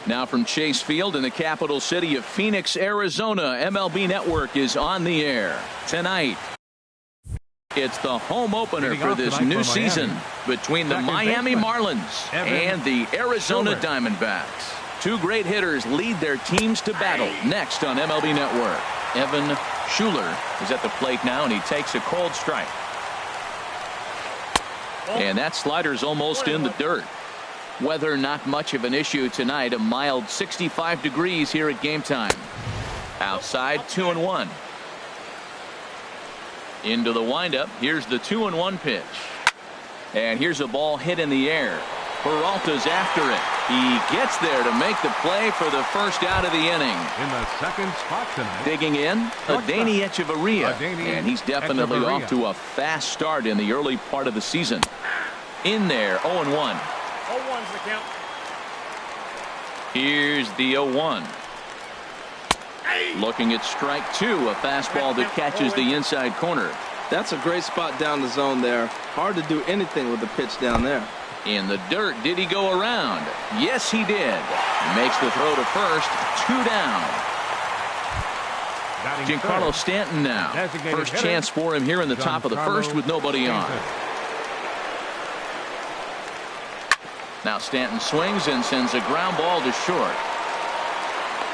Now from Chase Field in the capital city of Phoenix, Arizona, MLB Network is on the air tonight. It's the home opener for this new season between the Miami Marlins and the Arizona Diamondbacks. Two great hitters lead their teams to battle next on MLB Network. Evan Schuler is at the plate now, and he takes a cold strike. And that slider's almost in the dirt. Weather not much of an issue tonight. A mild 65 degrees here at game time. Outside 2-1. Into the windup. Here's the 2-1 pitch. And here's a ball hit in the air. Peralta's after it. He gets there to make the play for the first out of the inning. In the second spot tonight. Digging in, Adeiny Hechavarria. And he's definitely off to a fast start in the early part of the season. In there, 0-1. 0-1's the count. Here's the 0-1. Looking at strike two, a fastball that catches the inside corner. That's a great spot down the zone there. Hard to do anything with the pitch down there. In the dirt, did he go around? Yes, he did. Makes the throw to first. 2 down. Giancarlo Stanton now. First chance for him here in the top of the first with nobody on. Now Stanton swings and sends a ground ball to short.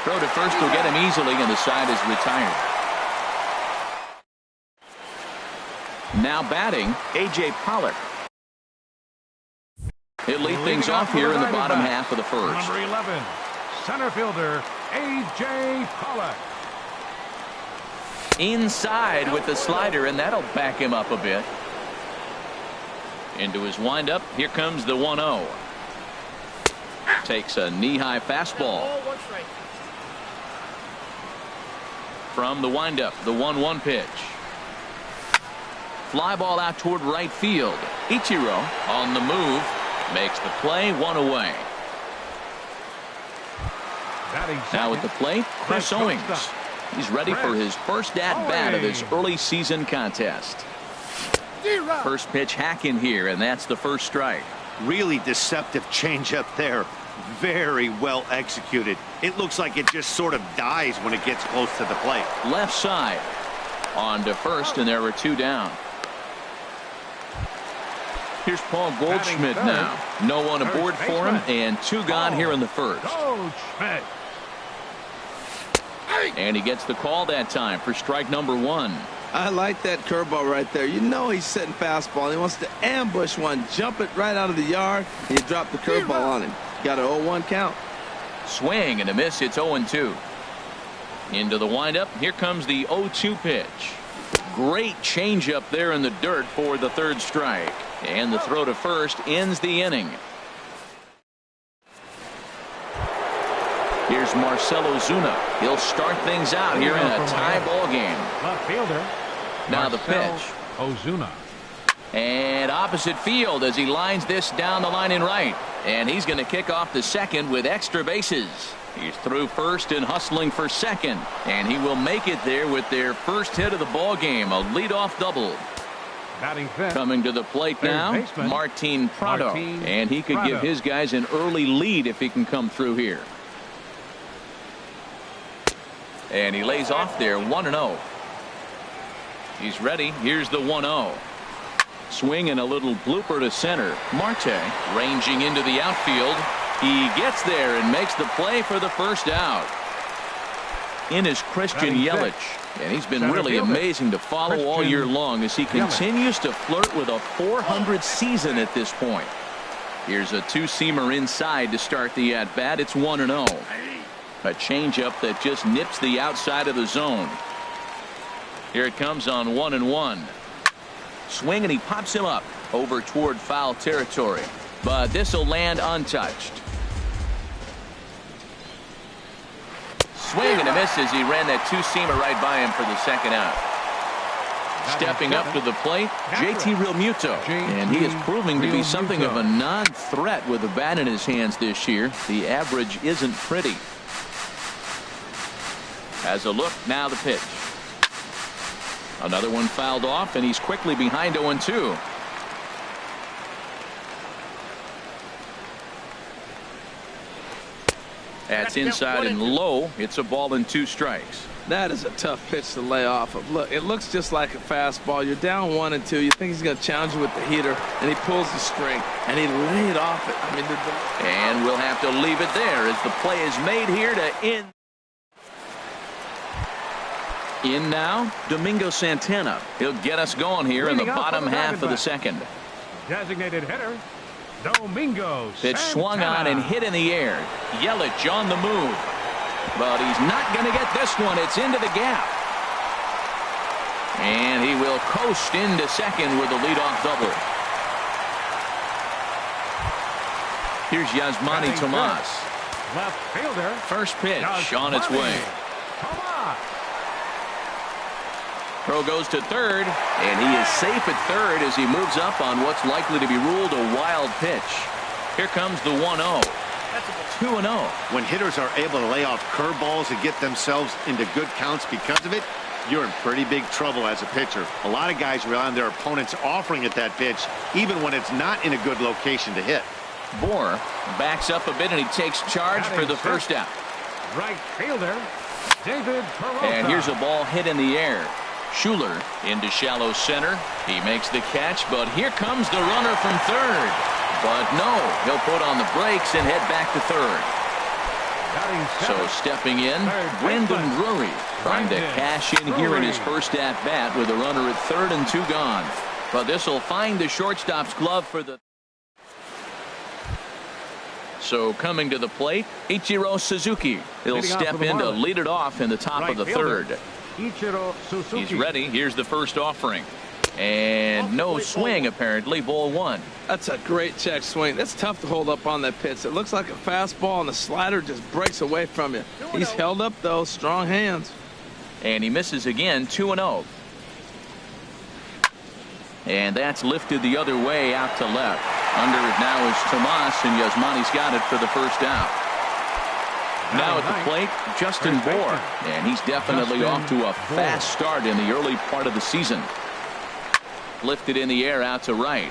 Throw to first will get him easily, and the side is retired. Now batting, A.J. Pollock. He'll lead things off here in the bottom half of the first. Number 11, center fielder A.J. Pollock. Inside with the slider, and that'll back him up a bit. Into his windup. Here comes the 1-0. Takes a knee-high fastball. From the windup, the 1-1 pitch. Fly ball out toward right field. Ichiro on the move. Makes the play, 1 away. Now at the plate, Chris Owings. He's ready for his first at-bat of this early season contest. First pitch hack in here, and that's the first strike. Really deceptive changeup there. Very well executed. It looks like it just sort of dies when it gets close to the plate. Left side. On to first, and there were 2 down. Here's Paul Goldschmidt now. No one aboard for him, and 2 gone here in the first. And he gets the call that time for strike number 1. I like that curveball right there. You know he's setting fastball. He wants to ambush one, jump it right out of the yard, and you drop the curveball on him. Got an 0-1 count. Swing and a miss. It's 0-2. Into the windup. Here comes the 0-2 pitch. Great changeup there in the dirt for the third strike. And the throw to first ends the inning. Here's Marcell Ozuna. He'll start things out here in a tie ball game. Now the pitch. Ozuna. And opposite field as he lines this down the line in right. And he's going to kick off the second with extra bases. He's through first and hustling for second. And he will make it there with their first hit of the ball game. A leadoff double. Coming to the plate now, Martin Prado. And he could give his guys an early lead if he can come through here. And he lays off there, 1-0. He's ready. Here's the 1-0. Swing and a little blooper to center. Marte ranging into the outfield. He gets there and makes the play for the first out. In is Christian Yelich. And he's been really amazing to follow all year long as he continues to flirt with a .400 season at this point. Here's a 2-seamer inside to start the at-bat. It's 1-0. A changeup that just nips the outside of the zone. Here it comes on 1-1. Swing and he pops him up over toward foul territory. But this will land untouched. Swing and a miss as he ran that 2-seamer right by him for the second out. Stepping up to the plate, JT Realmuto. And he is proving to be something of a non-threat with the bat in his hands this year. The average isn't pretty. Has a look, now the pitch. Another one fouled off, and he's quickly behind 0-2. That's inside and low. It's a ball and 2 strikes. That is a tough pitch to lay off of. Look, it looks just like a fastball. You're down 1-2. You think he's going to challenge you with the heater, and he pulls the string, and he laid off it. I mean, and we'll have to leave it there as the play is made here to end. In now, Domingo Santana. He'll get us going here in the bottom half of the second. Designated hitter, Domingo Pitch Santana. swung on and hit in the air. Yelich on the move. But he's not going to get this one. It's into the gap. And he will coast into second with a leadoff double. Here's Yasmani Tomas. Left fielder. First pitch on its Yasmani way. Tomas. Throw goes to third, and he is safe at third as he moves up on what's likely to be ruled a wild pitch. Here comes the 1-0. 2-0. When hitters are able to lay off curveballs and get themselves into good counts because of it, you're in pretty big trouble as a pitcher. A lot of guys rely on their opponents offering at that pitch, even when it's not in a good location to hit. Bohr backs up a bit, and he takes charge for the first out. Right fielder, David Peralta. And here's a ball hit in the air. Schuler into shallow center. He makes the catch, but here comes the runner from third. But no, he'll put on the brakes and head back to third. So stepping in, Brendan Drury trying to cash in here in his first at-bat with a runner at third and 2 gone. But this will find the shortstop's glove for the... So coming to the plate, Ichiro Suzuki. He'll step in to lead it off in the top of the third. Ichiro Suzuki. He's ready. Here's the first offering. And no swing, apparently. Ball 1. That's a great check swing. That's tough to hold up on that pitch. It looks like a fastball, and the slider just breaks away from you. He's held up, though. Strong hands. And he misses again. 2-0. And that's lifted the other way out to left. Under it now is Tomas, and Yasmani's got it for the first out. Now at the plate, Justin Bohr. And he's definitely off to a fast start in the early part of the season. Lifted in the air out to right.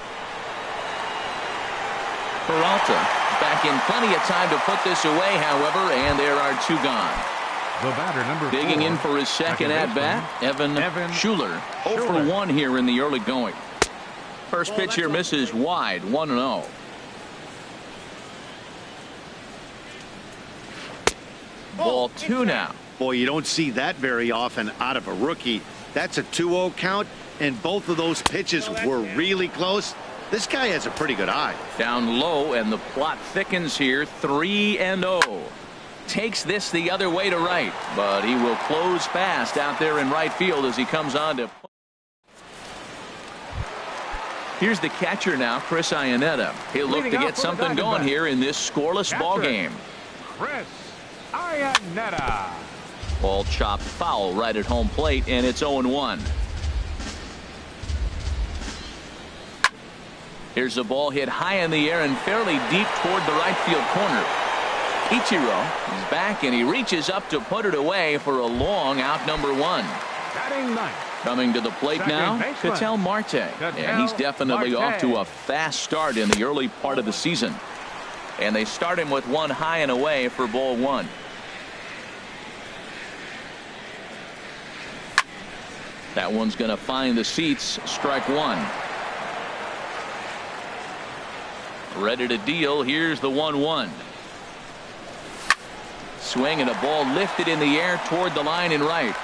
Peralta back in plenty of time to put this away, however, and there are 2 gone. The batter, number 4. Digging in for his second at-bat, Evan Schuler. 0 for 1 here in the early going. First pitch here misses wide, 1-0. Ball 2 now. Boy, you don't see that very often out of a rookie. That's a 2-0 count, and both of those pitches were really close. This guy has a pretty good eye. Down low, and the plot thickens here. 3-0. Takes this the other way to right, but he will close fast out there in right field as he comes on to. Here's the catcher now, Chris Iannetta. He'll look to get something going here in this scoreless ball game. Chris Iannetta. Ball chopped foul right at home plate, and it's 0-1. Here's a ball hit high in the air and fairly deep toward the right field corner. Ichiro is back, and he reaches up to put it away for a long out, number 1. Batting ninth. Coming to the plate now, Ketel Marte. And he's definitely off to a fast start in the early part of the season. And they start him with 1 high and away for ball 1. That one's going to find the seats. Strike 1. Ready to deal. Here's the 1-1. Swing, and a ball lifted in the air toward the line in right.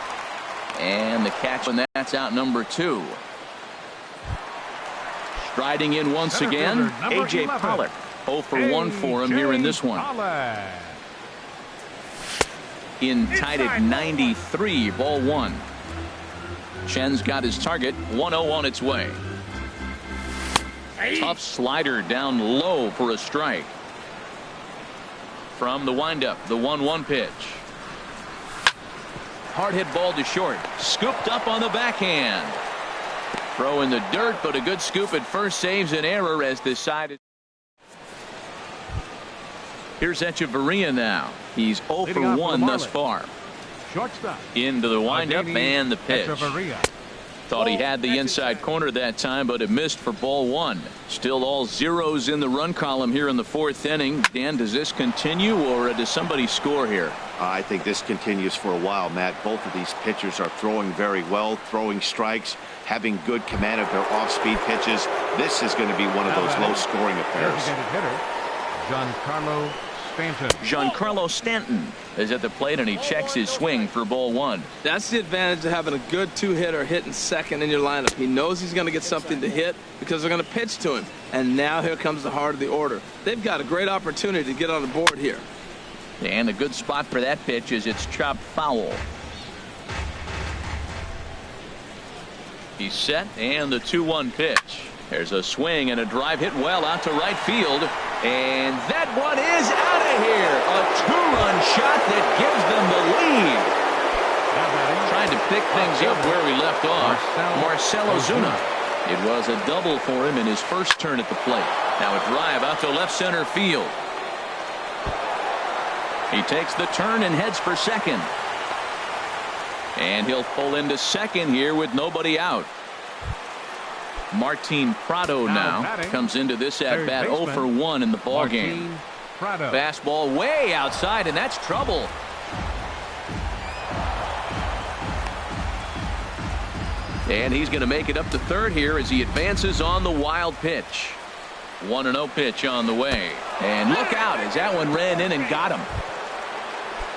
And the catch, and that's out, number 2. Striding in once again, A.J. Pollock. 0 for 1 for him here in this one. In tied at 93, ball 1. Chen's got his target. 1-0 on its way. Tough slider down low for a strike. From the windup, the 1-1 pitch. Hard hit ball to short. Scooped up on the backhand. Throw in the dirt, but a good scoop at first saves an error as decided. Here's Echeverria now. He's 0 for 1 thus far. Shortstop. Into the windup and the pitch. Thought he had the inside corner that time, but it missed for ball one. Still all zeros in the run column here in the fourth inning. Dan, does this continue, or does somebody score here? I think this continues for a while, Matt. Both of these pitchers are throwing very well, throwing strikes, having good command of their off-speed pitches. This is going to be one of those low-scoring affairs. Designated hitter, Giancarlo Stanton. Giancarlo Stanton is at the plate, and he checks his swing for ball one. That's the advantage of having a good two-hitter hitting second in your lineup. He knows he's going to get something to hit because they're going to pitch to him. And now here comes the heart of the order. They've got a great opportunity to get on the board here. And a good spot for that pitch is it's chopped foul. He's set, and the 2-1 pitch. There's a swing and a drive hit well out to right field. And that one is out of here. A two-run shot that gives them the lead. Trying to pick things up where we left off. Marcell Ozuna. It was a double for him in his first turn at the plate. Now a drive out to left center field. He takes the turn and heads for second. And he'll pull into second here with nobody out. Martin Prado now comes into this at bat 0 for 1 in the ball game. Fastball way outside, and that's trouble. And he's going to make it up to third here as he advances on the wild pitch. 1-0 pitch on the way. And look out as that one ran in and got him.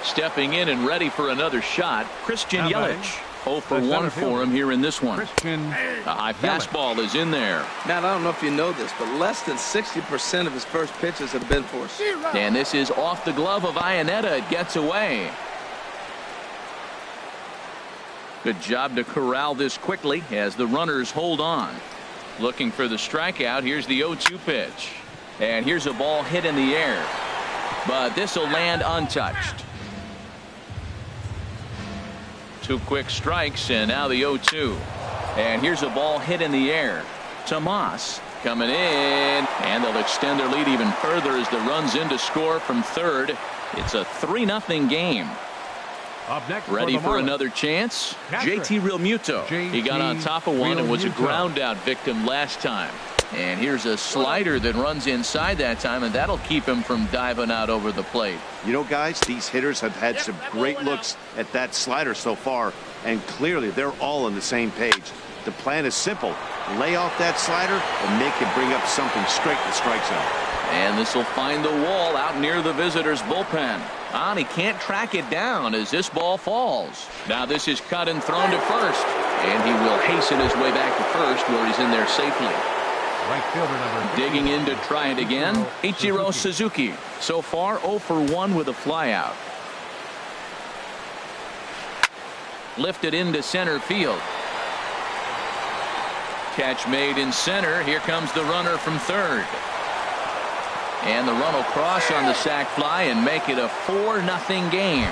Stepping in and ready for another shot, Christian Yelich. 0 for 1 for him here in this one. A high fastball is in there. Matt, I don't know if you know this, but less than 60% of his first pitches have been for us. And this is off the glove of Iannetta. It gets away. Good job to corral this quickly as the runners hold on. Looking for the strikeout. Here's the 0-2 pitch. And here's a ball hit in the air. But this will land untouched. 2 quick strikes, and now the 0-2. And here's a ball hit in the air. Tomas coming in, and they'll extend their lead even further as the runs in to score from third. It's a 3-0 game. Up next Ready for Marlins. another chance? Catcher. JT Realmuto. He got on top of one and was a ground out victim last time. And here's a slider that runs inside that time, and that'll keep him from diving out over the plate. You know, guys, these hitters have had some great looks at that slider so far, and clearly they're all on the same page. The plan is simple. Lay off that slider and make it bring up something straight in the strike zone. And this will find the wall out near the visitors' bullpen. And he can't track it down as this ball falls. Now this is cut and thrown to first, and he will hasten his way back to first where he's in there safely. Right fielder number Digging in to try it again, Ichiro Suzuki. So far 0 for 1 with a flyout. Lifted into center field. Catch made in center. Here comes the runner from third. And the run will cross on the sac fly and make it a 4-0 game.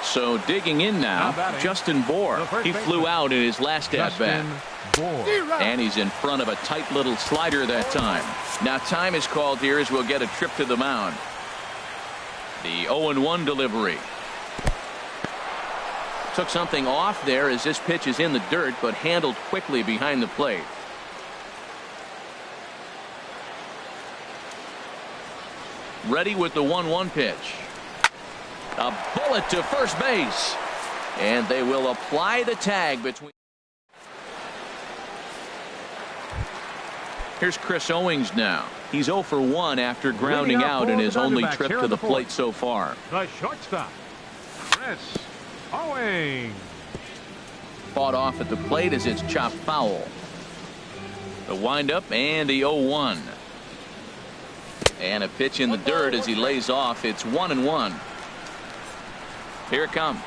So digging in now, Justin Bour. He flew out in his last at bat. And he's in front of a tight little slider that time. Now time is called here as we'll get a trip to the mound. The 0-1 delivery. Took something off there as this pitch is in the dirt, but handled quickly behind the plate. Ready with the 1-1 pitch. A bullet to first base. And they will apply the tag between. Here's Chris Owings now. He's 0 for 1 after grounding out in his only trip to the plate so far. The shortstop, Chris Owings. Fought off at the plate as it's chopped foul. The windup and the 0-1. And a pitch in the dirt as he lays off. It's 1-1. Here it comes.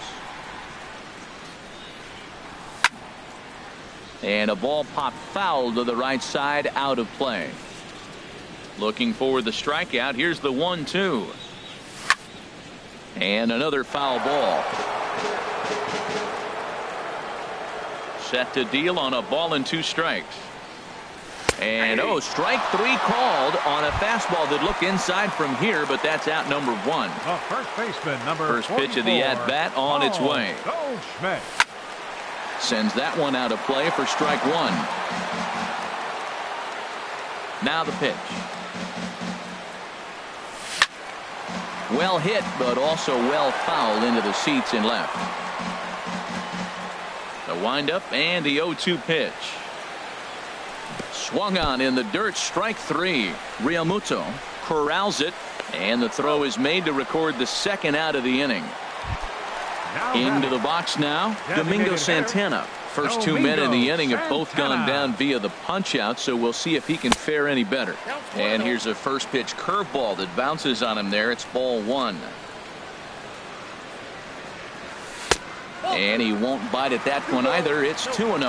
And a ball popped foul to the right side, out of play. Looking for the strikeout. Here's the 1-2. And another foul ball. Set to deal on a ball and 2 strikes. And strike 3 called on a fastball that looked inside from here, but that's out number 1. The first baseman, number First pitch of the at-bat on its way. Goldschmidt. Sends that one out of play for strike one. Now the pitch. Well hit, but also well fouled into the seats in left. The windup and the 0-2 pitch. Swung on in the dirt, strike three. Realmuto corrals it, and the throw is made to record the second out of the inning. Into the box now, Domingo Santana. First two men in the inning have both gone down via the punch out, so we'll see if he can fare any better. And here's a first pitch curveball that bounces on him there. It's ball one. And he won't bite at that one either. It's 2-0.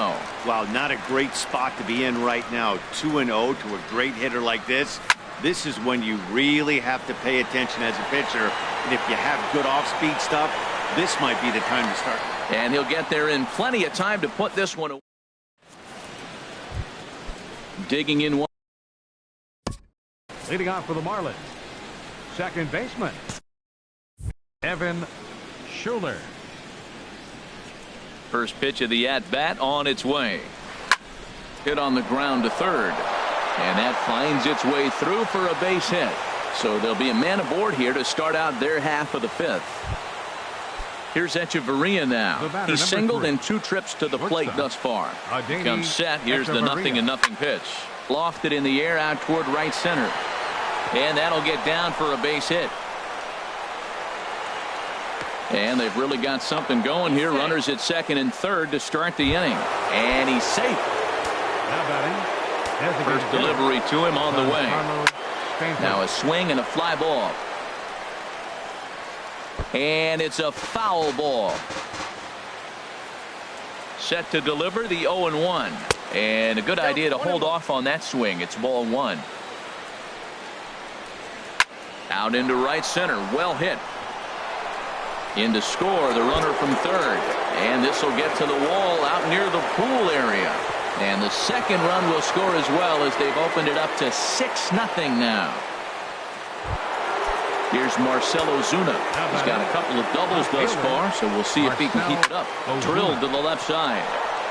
Wow, not a great spot to be in right now. 2-0 to a great hitter like this. This is when you really have to pay attention as a pitcher. And if you have good off-speed stuff, this might be the time to start. And he'll get there in plenty of time to put this one away. Digging in one. Leading off for the Marlins, second baseman, Evan Schuler. First pitch of the at-bat on its way. Hit on the ground to third. And that finds its way through for a base hit. So there'll be a man aboard here to start out their half of the fifth. Here's Echeverria now. He's singled in 2 trips to the plate thus far. Comes set. Here's the 0-0 pitch. Lofted in the air out toward right center. And that'll get down for a base hit. And they've really got something going here. Runners at second and third to start the inning. And he's safe. First delivery to him on the way. Now a swing and a fly ball. And it's a foul ball. Set to deliver the 0-1. And a good idea to hold off on that swing. It's ball one. Out into right center. Well hit. In to score the runner from third. And this will get to the wall out near the pool area. And the second run will score as well as they've opened it up to 6-0 now. Here's Marcell Ozuna. He's got a couple of doubles thus far, so we'll see if he can keep it up. Drilled to the left side.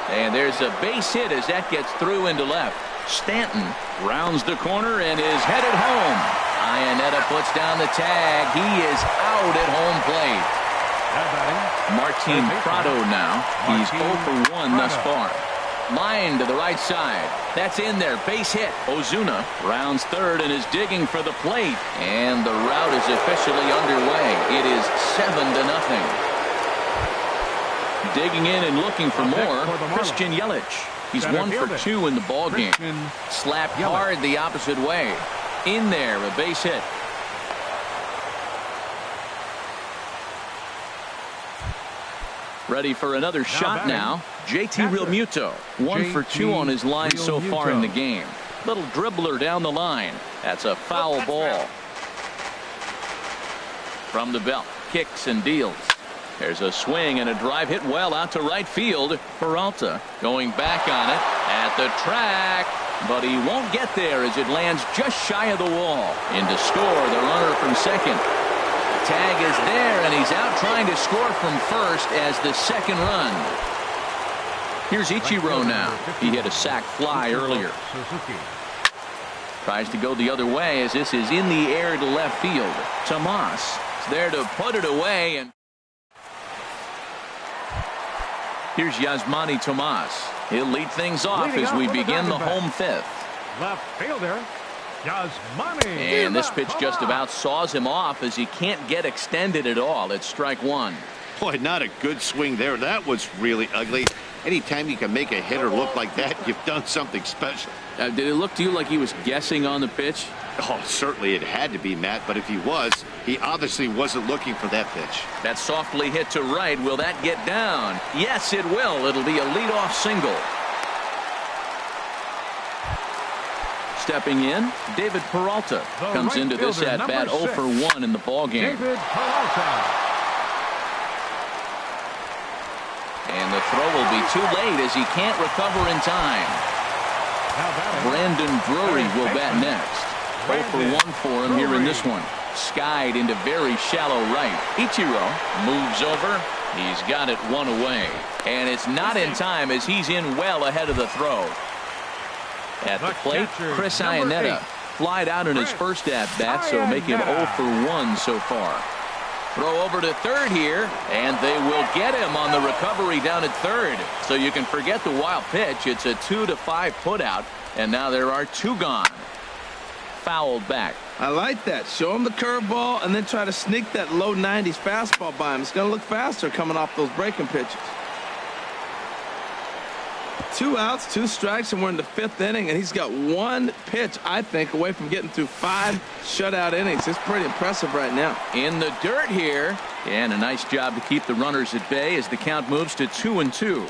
And there's a base hit as that gets through into left. Stanton rounds the corner and is headed home. Iannetta puts down the tag. He is out at home plate. Martin Prado now. He's 0 for 1 thus far. Line to the right side. That's in there. Base hit. Ozuna rounds third and is digging for the plate. And the rout is officially underway. It is 7-0. Digging in and looking for more. Christian Yelich. He's 1 for 2 in the ballgame. Slapped hard the opposite way. In there, a base hit. Ready for another shot now. JT Realmuto. 1 for 2 on his line so far in the game. Little dribbler down the line. That's a foul ball. From the belt. Kicks and deals. There's a swing and a drive hit well out to right field. Peralta going back on it at the track. But he won't get there as it lands just shy of the wall. In to score the runner from second. Tag is there, and he's out trying to score from first as the second run. Here's Ichiro now. He hit a sac fly earlier. Tries to go the other way as this is in the air to left field. Tomas is there to put it away. And here's Yasmani Tomas. He'll lead things off as we begin the home fifth. Left fielder. Yasmani. And this pitch just about saws him off as he can't get extended at all. It's strike one. Boy, not a good swing there. That was really ugly. Anytime you can make a hitter look like that, you've done something special. Did it look to you like he was guessing on the pitch? Oh, certainly it had to be, Matt, but if he was, he obviously wasn't looking for that pitch. That softly hit to right. Will that get down? Yes, it will. It'll be a leadoff single. Stepping in, David Peralta comes into this at bat 0 for 1 in the ballgame. David Peralta. And the throw will be too late as he can't recover in time. Brandon Drury will bat next. 0 for 1 for him here in this one. Skied into very shallow right. Ichiro moves over He's got it one away. And it's not in time as he's in well ahead of the throw. At the plate, Chris Iannetta flied out in his first at-bat, so make him 0 for 1 so far. Throw over to third here, and they will get him on the recovery down at third. So you can forget the wild pitch. It's a 2-5 putout, and now there are 2 gone. Fouled back. I like that. Show him the curveball and then try to sneak that low 90s fastball by him. It's going to look faster coming off those breaking pitches. 2 outs, 2 strikes, and we're in the 5th inning, and he's got 1 pitch, I think, away from getting through 5 shutout innings. It's pretty impressive right now. In the dirt here, and a nice job to keep the runners at bay as the count moves to 2-2.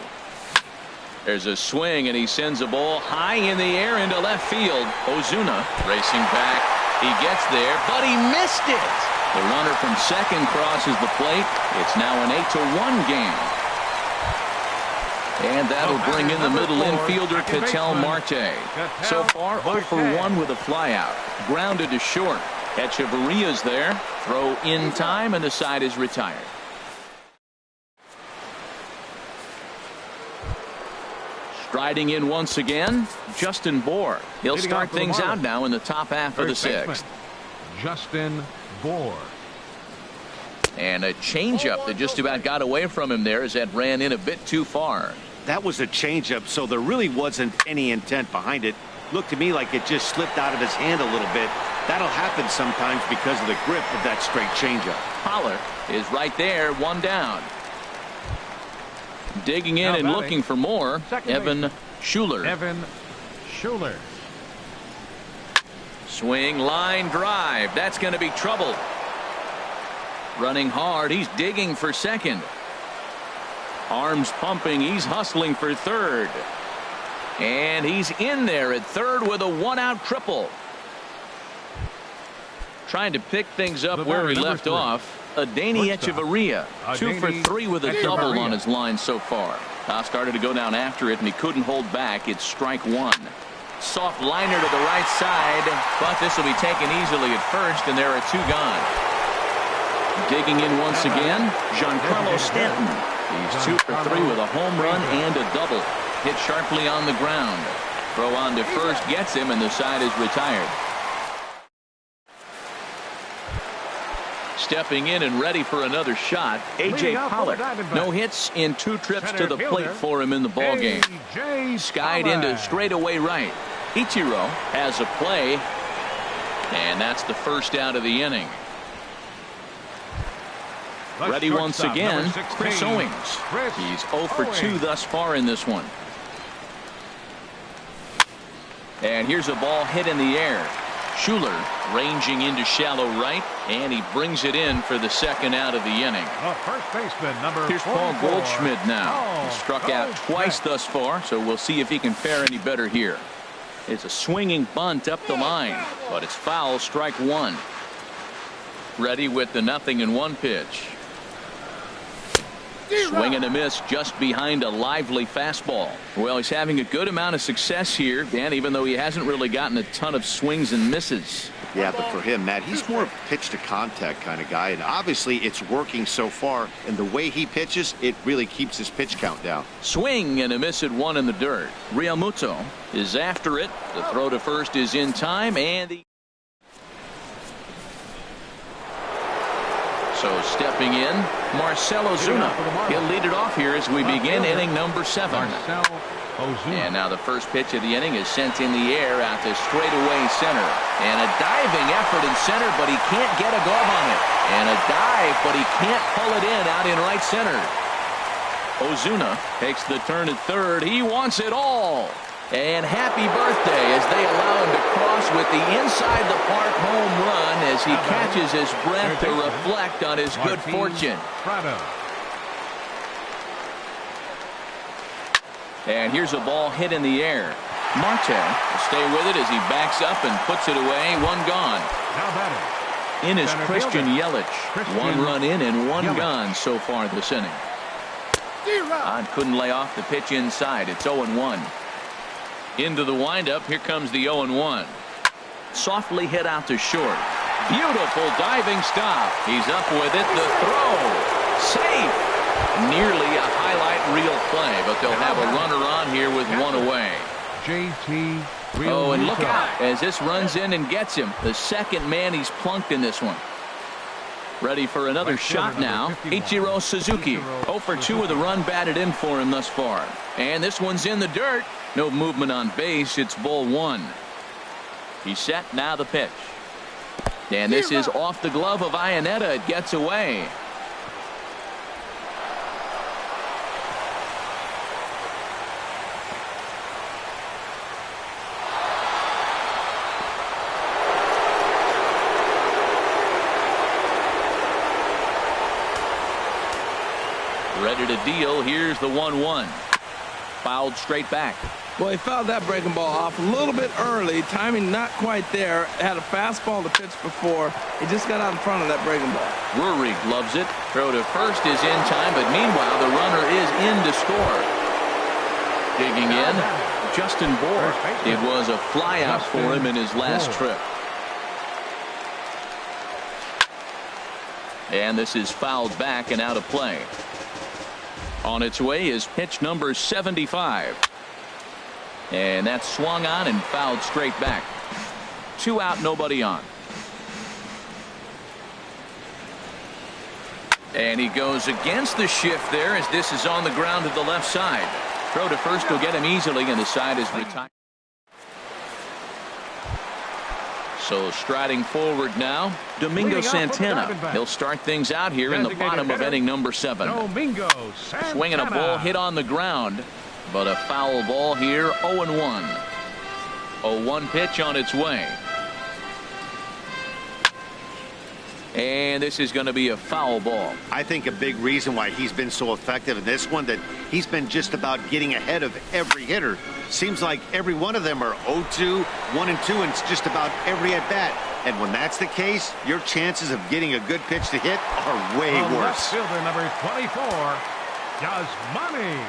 There's a swing, and he sends a ball high in the air into left field. Ozuna racing back. He gets there, but he missed it. The runner from second crosses the plate. It's now an 8-1 game. And that'll bring in the middle infielder, Ketel Marte. So far, 0 for 1 with a flyout. Grounded to short. Echeverria's there. Throw in time, and the side is retired. Striding in once again, Justin Bour. He'll start things out now in the top half of the 6th. Justin Bour. And a changeup that just about got away from him there as that ran in a bit too far. That was a changeup, so there really wasn't any intent behind it. Looked to me like it just slipped out of his hand a little bit. That'll happen sometimes because of the grip of that straight changeup. Holler is right there, 1 down. Digging in and looking for more, Evan Schuler. Evan Schuler. Swing, line drive. That's going to be trouble. Running hard. He's digging for second. Arms pumping. He's hustling for third. And he's in there at third with a 1-out triple. Trying to pick things up where he left off. Adeiny Echeverria, 2 for 3 with a double on his line so far. Started to go down after it, and he couldn't hold back. It's strike 1. Soft liner to the right side, but this will be taken easily at first, and there are 2 gone. Digging in once again, Giancarlo Stanton. He's 2 for 3 with a home run and a double. Hit sharply on the ground. Throw on to first gets him, and the side is retired. Stepping in and ready for another shot, A.J. Pollock. No hits in 2 trips to the plate for him in the ballgame. Skied into straightaway right. Ichiro has a play, and that's the first out of the inning. Ready once again, Chris Owings. He's 0 for 2 thus far in this one. And here's a ball hit in the air. Schuler ranging into shallow right, and he brings it in for the 2nd out of the inning. First baseman, number Here's Paul 44. Goldschmidt now. He struck out twice thus far, so we'll see if he can fare any better here. It's a swinging bunt up the line, but it's foul, strike 1. Ready with the 0-1 pitch. Swing and a miss just behind a lively fastball. Well, he's having a good amount of success here, Dan, even though he hasn't really gotten a ton of swings and misses. Yeah, but for him, Matt, he's more of a pitch to contact kind of guy, and obviously it's working so far, and the way he pitches, it really keeps his pitch count down. Swing and a miss at 1 in the dirt. Realmuto is after it. The throw to first is in time, and so stepping in, Marcell Ozuna. He'll lead it off here as we begin inning number 7. And now the first pitch of the inning is sent in the air out to straightaway center. And a diving effort in center, but he can't get a glove on it. And a dive, but he can't pull it in out in right center. Ozuna takes the turn at third. He wants it all. And happy birthday as they allow him to cross with the inside the park home run as he catches his breath to reflect on his good fortune. And here's a ball hit in the air. Marte will stay with it as he backs up and puts it away. 1 gone. In is Christian Yelich. 1 run in and 1 gone so far this inning. Odd couldn't lay off the pitch inside. It's 0-1. Into the windup. Here comes the 0-1. Softly hit out to short. Beautiful diving stop. He's up with it. The throw. Safe. Nearly a highlight reel play, but they'll have a runner on here with one away. JT Realmuto. Oh, and look out as this runs in and gets him. The second man he's plunked in this one. Ready for another shot now. Ichiro Suzuki. 0 for 2 with a run batted in for him thus far. And this one's in the dirt. No movement on base. It's ball 1. He's set. Now the pitch. And this is off the glove of Iannetta. It gets away. Ready to deal. Here's the 1-1. Fouled straight back. Well, he fouled that breaking ball off a little bit early. Timing not quite there. Had a fastball to pitch before. He just got out in front of that breaking ball. Drury gloves it. Throw to first is in time, but meanwhile the runner is in to score. Digging in, Justin Bour. It was a fly out for him in his last trip. And this is fouled back and out of play. On its way is pitch number 75. And that's swung on and fouled straight back. 2 out, nobody on. And he goes against the shift there as this is on the ground to the left side. Throw to first will get him easily, and the side is retired. So striding forward now, Domingo Santana. He'll start things out here in the bottom of inning number 7. Domingo Santana. Swinging a ball hit on the ground, but a foul ball here. 0-1. 0-1 pitch on its way. And this is going to be a foul ball. I think a big reason why he's been so effective in this one, that he's been just about getting ahead of every hitter. Seems like every one of them are 0-2, 1-2, and it's just about every at bat. And when that's the case, your chances of getting a good pitch to hit are way worse. Fielder number 24, Yasmani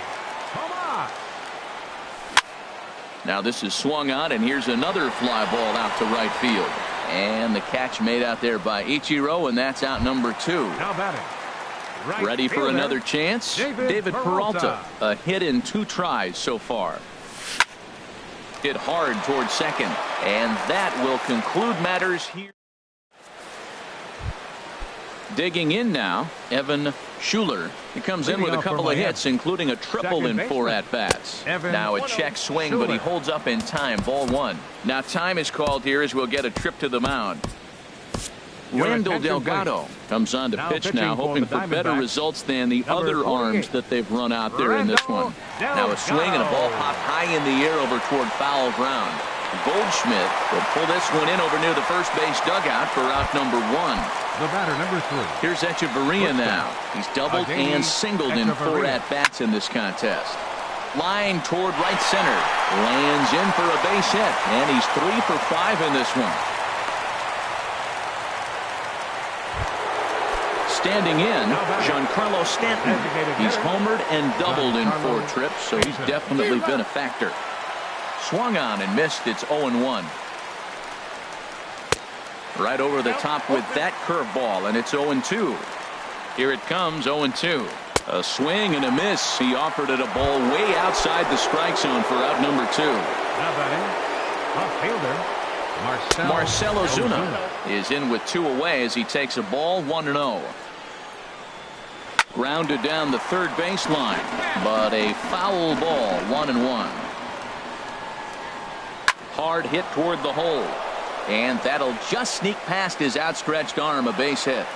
Tomas. Now this is swung on, and here's another fly ball out to right field. And the catch made out there by Ichiro, and that's out number 2. Now batting. Right Ready for fielder, another chance? David Peralta. A hit in 2 tries so far. Hit hard towards second, and that will conclude matters here. Digging in now, Evan Schuler. He comes in with a couple of hits, including a triple in 4 at-bats. Now a check swing, but he holds up in time. Ball 1. Now time is called here as we'll get a trip to the mound. Randall Delgado comes on to pitch now, hoping for better results than the other arms that they've run out there in this one. Now a swing and a ball popped high in the air over toward foul ground. Goldschmidt will pull this one in over near the first base dugout for out number 1. The batter number 3. Here's Echeverria now. He's doubled and singled in 4 at-bats in this contest. Line toward right center. Lands in for a base hit, and he's 3 for 5 in this one. Standing in, Giancarlo Stanton. He's homered and doubled in 4 trips, so he's definitely been a factor. Swung on and missed. It's 0-1. Right over the top with that curveball, and it's 0-2. Here it comes, 0-2. A swing and a miss. He offered it a ball way outside the strike zone for out number 2. Now batting, left fielder, Marcell Ozuna is in with 2 away as he takes a ball 1-0. Grounded down the third baseline, but a foul ball. 1-1. Hard hit toward the hole, and that'll just sneak past his outstretched arm. A base hit.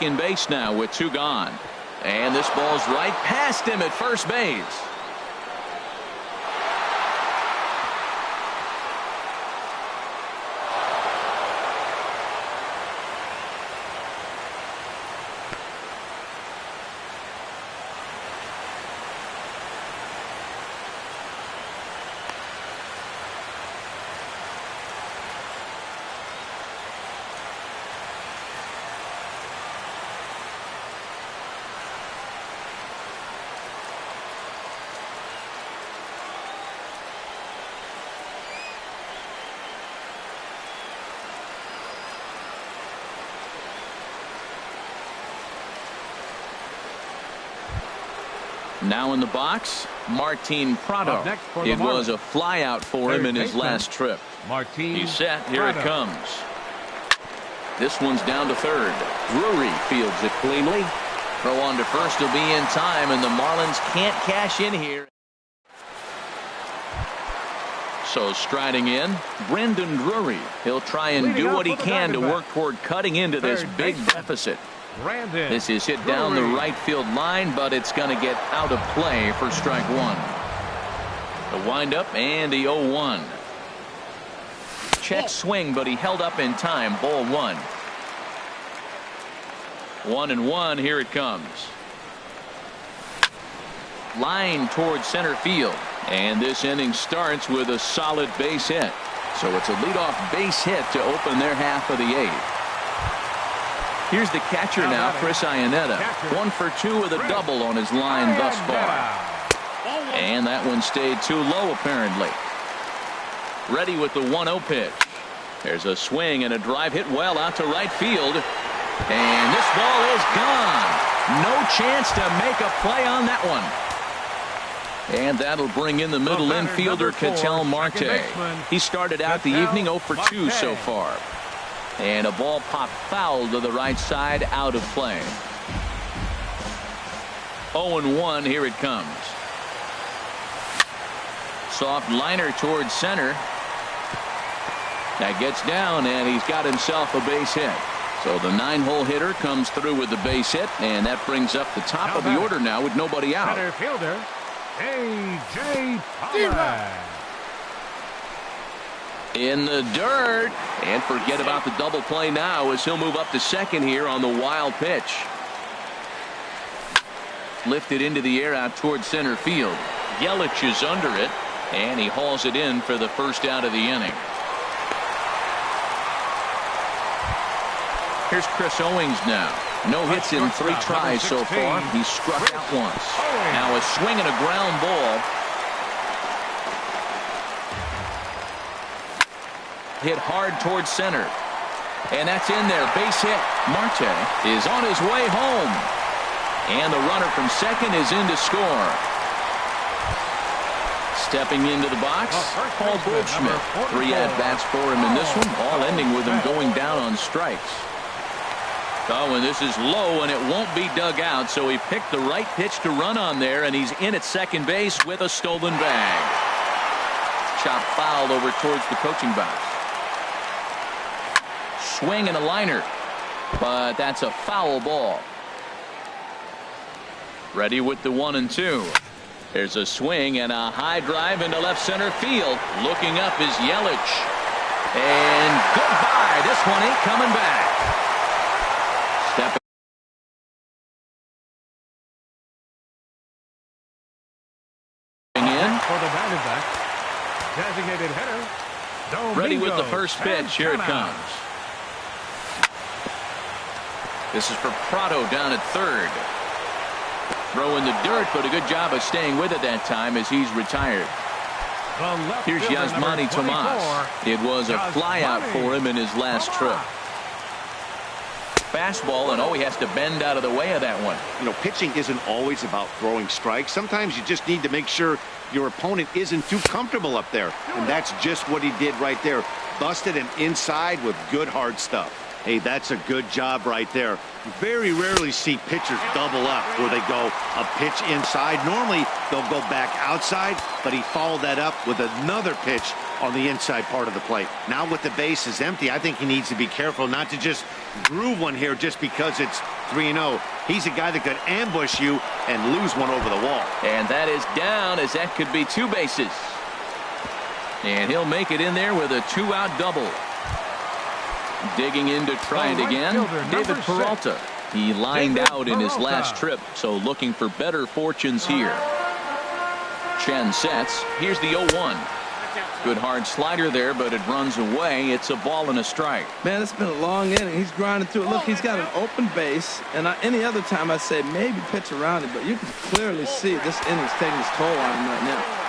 In base now with 2 gone, and this ball's right past him at first base. Now in the box, Martin Prado. Up next for the It was a Marlins, flyout for him third in his baseman, last trip. Martin He's set. Here it Prado. comes. This one's down to third. Drury fields it cleanly. Throw on to first will be in time, and the Marlins can't cash in here. So striding in, Brendan Drury. He'll try and Leading do up what he for the can to Diamondbacks, work toward cutting into this third big baseman, deficit. Brandon This is hit down the Drury. right field line, but it's going to get out of play for strike one. The windup and the 0-1. Check swing, but he held up in time. Ball one. 1-1. Here it comes. Line towards center field. And this inning starts with a solid base hit. So it's a leadoff base hit to open their half of the eighth. Here's the catcher now, Chris Iannetta. 1 for 2 with a double on his line thus far. And that one stayed too low apparently. Ready with the 1-0 pitch. There's a swing and a drive hit well out to right field. And this ball is gone. No chance to make a play on that one. And that'll bring in the middle infielder, Ketel Marte. He started out the evening 0 for 2 so far. And a ball popped foul to the right side, out of play. 0-1. Here it comes. Soft liner towards center. That gets down, and he's got himself a base hit. So the 9-hole hitter comes through with the base hit, and that brings up the top of the order now with nobody out. Center fielder, A.J. Pollock. In the dirt, and forget about the double play now as he'll move up to second here on the wild pitch. Lifted into the air out towards center field. Yelich is under it, and he hauls it in for the first out of the inning. Here's Chris Owings now. No hits in 3 tries so far. He's struck out once. Now a swing and a ground ball. Hit hard towards center. And that's in there. Base hit. Marte is on his way home. And the runner from second is in to score. Stepping into the box, Paul Goldschmidt. 3 at-bats for him in this one, all ending with him going down on strikes. Oh, and this is low, and it won't be dug out, so he picked the right pitch to run on there, and he's in at second base with a stolen bag. Chopped foul over towards the coaching box. Swing and a liner, but that's a foul ball. Ready with the 1-2. There's a swing and a high drive into left center field. Looking up is Yelich. And goodbye. This one ain't coming back. Stepping in. For the Diamondbacks, designated hitter, Domingo Ready with the first pitch. Here it Santana. comes. This is for Prado down at third. Throw in the dirt, but a good job of staying with it that time as he's retired. Here's Yasmani Tomas. It was a flyout for him in his last trip. Fastball, and he has to bend out of the way of that one. You know, pitching isn't always about throwing strikes. Sometimes you just need to make sure your opponent isn't too comfortable up there. And that's just what he did right there. Busted him inside with good hard stuff. Hey, that's a good job right there. Very rarely see pitchers double up where they go a pitch inside. Normally, they'll go back outside, but he followed that up with another pitch on the inside part of the plate. Now with the base is empty, I think he needs to be careful not to just groove one here just because it's 3-0. He's a guy that could ambush you and lose one over the wall. And that is down, as that could be 2 bases. And he'll make it in there with a 2-out double. Digging in to try it again, David Peralta. He lined out in his last trip, so looking for better fortunes here. Chen sets. Here's the 0-1. Good hard slider there, but it runs away. It's a ball and a strike. Man, it's been a long inning. He's grinding through it. Look, he's got an open base, and any other time I'd say maybe pitch around it, but you can clearly see this inning's taking its toll on him right now.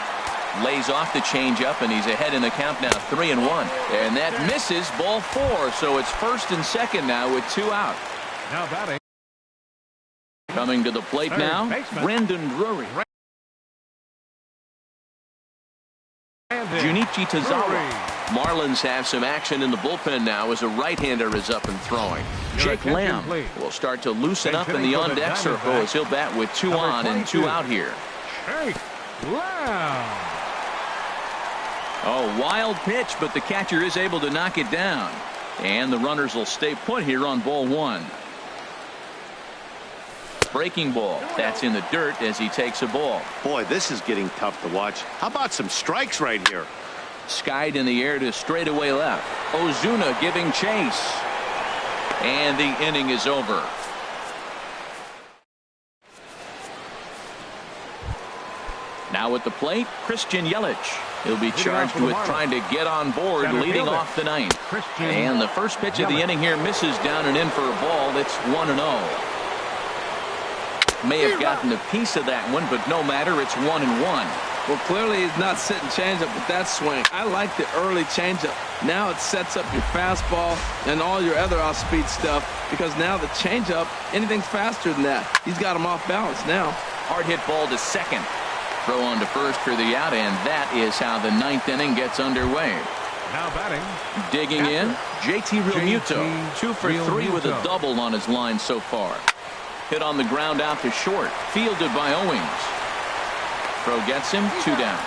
Lays off the changeup, and he's ahead in the count now, 3-1. And that misses, ball 4. So it's first and second now with 2 out. Now batting, Coming to the plate Third now, baseman. Brandon Drury. Junichi Tozawa. Marlins have some action in the bullpen now as a right-hander is up and throwing. Jake attention, Lamb please. will start to loosen up in the Hitting for the on-deck circle Diamondbacks. as he'll bat with 2 Number on and 2 22. out here. Jake Lamb. Oh, wild pitch, but the catcher is able to knock it down. And the runners will stay put here on ball 1. Breaking ball. That's in the dirt as he takes a ball. Boy, this is getting tough to watch. How about some strikes right here? Skied in the air to straightaway left. Ozuna giving chase. And the inning is over. Now at the plate, Christian Yelich. He'll be charged with trying to get on board Center leading fielder, off the ninth. Christian And the first pitch of the Yelich. inning here misses down and in for a ball. It's 1-0. May have gotten a piece of that one, but no matter, it's 1-1. Well, clearly he's not sitting changeup with that swing. I like the early changeup. Now it sets up your fastball and all your other off-speed stuff because now the changeup, anything's faster than that. He's got him off balance now. Hard hit ball to second. Throw on to first for the out, and that is how the ninth inning gets underway. Now batting. Digging in, JT Realmuto. JT 2 for 3 with a Realmuto. double on his line so far. Hit on the ground out to short. Fielded by Owings. Throw gets him, 2 down.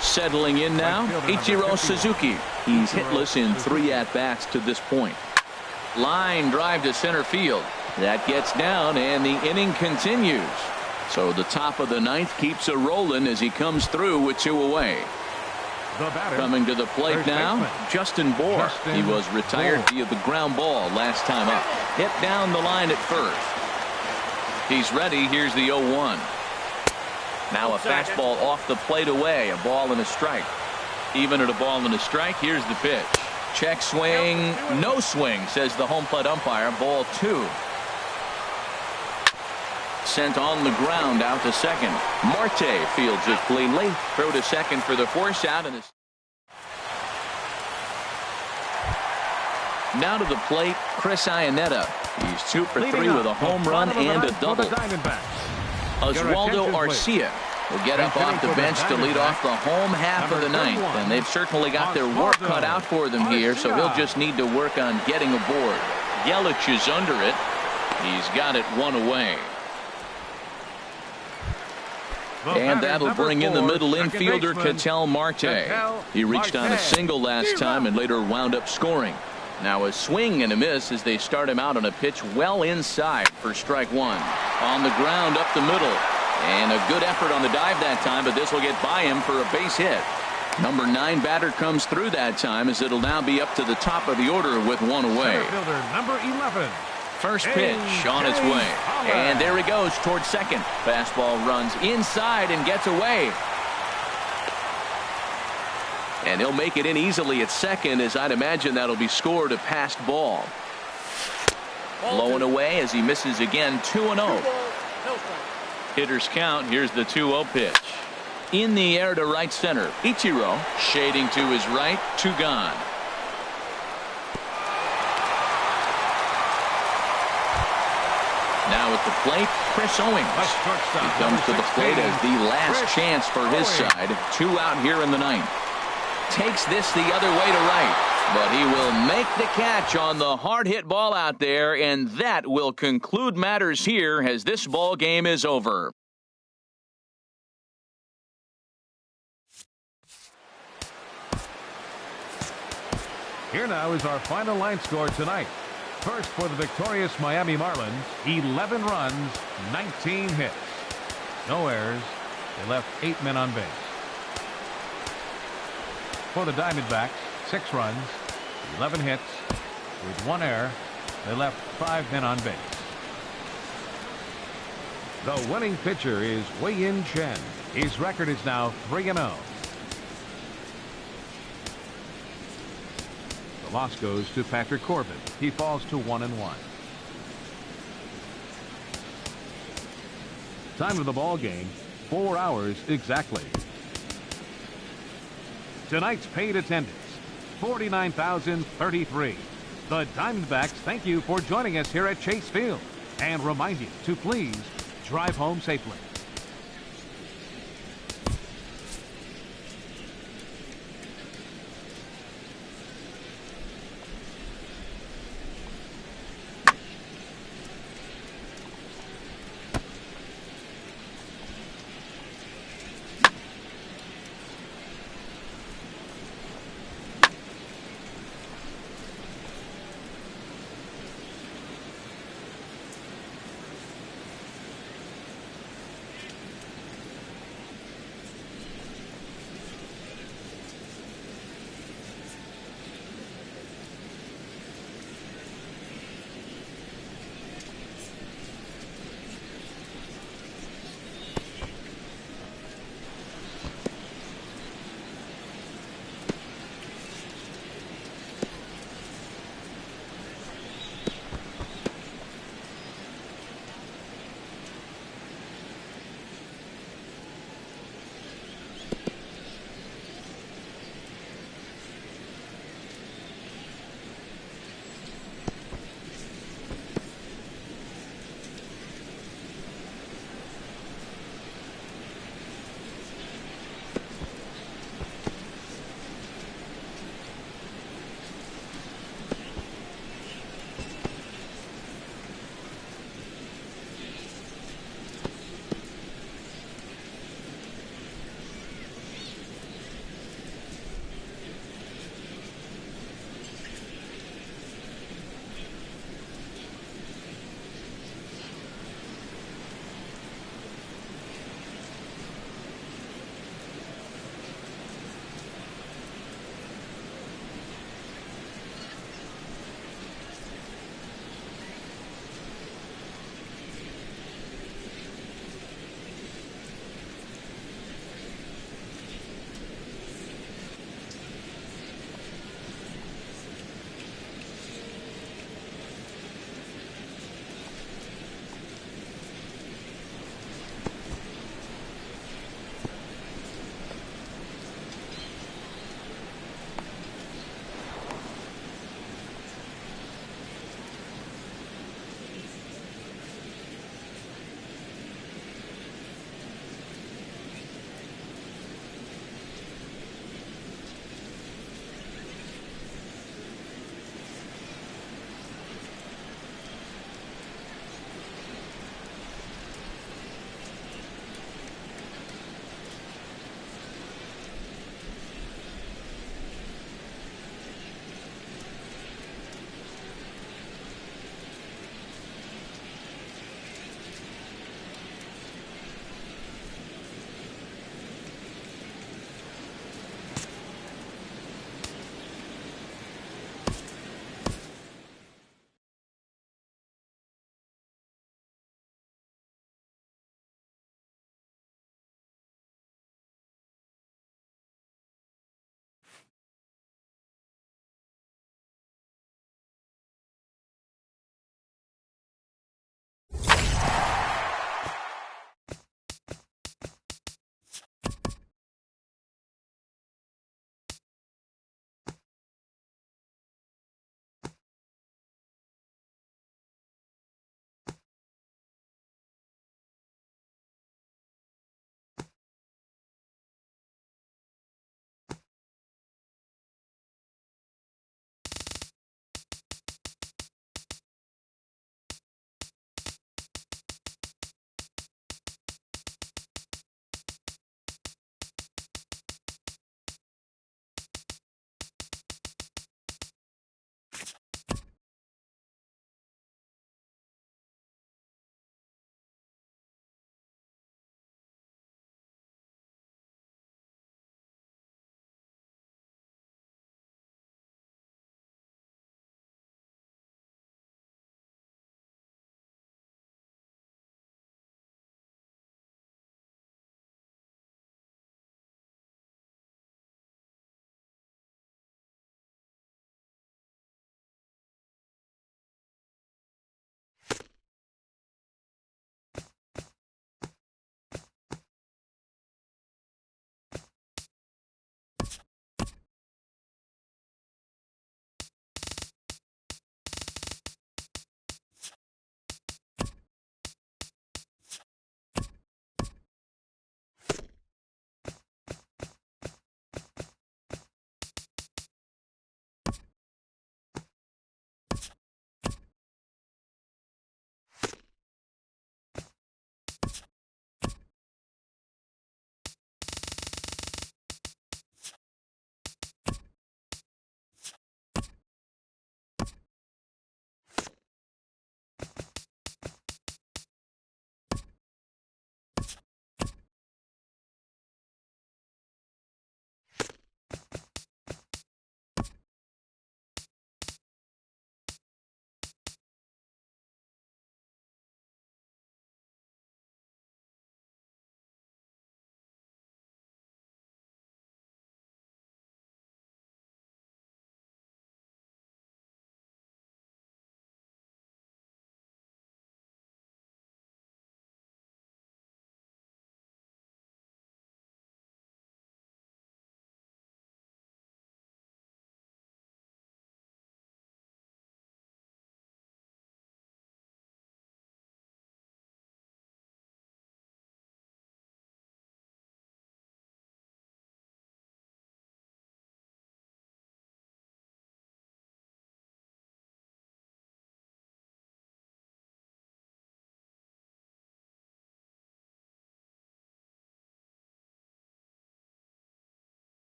Settling in now, Ichiro Suzuki. He's hitless in 3 at-bats to this point. Line drive to center field. That gets down, and the inning continues. So the top of the ninth keeps a rolling as he comes through with 2 away. The batter. Coming to the plate First now, baseman. Justin Bour. Justin He was retired Bour. via the ground ball last time up. Hit down the line at first. He's ready. Here's the 0-1. Now a fastball off the plate away. A ball and a strike. Even at a ball and a strike, here's the pitch. Check swing. No swing, says the home plate umpire. Ball 2. Sent on the ground out to second. Marte fields it cleanly. Throw to second for the force out. And now to the plate, Chris Iannetta. He's 2 for 3 Leading with a up, home the run bottom of the and a ninth for double. the Diamondbacks. Your Oswaldo attention, Arcia will get up And off the hitting for the bench to lead Diamondbacks, off the home half of the number ninth. 31, And they've certainly got their work Oswaldo cut out for them here, so he'll Arcia. just need to work on getting aboard. Yelich is under it. He's got it 1 away. The And batter, that'll number bring in the 4, middle second infielder, baseman, Ketel Marte. Ketel He reached on a Marte. single last time and later wound up scoring. Now a swing and a miss as they start him out on a pitch well inside for strike 1. On the ground up the middle. And a good effort on the dive that time, but this will get by him for a base hit. Number 9 batter comes through that time as it'll now be up to the top of the order with 1 away. Center fielder number 11. First pitch on its way. And there he goes towards second. Fastball runs inside and gets away. And he'll make it in easily at second, as I'd imagine that'll be scored a passed ball. Blowing away as he misses again. 2-0. Hitters count. Here's the 2-0 pitch. In the air to right center. Ichiro shading to his right. 2 gone. Now at the plate, Chris Owings. He comes to the plate as the last chance for his side. 2 out here in the ninth. Takes this the other way to right. But he will make the catch on the hard hit ball out there, and that will conclude matters here as this ball game is over. Here now is our final line score tonight. First for the victorious Miami Marlins, 11 runs, 19 hits. No errors. They left 8 men on base. For the Diamondbacks, 6 runs, 11 hits. With 1 error, they left 5 men on base. The winning pitcher is Wei-Yin Chen. His record is now 3-0. The loss goes to Patrick Corbin. He falls to 1-1. Time of the ball game, 4 hours exactly. Tonight's paid attendance, 49,033. The Diamondbacks thank you for joining us here at Chase Field and remind you to please drive home safely.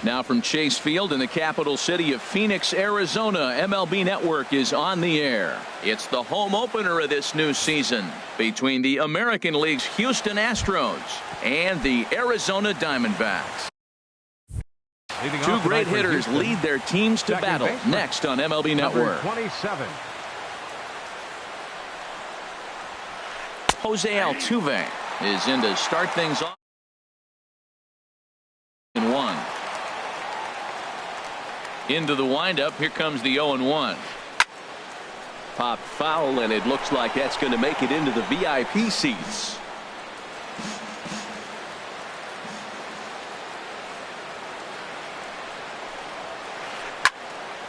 Now from Chase Field in the capital city of Phoenix, Arizona, MLB Network is on the air. It's the home opener of this new season between the American League's Houston Astros and the Arizona Diamondbacks. Two great hitters lead their teams to battle next on MLB Network. 27. Jose Altuve is in to start things off in one. Into the windup. Here comes the 0-1. Pop foul, and it looks like that's going to make it into the VIP seats.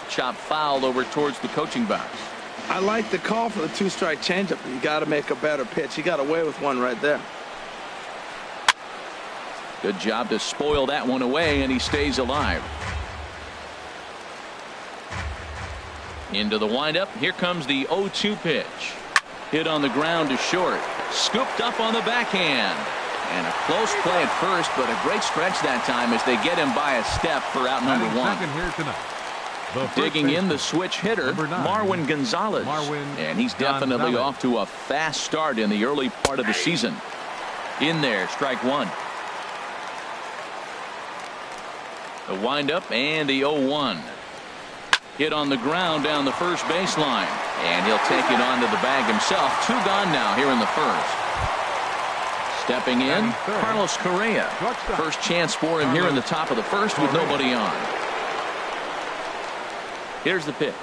Chop foul over towards the coaching box. I like the call for the two-strike changeup. You got to make a better pitch. He got away with one right there. Good job to spoil that one away, and he stays alive. Into the windup. Here comes the 0-2 pitch. Hit on the ground to short. Scooped up on the backhand. And a close play at first, but a great stretch that time as they get him by a step for out number one. Second here tonight. Digging in the switch hitter, Marwin Gonzalez. And he's definitely off to a fast start in the early part of the season. In there, strike one. The windup and the 0-1. Hit on the ground down the first baseline. And he'll take it onto the bag himself. Two gone now here in the first. Stepping in, Carlos Correa. First chance for him here in the top of the first with nobody on. Here's the pitch.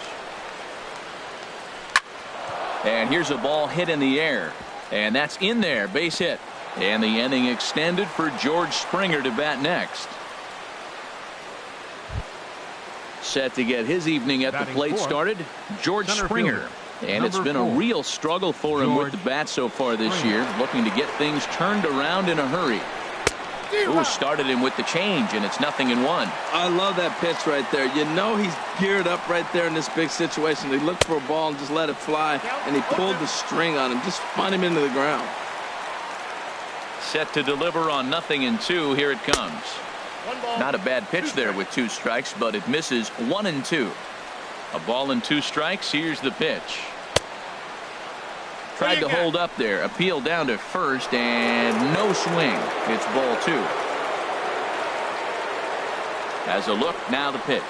And here's a ball hit in the air. And that's in there, base hit. And the inning extended for George Springer to bat next. Set to get his evening at the plate started, George Springer. And it's been a real struggle for him with the bat so far this year, looking to get things turned around in a hurry. Ooh, started him with the change, and it's 0-1. I love that pitch right there. You know he's geared up right there in this big situation. He looked for a ball and just let it fly, and he pulled the string on him, just spun him into the ground. Set to deliver on 0-2. Here it comes. Not a bad pitch there with 2 strikes, but it misses 1-2. A ball and 2 strikes. Here's the pitch. Tried to hold up there. Appeal down to first and no swing. It's ball 2. As a look, now the pitch.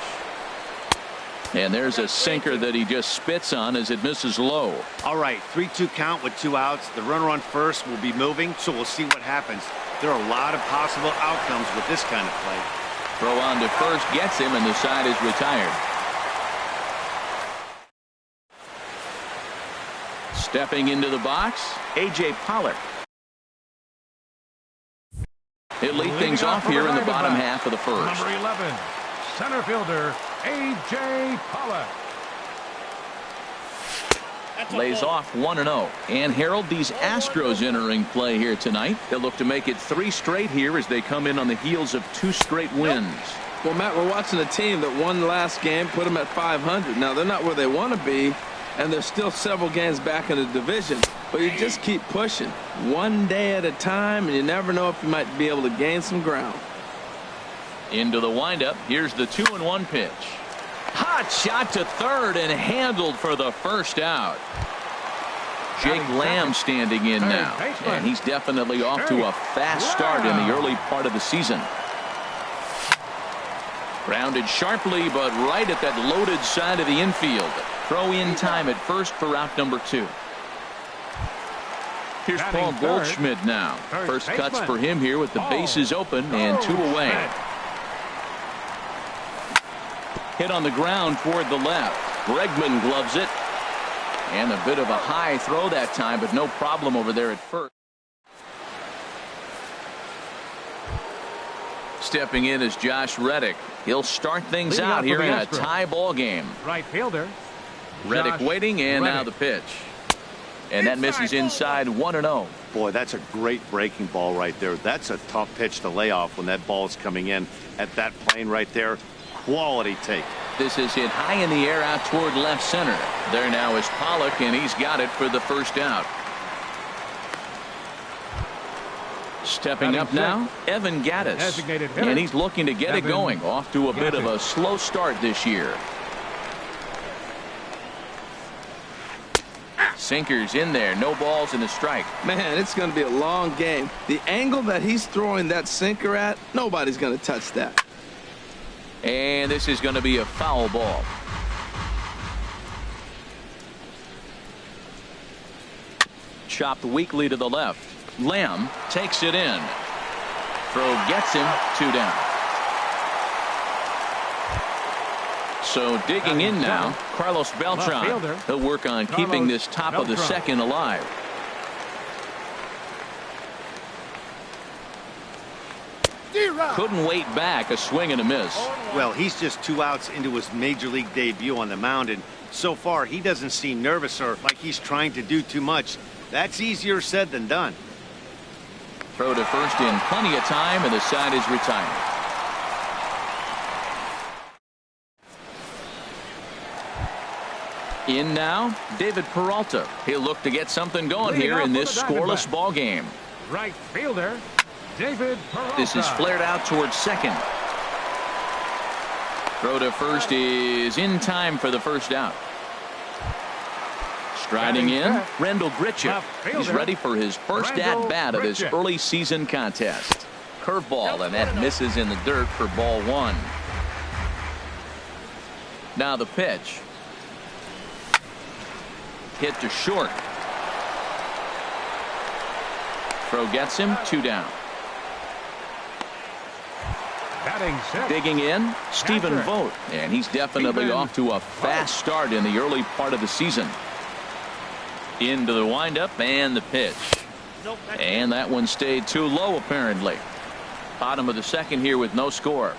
And there's a sinker that he just spits on as it misses low. All right, 3-2 count with 2 outs. The runner on first will be moving, so we'll see what happens. There are a lot of possible outcomes with this kind of play. Throw on to first gets him, and the side is retired. Stepping into the box, A.J. Pollock. He'll lead things off here in the bottom half of the first. Number 11, center fielder A.J. Pollock. Lays off 1-0. And Harold, these Astros entering play here tonight. They'll look to make it 3 straight here as they come in on the heels of 2 straight wins. Well, Matt, we're watching a team that won last game, put them at 500. Now, they're not where they want to be, and there's still several games back in the division. But you just keep pushing one day at a time, and you never know if you might be able to gain some ground. Into the windup. Here's the 2-1 pitch. Hot shot to third and handled for the first out. Jake Lamb standing in now, and he's definitely off to a fast start in the early part of the season. Grounded sharply, but right at that loaded side of the infield. Throw in time at first for out number 2. Here's Paul Goldschmidt now. First cuts for him here with the bases open and 2 away. Hit on the ground toward the left. Bregman gloves it. And a bit of a high throw that time, but no problem over there at first. Stepping in is Josh Reddick. He'll start things out here in a tie ball game. Right fielder. Reddick waiting, and now the pitch. And that misses inside 1-0. Boy, that's a great breaking ball right there. That's a tough pitch to lay off when that ball is coming in at that plane right there. Quality take. This is hit high in the air out toward left center. There now is Pollock, and he's got it for the first out. Stepping up now, Evan Gattis. And he's looking to get it going. Off to a bit of a slow start this year. Sinkers in there. No balls and a strike. Man, it's going to be a long game. The angle that he's throwing that sinker at, nobody's going to touch that. And this is going to be a foul ball. Chopped weakly to the left. Lamb takes it in. Throw gets him. 2 down. So digging in now, Carlos Beltran. He'll work on keeping this top of the second alive. Couldn't wait back. A swing and a miss. Well, he's just 2 outs into his major league debut on the mound, and so far he doesn't seem nervous or like he's trying to do too much. That's easier said than done. Throw to first in plenty of time, and the side is retired. In now, David Peralta. He'll look to get something going Leading here off in for this the scoreless Diamondbacks. ball game. Right fielder, David Peralta. This is flared out towards second. Throw to first is in time for the first out. Striding in, Rendell Grichuk. He's ready for his first at-bat of this early season contest. Curveball, and that misses in the dirt for ball one. Now the pitch. Hit to short. Throw gets him, 2 down. Batting set. Digging in, Stephen Vogt, and he's definitely off to a fast start in the early part of the season. Into the windup and the pitch. And that one stayed too low apparently. Bottom of the second here with no score.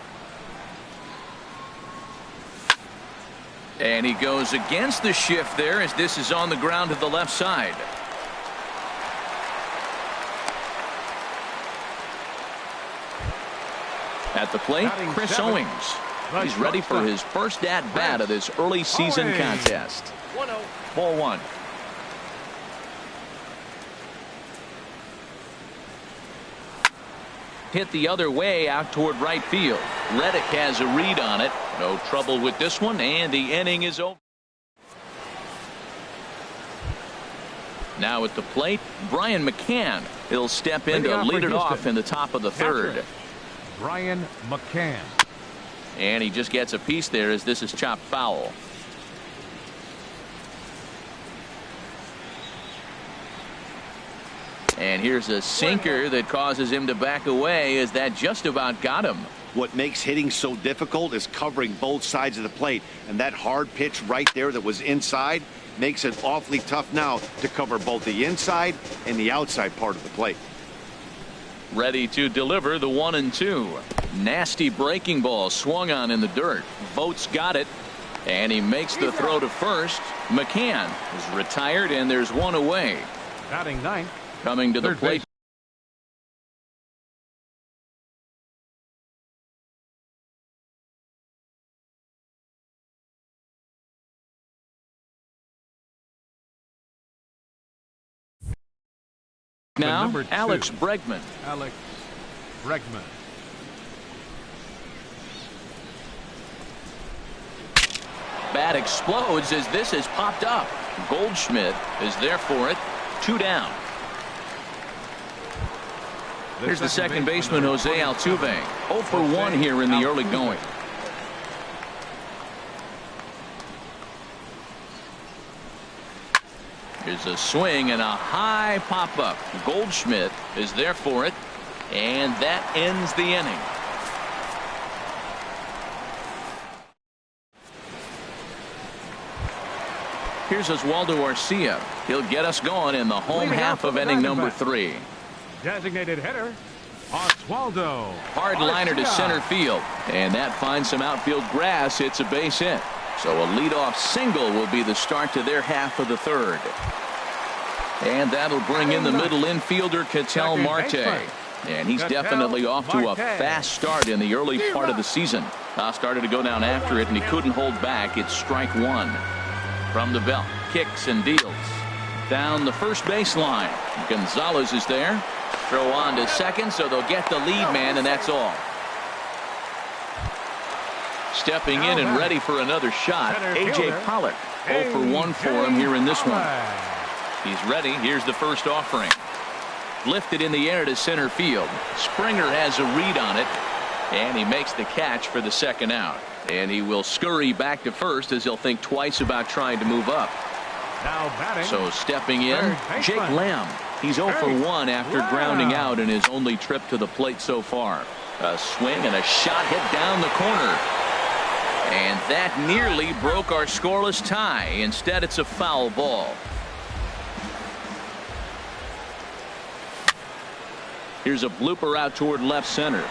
And he goes against the shift there as this is on the ground to the left side. At the plate, Chris Owings. He's ready for his first at-bat of this early season contest. Ball one. Hit the other way out toward right field. Reddick has a read on it. No trouble with this one, and the inning is over. Now at the plate, Brian McCann. He'll step in to lead it off in the top of the third. Brian McCann. And he just gets a piece there as this is chopped foul. And here's a sinker that causes him to back away as that just about got him. What makes hitting so difficult is covering both sides of the plate, and that hard pitch right there that was inside makes it awfully tough now to cover both the inside and the outside part of the plate. Ready to deliver the 1-2. Nasty breaking ball swung on in the dirt. Vogt's got it, and he makes the throw to first. McCann is retired, and there's one away. Batting ninth. Coming to the plate. Base. Now, Number 2. Alex Bregman. Alex Bregman. Bat explodes as this has popped up. Goldschmidt is there for it. 2 down. Here's the second baseman, Jose Altuve. 0 for 1 here in the early going. Here's a swing and a high pop-up. Goldschmidt is there for it, and that ends the inning. Here's Oswaldo Arcia. He'll get us going in the home half of inning number 3. Designated hitter, Oswaldo. Hard liner to center field, and that finds some outfield grass. It's a base hit. So a leadoff single will be the start to their half of the third. And that'll bring in the middle infielder, Ketel Marte. And he's definitely off to a fast start in the early part of the season. Started to go down after it, and he couldn't hold back. It's strike one. From the belt, kicks and deals. Down the first baseline. Gonzalez is there. Throw on to second, so they'll get the lead man, and that's all. Stepping in and ready for another shot, A.J. Pollock. 0 for 1 for him here in this one. He's ready. Here's the first offering. Lifted in the air to center field. Springer has a read on it, and he makes the catch for the second out. And he will scurry back to first as he'll think twice about trying to move up. Now batting. So stepping in, Jake Lamb. He's 0 for 1 after grounding out in his only trip to the plate so far. A swing and a shot hit down the corner. And that nearly broke our scoreless tie. Instead, it's a foul ball. Here's a blooper out toward left center.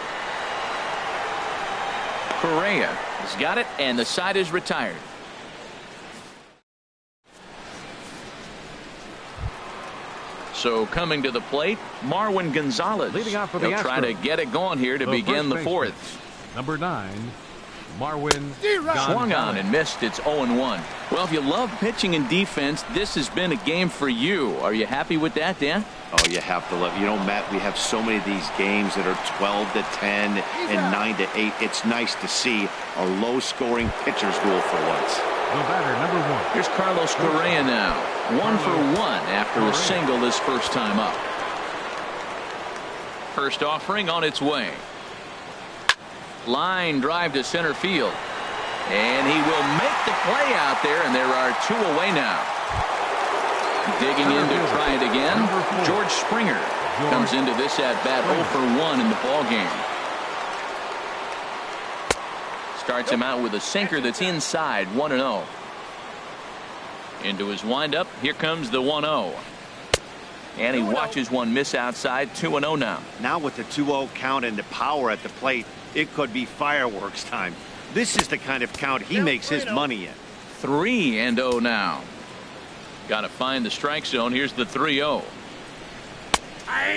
Correa has got it, and the side is retired. So coming to the plate, Marwin Gonzalez. Leading off for the He'll try to get it going here to begin the fourth. Number 9, Marwin Swung on Gonzalez. and missed. It's 0-1. Well, if you love pitching and defense, this has been a game for you. Are you happy with that, Dan? Oh, you have to love. You know, Matt, we have so many of these games that are 12-10 and 9-8. It's nice to see a low-scoring pitcher's duel for once. The batter, number 1. Here's Carlos Correa now. 1 for 1 after a single his first time up. First offering on its way. Line drive to center field. And he will make the play out there, and there are 2 away now. Digging in to try it again. George Springer comes into this at-bat 0 for 1 in the ballgame. Starts him out with a sinker that's inside, 1-0. Into his windup, here comes the 1-0. And he watches one miss outside, 2-0 now. Now with the 2-0 count and the power at the plate, it could be fireworks time. This is the kind of count he makes his money in. 3-0 now. Got to find the strike zone. Here's the 3-0.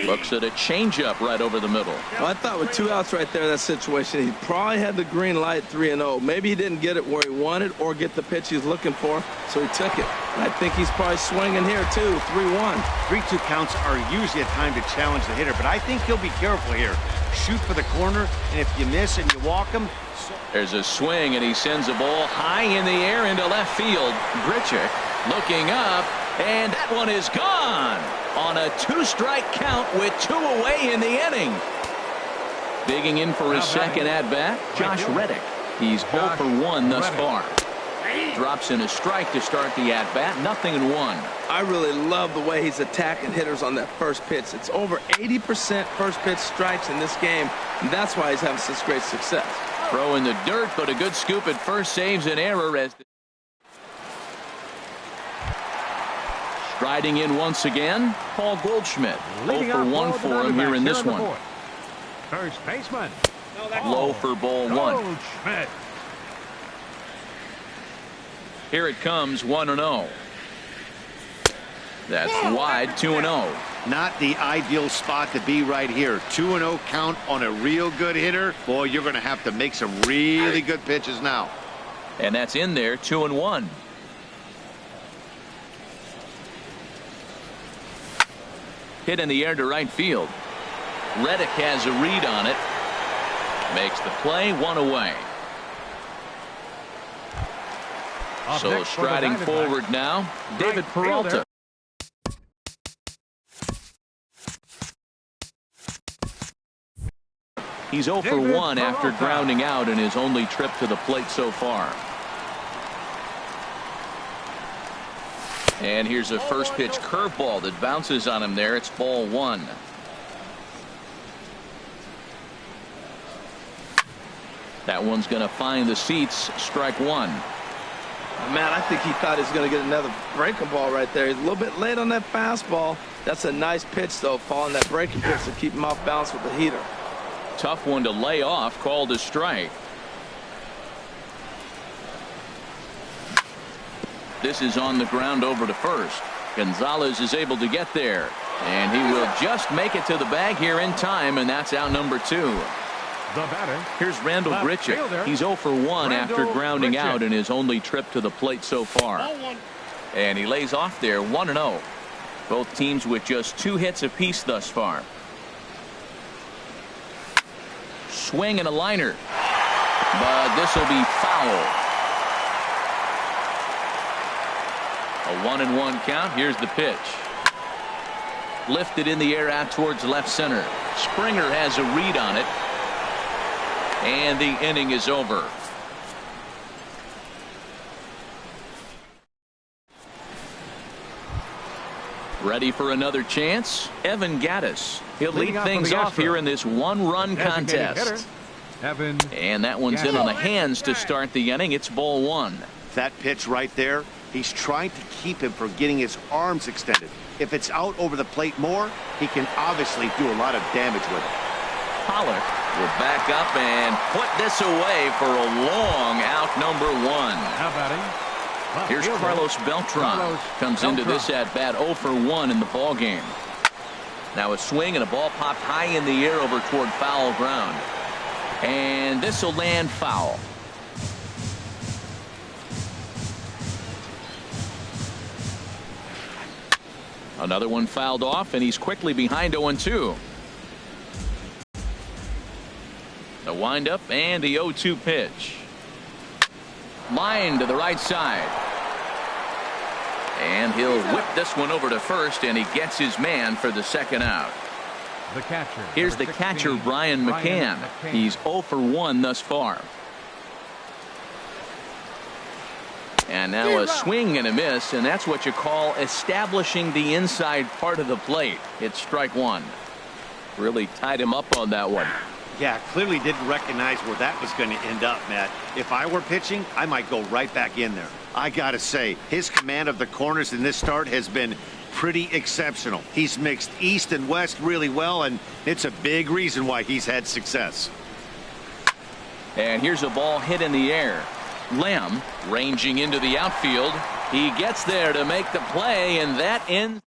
Looks at a changeup right over the middle. Well, I thought with 2 outs right there in that situation, he probably had the green light 3-0. Maybe he didn't get it where he wanted or get the pitch he's looking for, so he took it. And I think he's probably swinging here too. 3-1. 3-2 counts are usually a time to challenge the hitter, but I think he'll be careful here. Shoot for the corner, and if you miss and you walk him. There's a swing, and he sends a ball high in the air into left field. Grichuk looking up, and that one is gone on a 2-strike count with 2 away in the inning. Digging in for his second at-bat, Josh Reddick. He's 0 for 1 thus far. Drops in a strike to start the at-bat, 0-1. I really love the way he's attacking hitters on that first pitch. It's over 80% first pitch strikes in this game, and that's why he's having such great success. Throw in the dirt, but a good scoop at first saves an error as striding in once again, Paul Goldschmidt. 0 for 1 for him here in this one. First baseman. Low for ball 1. Goldschmidt. Here it comes, 1-0. That's wide, 2-0. Not the ideal spot to be right here. 2-0 count on a real good hitter. Boy, you're going to have to make some really good pitches now. And that's in there, 2-1. Hit in the air to right field. Reddick has a read on it. Makes the play, 1 away. So striding forward now, David Peralta. He's 0 for 1 after grounding out in his only trip to the plate so far. And here's a first pitch curveball that bounces on him there. It's ball 1. That one's going to find the seats. Strike 1. Man, I think he thought he was going to get another breaking ball right there. He's a little bit late on that fastball. That's a nice pitch, though, following that breaking pitch to keep him off balance with the heater. Tough one to lay off, called a strike. This is on the ground over to first. Gonzalez is able to get there, and he will just make it to the bag here in time, and that's out number 2. The batter. Here's Randall Grichuk. He's 0 for 1 after grounding out in his only trip to the plate so far. And he lays off there, 1-0. Both teams with just 2 hits apiece thus far. Swing and a liner, but this will be foul. A 1-1 count. Here's the pitch. Lifted in the air out towards left center. Springer has a read on it, and the inning is over. Ready for another chance? Evan Gattis. He'll lead things off here in this 1-run contest. Evan. And that one's in on the hands to start the inning. It's ball 1. That pitch right there, he's trying to keep him from getting his arms extended. If it's out over the plate more, he can obviously do a lot of damage with it. Pollock will back up and put this away for a long out, number 1. How about him? Here's Carlos Beltran. Comes into this at-bat 0 for 1 in the ballgame. Now a swing and a ball popped high in the air over toward foul ground. And this will land foul. Another one fouled off, and he's quickly behind 0-2. The windup and the 0-2 pitch. Line to the right side. And he'll whip this one over to first, and he gets his man for the second out. The catcher. Here's the catcher, Brian McCann. He's 0 for 1 thus far. And now a swing and a miss, and that's what you call establishing the inside part of the plate. It's strike one. Really tied him up on that one. Yeah, clearly didn't recognize where that was going to end up, Matt. If I were pitching, I might go right back in there. I got to say, his command of the corners in this start has been pretty exceptional. He's mixed east and west really well, and it's a big reason why he's had success. And here's a ball hit in the air. Lamb ranging into the outfield. He gets there to make the play, and that ends.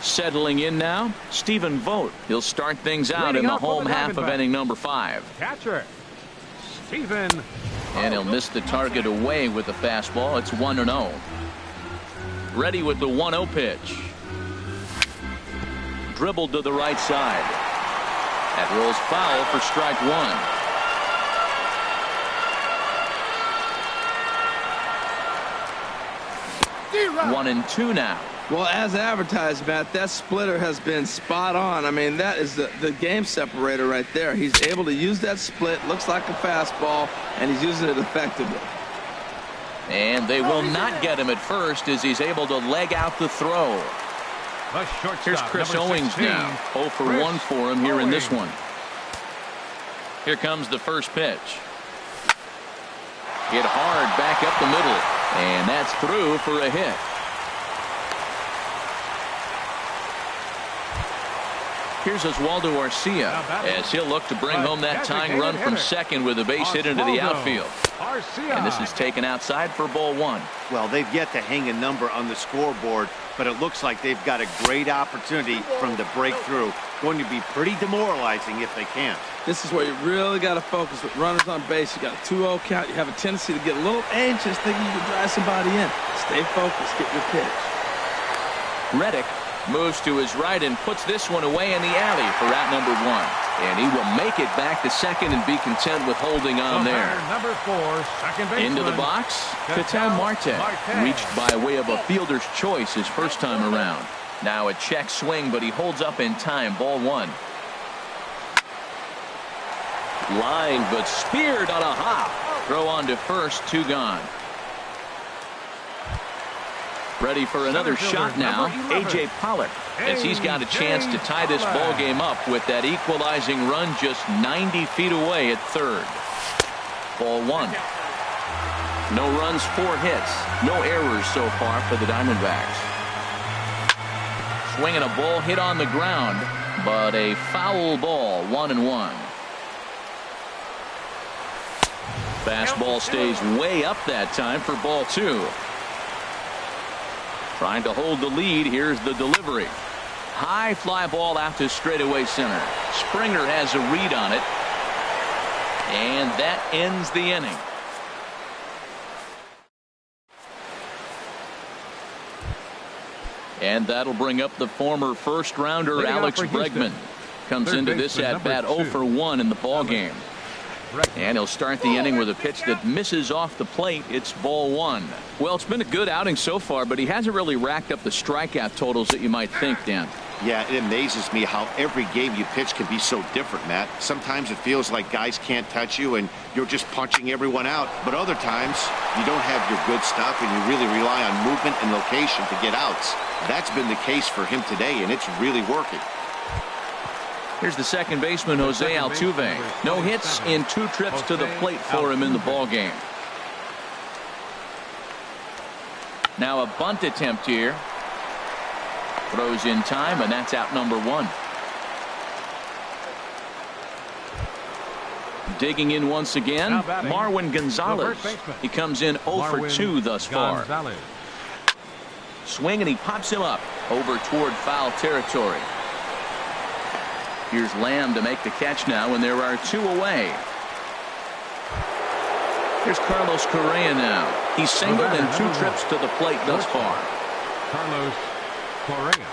Settling in now, Stephen Vogt. He'll start things out in the home half of inning number 5. Catcher, Stephen. And he'll miss the target away with the fastball. It's 1-0. Ready with the 1-0 pitch. Dribbled to the right side. That rolls foul for strike one. One and two now. Well, as advertised, Matt, that splitter has been spot on. I mean, that is the game separator right there. He's able to use that split, looks like a fastball, and he's using it effectively. And they will not get him at first as he's able to leg out the throw. Here's Chris Owings now. 0 for 1 for him here in this one. Here comes the first pitch. Hit hard back up the middle. And that's through for a hit. Here's Oswaldo Arcia as he'll look to bring home that tying run from second with a base hit into the outfield. And this is taken outside for ball one. Well, they've yet to hang a number on the scoreboard, but it looks like they've got a great opportunity from the breakthrough. Going to be pretty demoralizing if they can't. This is where you really got to focus with runners on base. You got a 2-0 count. You have a tendency to get a little anxious thinking you can drive somebody in. Stay focused. Get your pitch. Reddick moves to his right and puts this one away in the alley for out number 1. And he will make it back to second and be content with holding on there. Number 4, second baseman. Into the box, Ketel Marte. Reached by way of a fielder's choice his first time around. Now a check swing, but he holds up in time. Ball one. Line, but speared on a hop. Throw on to first, 2 gone. Ready for another shot now, A.J. Pollock, as he's got a chance to tie this ball game up with that equalizing run just 90 feet away at third. Ball one. No runs, 4 hits. No errors so far for the Diamondbacks. Swinging a ball hit on the ground, but a foul ball, 1-1. Fastball stays way up that time for ball 2. Trying to hold the lead. Here's the delivery. High fly ball out to straightaway center. Springer has a read on it. And that ends the inning. And that'll bring up the former first rounder Alex Bregman. Comes into this at bat 0 for 1 in the ball game. And he'll start the inning with a pitch that misses off the plate. It's ball one. Well, it's been a good outing so far, but he hasn't really racked up the strikeout totals that you might think, Dan. Yeah, it amazes me how every game you pitch can be so different, Matt. Sometimes it feels like guys can't touch you and you're just punching everyone out. But other times you don't have your good stuff and you really rely on movement and location to get outs. That's been the case for him today, and it's really working. Here's the second baseman, Jose Altuve. No hits in 2 trips to the plate for him in the ball game. Now a bunt attempt here. Throws in time, and that's out number 1. Digging in once again, Marwin Gonzalez. He comes in 0 for 2 thus far. Swing, and he pops him up over toward foul territory. Here's Lamb to make the catch now, and there are 2 away. Here's Carlos Correa now. He's singled in 2 trips to the plate thus far. Carlos Correa.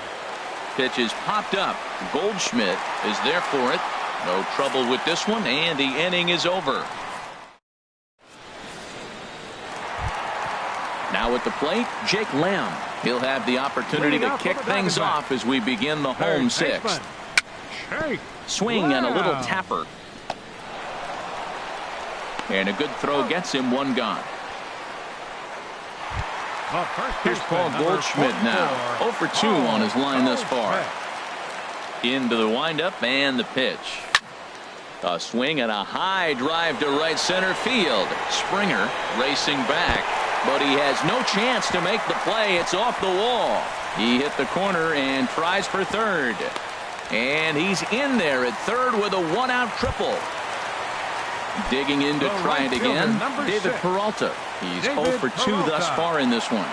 Pitch is popped up. Goldschmidt is there for it. No trouble with this one, and the inning is over. Now at the plate, Jake Lamb. He'll have the opportunity to kick things off as we begin the home 6th. Swing and a little tapper. And a good throw gets him 1 gone. Here's Paul Goldschmidt now. 0 for 2 on his line thus far. Into the windup and the pitch. A swing and a high drive to right center field. Springer racing back, but he has no chance to make the play. It's off the wall. He hit the corner and tries for third. And he's in there at third with a 1-out triple. Digging in to try it again, David Peralta. He's 0 for 2 thus far in this one.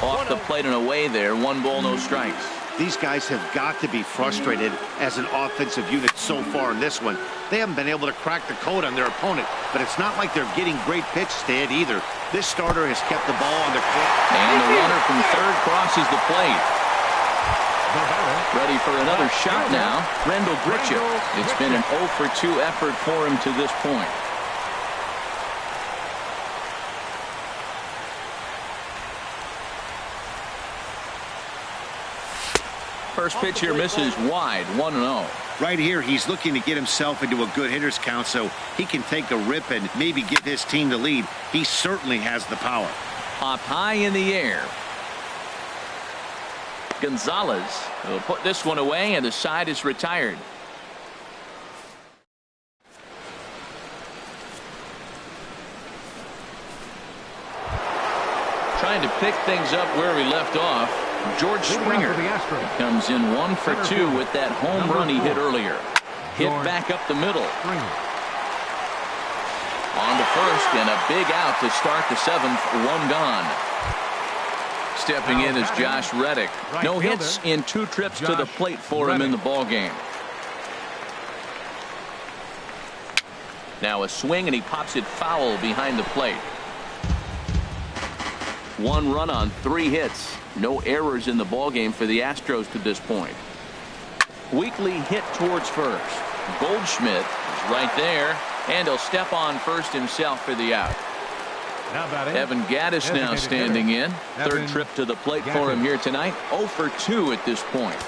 Off the plate and away there. 1 ball, no strikes. These guys have got to be frustrated as an offensive unit so far in this one. They haven't been able to crack the code on their opponent, but it's not like they're getting great pitches to hit either. This starter has kept the ball on the court. And the runner from third crosses the plate. Ready for another shot now. Rendell Grichuk. It's been an 0 for 2 effort for him to this point. First pitch here misses wide, 1-0. Right here, he's looking to get himself into a good hitter's count so he can take a rip and maybe give his team the lead. He certainly has the power. Popped high in the air. Gonzalez will put this one away, and the side is retired. Trying to pick things up where we left off. George Springer comes in 1 for 2 with that home run he hit earlier. Hit back up the middle. On to first, and a big out to start the 7th. 1 gone. Stepping in is Josh Reddick. No hits in 2 trips to the plate for him in the ball game. Now a swing, and he pops it foul behind the plate. 1 run on 3 hits. No errors in the ball game for the Astros to this point. Weekly hit towards first. Goldschmidt is right there, and he'll step on first himself for the out. Evan Gattis now standing in. 3rd trip to the plate for him here tonight. 0 for 2 at this point.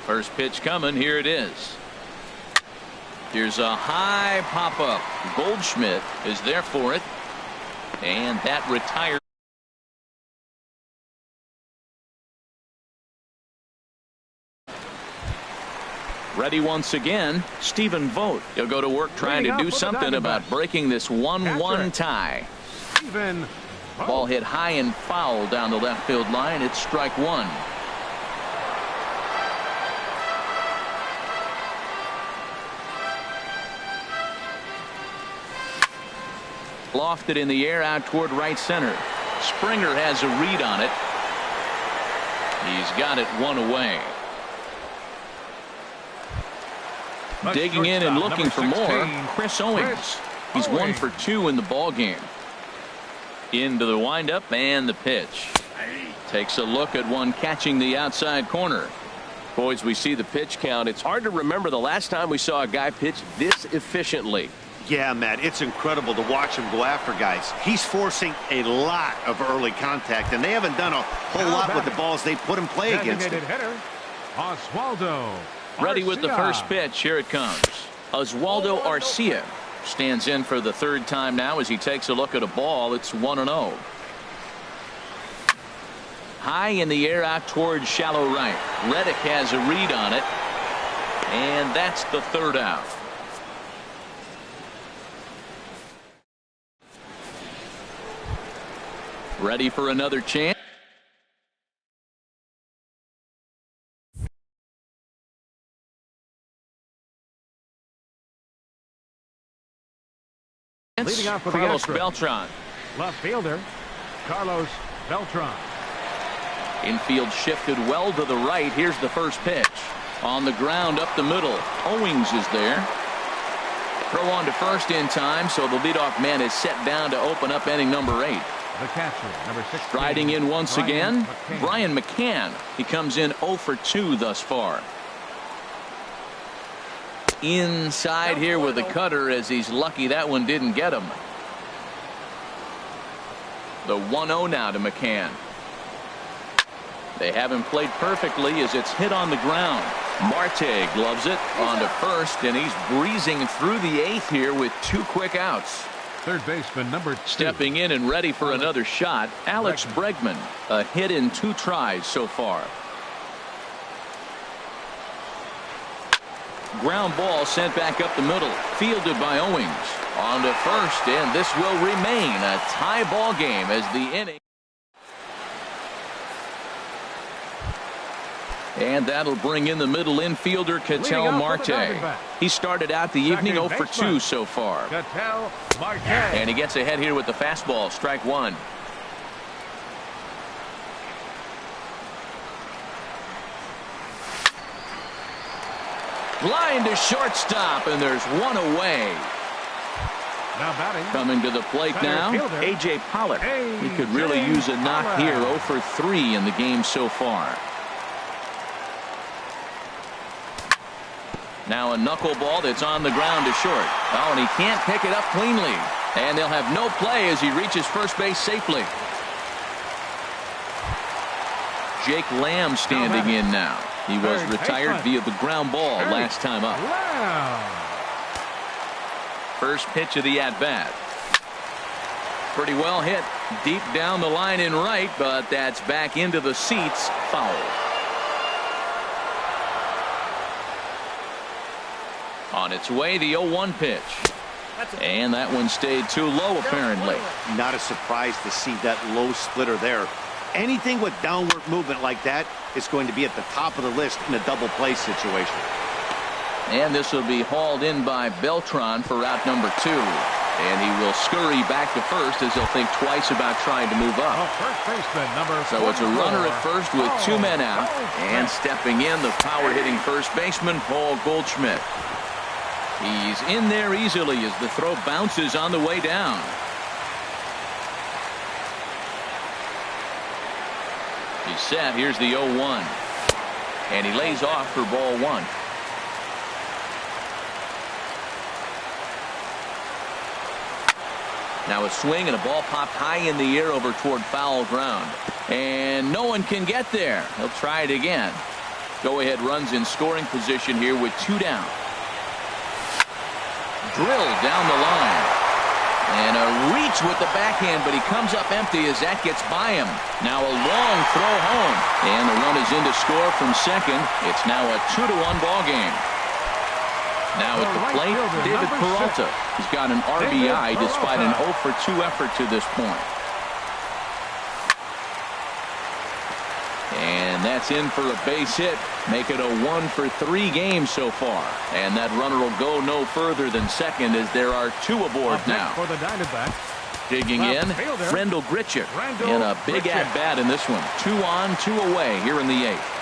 First pitch coming. Here it is. Here's a high pop-up. Goldschmidt is there for it. And that retires. Ready once again, Stephen Vogt. He'll go to work trying to do something about breaking this 1-1 tie. Ball hit high and foul down the left field line. It's strike 1. Lofted in the air out toward right center. Springer has a read on it. He's got it 1 away. Digging in and looking for more, Chris Owings. He's 1 for 2 in the ball game. Into the windup and the pitch. Takes a look at one catching the outside corner. Boys, we see the pitch count. It's hard to remember the last time we saw a guy pitch this efficiently. Yeah, Matt, it's incredible to watch him go after guys. He's forcing a lot of early contact, and they haven't done a whole lot with the balls they put in play against him. Oswaldo Ready with the first pitch. Here it comes. Oswaldo Arcia stands in for the 3rd time now as he takes a look at a ball. It's 1-0. High in the air out towards shallow right. Reddick has a read on it. And that's the 3rd out. Ready for another chance. Leading off for Carlos the Astros. Beltran. Left fielder Carlos Beltran. Infield shifted well to the right. Here's the first pitch. On the ground up the middle. Owings is there. Throw on to first in time, so the leadoff man is set down to open up inning number 8. The catcher, number 16. Striding in once again, McCann. Brian McCann. He comes in 0 for 2 thus far. Inside here with a cutter, as he's lucky that one didn't get him. The 1-0 now to McCann. They have him played perfectly as it's hit on the ground. Marte gloves it onto first, and he's breezing through the 8th here with 2 quick outs. Third baseman, number 2. Stepping in and ready for another shot, Alex Bregman. A hit in 2 tries so far. Ground ball sent back up the middle, fielded by Owings. On to first, and this will remain a tie ball game as the inning. And that'll bring in the middle infielder, Ketel Marte. He started out the evening 0 for 2 so far. Ketel Marte. And he gets ahead here with the fastball, strike 1. Line to shortstop, and there's 1 away. Now batting. Coming to the plate now, A.J. Pollock. He could really use a knock here, 0 for 3 in the game so far. Now a knuckleball that's on the ground to short. Oh, and he can't pick it up cleanly. And they'll have no play as he reaches first base safely. Jake Lamb standing in now. He was retired via the ground ball last time up. First pitch of the at-bat. Pretty well hit. Deep down the line in right, but that's back into the seats. Foul. On its way, the 0-1 pitch. And that one stayed too low, apparently. Not a surprise to see that low splitter there. Anything with downward movement like that is going to be at the top of the list in a double play situation. And this will be hauled in by Beltran for route number 2. And he will scurry back to first as he'll think twice about trying to move up. First baseman, number 44. So it's a runner at first with 2 men out. And stepping in, the power-hitting first baseman, Paul Goldschmidt. He's in there easily as the throw bounces on the way down. He's set. Here's the 0-1. And he lays off for ball 1. Now a swing and a ball popped high in the air over toward foul ground. And no one can get there. He'll try it again. Go-ahead runs in scoring position here with 2 down. Drilled down the line. And a reach with the backhand, but he comes up empty as that gets by him. Now a long throw home. And the run is in to score from second. It's now a 2-1 ball game. Now at the plate, David Peralta. He's got an RBI despite an 0 for 2 effort to this point. And that's in for a base hit. Make it a 1 for 3 game so far. And that runner will go no further than second as there are 2 aboard now. For the Diamondbacks. Digging in, Frendel Grichuk in a big at-bat in this one. 2 on, 2 away here in the 8th.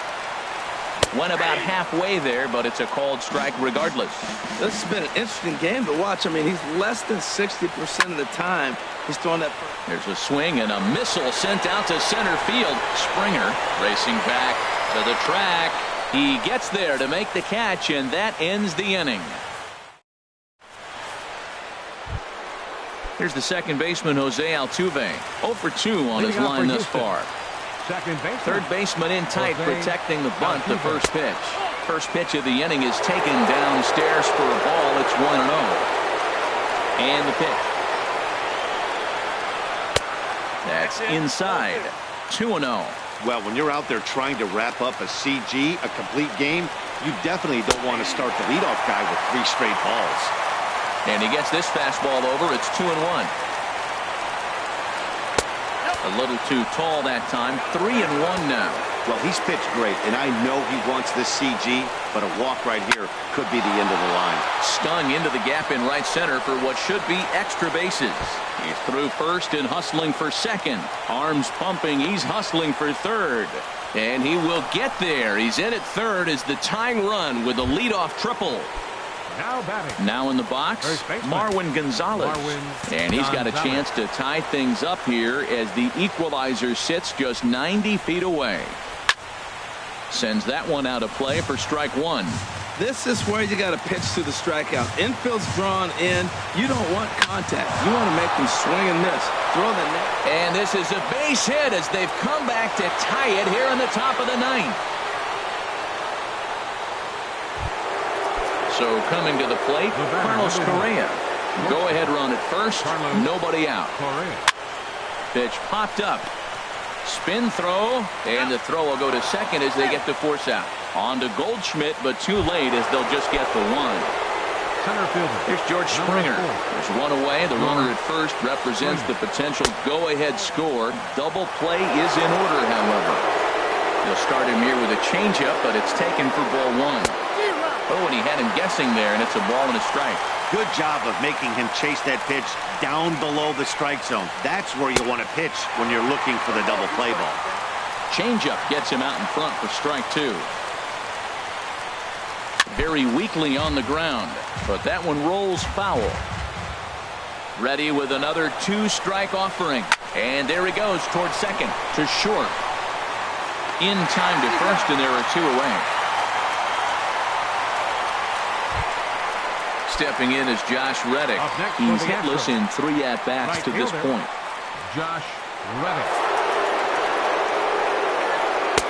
Went about halfway there, but it's a called strike regardless. This has been an interesting game to watch. I mean, he's less than 60% of the time he's throwing that. There's a swing and a missile sent out to center field. Springer racing back to the track. He gets there to make the catch, and that ends the inning. Here's the second baseman, Jose Altuve. 0 for 2 on his line thus far. Second baseman. Third baseman in tight, protecting the bunt. The first pitch. First pitch of the inning is taken downstairs for a ball. It's 1-0. And the pitch. That's inside. 2-0. Well, when you're out there trying to wrap up a CG, a complete game, you definitely don't want to start the leadoff guy with 3 straight balls. And he gets this fastball over. It's 2-1. A little too tall that time. 3-1 now. Well, he's pitched great, and I know he wants this CG, but a walk right here could be the end of the line. Stung into the gap in right center for what should be extra bases. He's through first and hustling for second. Arms pumping. He's hustling for third. And he will get there. He's in at third as the tying run with a leadoff triple. Now batting. Now in the box, First baseman. Marwin Gonzalez. Marwin And he's got a Gonzalez. chance to tie things up here as the equalizer sits just 90 feet away. Sends that one out of play for strike one. This is where you got to pitch to the strikeout. Infield's drawn in. You don't want contact. You want to make them swing and miss. Throw the net. And this is a base hit as they've come back to tie it here in the top of the ninth. So coming to the plate, Carlos Correa. Go ahead run at first. Nobody out. Correa. Pitch popped up. Spin throw, and the throw will go to second as they get the force out. On to Goldschmidt, but too late as they'll just get the one. Center fielder. Here's George Springer. There's one away. The runner at first represents the potential go-ahead score. Double play is in order, however. They'll start him here with a changeup, but it's taken for ball one. Oh, and he had him guessing there, and it's a ball and a strike. Good job of making him chase that pitch down below the strike zone. That's where you want to pitch when you're looking for the double play ball. Changeup gets him out in front for strike two. Very weakly on the ground, but that one rolls foul. Ready with another two-strike offering. And there he goes towards second to short. In time to first, and there are two away. Stepping in is Josh Reddick. He's hitless in 3 at-bats to this point. Josh Reddick.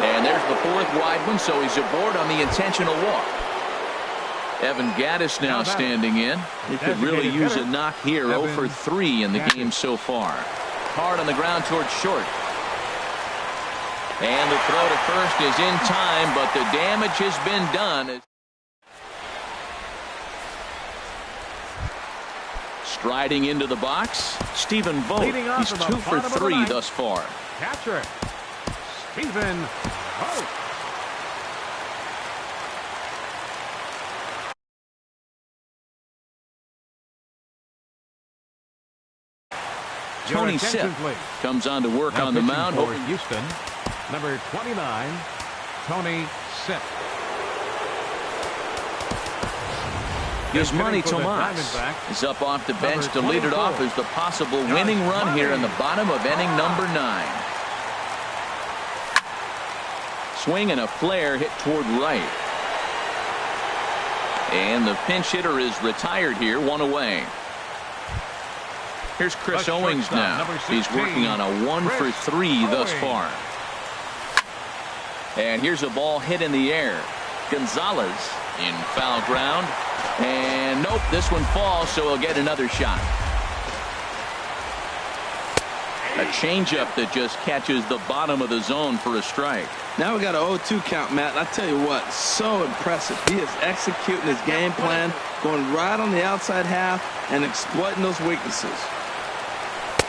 And there's the fourth wide one, so he's aboard on the intentional walk. Evan Gattis now standing in. He could really use a knock here. 0 for 3 in the game so far. Hard on the ground towards short. And the throw to first is in time, but the damage has been done. Striding into the box, Stephen Vogt. He's 2 for 3 thus far. Catcher, Stephen Vogt. Tony Sipp comes on to work on the mound. For Houston, number 29, Tony Sipp. Yasmani Tomas is up off the bench to lead it off as the possible winning run here in the bottom of inning number 9. Swing and a flare hit toward right. And the pinch hitter is retired here, 1 away. Here's Chris Owings now. He's working on a 1 for 3 thus far. And here's a ball hit in the air. Gonzalez in foul ground. And nope, this one falls, so he'll get another shot. A changeup that just catches the bottom of the zone for a strike. Now we got an 0-2 count, Matt. I tell you what, so impressive. He is executing his game plan, going right on the outside half and exploiting those weaknesses.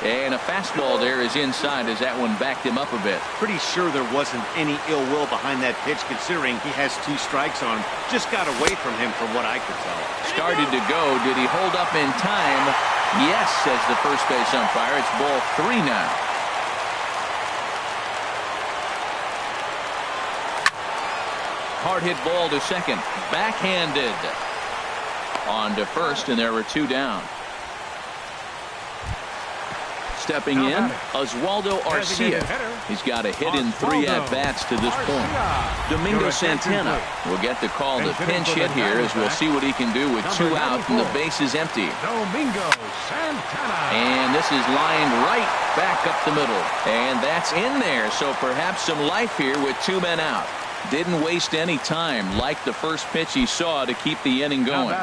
And a fastball there is inside as that one backed him up a bit. Pretty sure there wasn't any ill will behind that pitch, considering he has 2 strikes on him. Just got away from him from what I could tell. Started to go. Did he hold up in time? Yes, says the first base umpire. It's ball 3 now. Hard hit ball to second. Backhanded. On to first, and there were 2 down. Stepping in, Oswaldo Arcia. He's got a hit in 3 at-bats to this point. Domingo Santana will get the call to pinch hit here as we'll see what he can do with 2 out and the base is empty. Domingo Santana. And this is lined right back up the middle. And that's in there, so perhaps some life here with 2 men out. Didn't waste any time like the first pitch he saw to keep the inning going.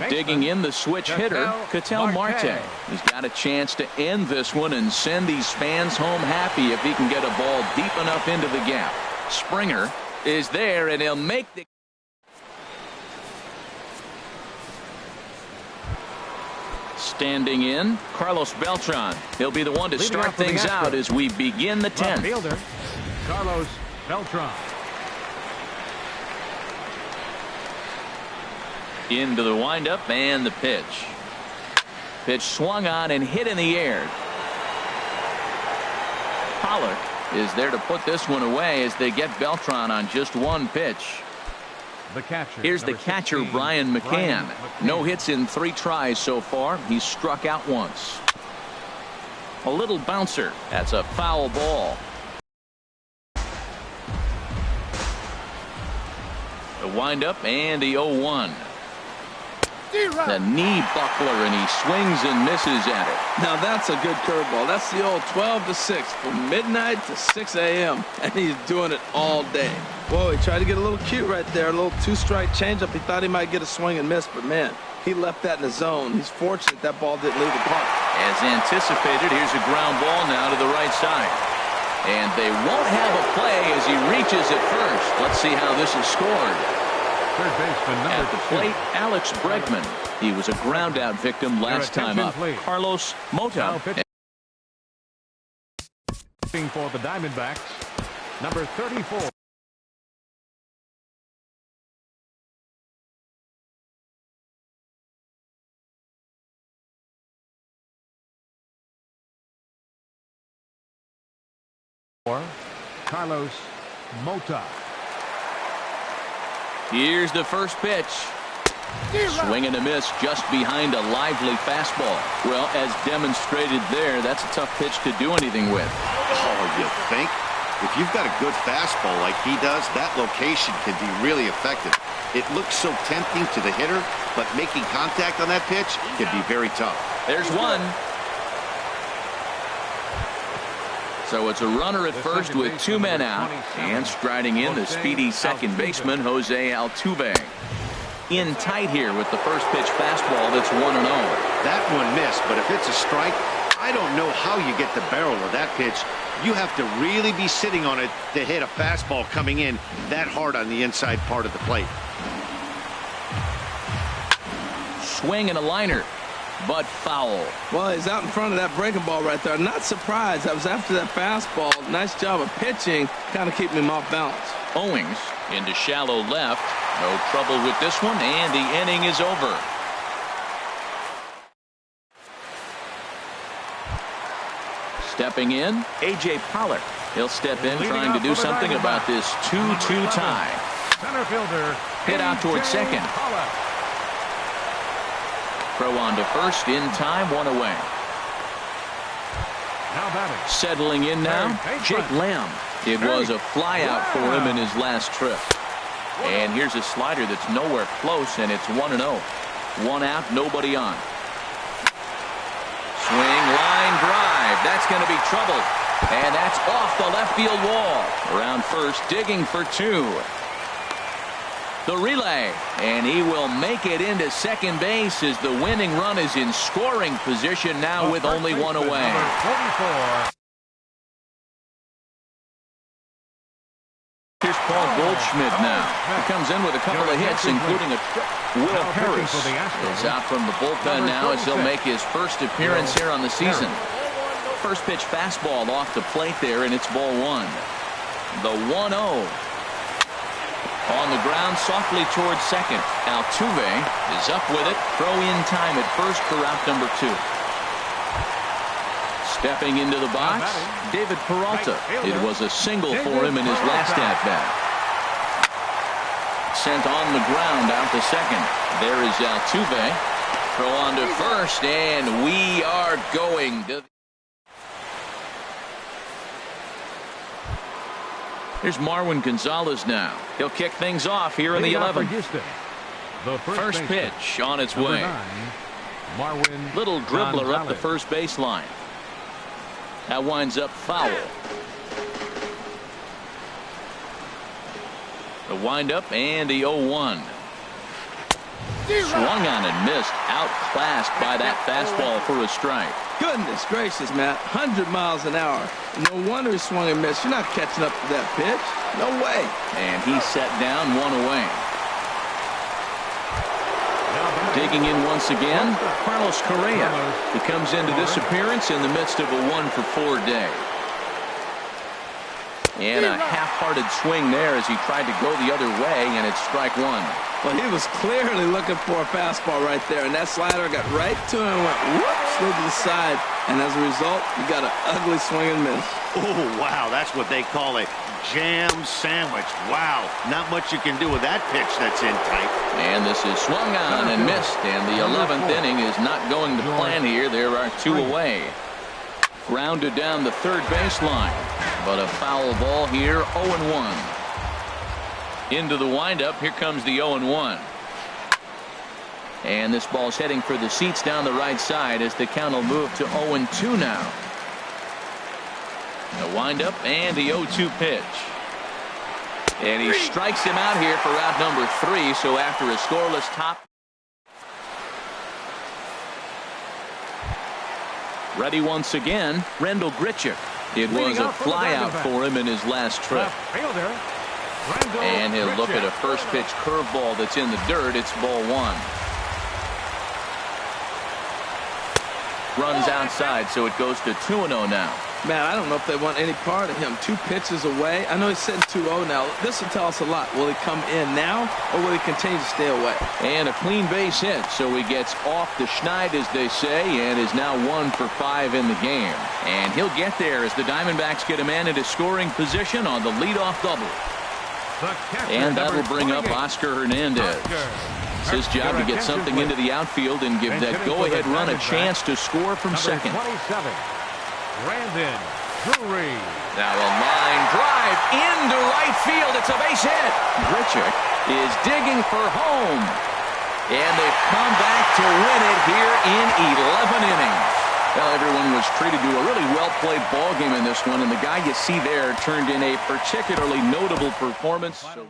Digging in the switch hitter, Ketel Marte. He's got a chance to end this one and send these fans home happy if he can get a ball deep enough into the gap. Springer is there, and he'll make the... Standing in, Carlos Beltran. He'll be the one to start things out as we begin the 10th. Fielder, Carlos Beltran. Into the windup and the pitch. Pitch swung on and hit in the air. Pollock is there to put this one away as they get Beltran on just 1 pitch. The catcher. Here's the number catcher, 16, Brian McCann. McCann. No hits in 3 tries so far. He's struck out once. A little bouncer. That's a foul ball. The windup and the 0-1. The knee buckler, and he swings and misses at it. Now that's a good curveball. That's the old 12 to 6 from midnight to 6 a.m. and he's doing it all day. Whoa, he tried to get a little cute right there. A little 2-strike changeup. He thought he might get a swing and miss, but man, he left that in the zone. He's fortunate that ball didn't leave the park. As anticipated, here's a ground ball now to the right side. And they won't have a play as he reaches at first. Let's see how this is scored. Third baseman number At the plate, Alex Bregman. He was a ground out victim last time up. attention, please. Carlos Now Mota. pitching for the Diamondbacks, number 34. Carlos Mota. Here's the first pitch. Swing and a miss just behind a lively fastball. Well, as demonstrated there, that's a tough pitch to do anything with. Oh, you think? If you've got a good fastball like he does, that location can be really effective. It looks so tempting to the hitter, but making contact on that pitch can be very tough. There's one. So it's a runner at first with 2 men out, and striding in the speedy second baseman, Jose Altuve. In tight here with the first pitch fastball that's 1-0. That one missed, but if it's a strike, I don't know how you get the barrel of that pitch. You have to really be sitting on it to hit a fastball coming in that hard on the inside part of the plate. Swing and a liner, but foul. Well, he's out in front of that breaking ball right there. Not surprised. I was after that fastball. Nice job of pitching, kind of keeping him off balance. Owings into shallow left. No trouble with this one, and the inning is over. Stepping in, A.J. Pollock. He'll step in trying to do something about this 2-2 tie. Center fielder. Hit out toward second. Throw on to first in time, 1 away. Now batting. Settling in now, Jake Lamb. It was a fly out for him in his last trip. And here's a slider that's nowhere close, and it's 1-0. 1 out, nobody on. Swing, line drive. That's going to be trouble. And that's off the left field wall. Around first, digging for 2. The relay, and he will make it into second base as the winning run is in scoring position now with only 1 away. Number 44. Here's Paul Goldschmidt now. He comes in with a couple of hits, including a Will Harris is out from the bullpen now as he'll make his first appearance here on the season. First pitch fastball off the plate there, and it's ball 1. The 1-0. On the ground, softly towards second. Altuve is up with it. Throw in time at first for out number 2. Stepping into the box, David Peralta. It was a single for him in his last at-bat. Sent on the ground out to second. There is Altuve. Throw on to first, and we are going to... Here's Marwin Gonzalez now. He'll kick things off here in the 11th. The First pitch on its way. 9, Marwin Little dribbler Gonzalez. up the first baseline. That winds up foul. The windup and the 0-1. Swung on and missed. Outclassed by that fastball for a strike. Goodness gracious, Matt. 100 miles an hour. No wonder he swung and missed. You're not catching up to that pitch. No way. And he set down 1 away. Digging in once again, Carlos Correa. He comes into this appearance in the midst of a 1-for-4 day. And a half-hearted swing there as he tried to go the other way, and it's strike one. Well, he was clearly looking for a fastball right there, and that slider got right to him and went whoop, slid to the side. And as a result, you got an ugly swing and miss. Oh, wow, that's what they call a jam sandwich. Wow, not much you can do with that pitch that's in tight. And this is swung on and missed, and the 11th inning is not going to plan here. There are two away. Grounded down the third baseline, but a foul ball here, 0-1. Into the windup, here comes the 0-1. And this ball's heading for the seats down the right side as the count will move to 0-2 now. The windup and the 0-2 pitch. And he strikes him out here for out number 3, so after a scoreless top. Ready once again, Randal Grichuk. It was a flyout for him in his last trip. And he'll look at a first pitch curveball that's in the dirt. It's ball 1. Runs outside, so it goes to 2-0 now. Man, I don't know if they want any part of him. 2 pitches away. I know he's sitting 2-0 now. This will tell us a lot. Will he come in now, or will he continue to stay away? And a clean base hit, so he gets off the schneid, as they say, and is now 1 for 5 in the game. And he'll get there as the Diamondbacks get a man into scoring position on the leadoff double. And that'll bring up Oscar Hernandez. It's his job to get something into the outfield and give that go-ahead run a chance to score from second. Brandon Drury. Now a line drive into right field. It's a base hit. Grichuk is digging for home. And they've come back to win it here in 11 innings. Well, everyone was treated to a really well-played ball game in this one, and the guy you see there turned in a particularly notable performance. So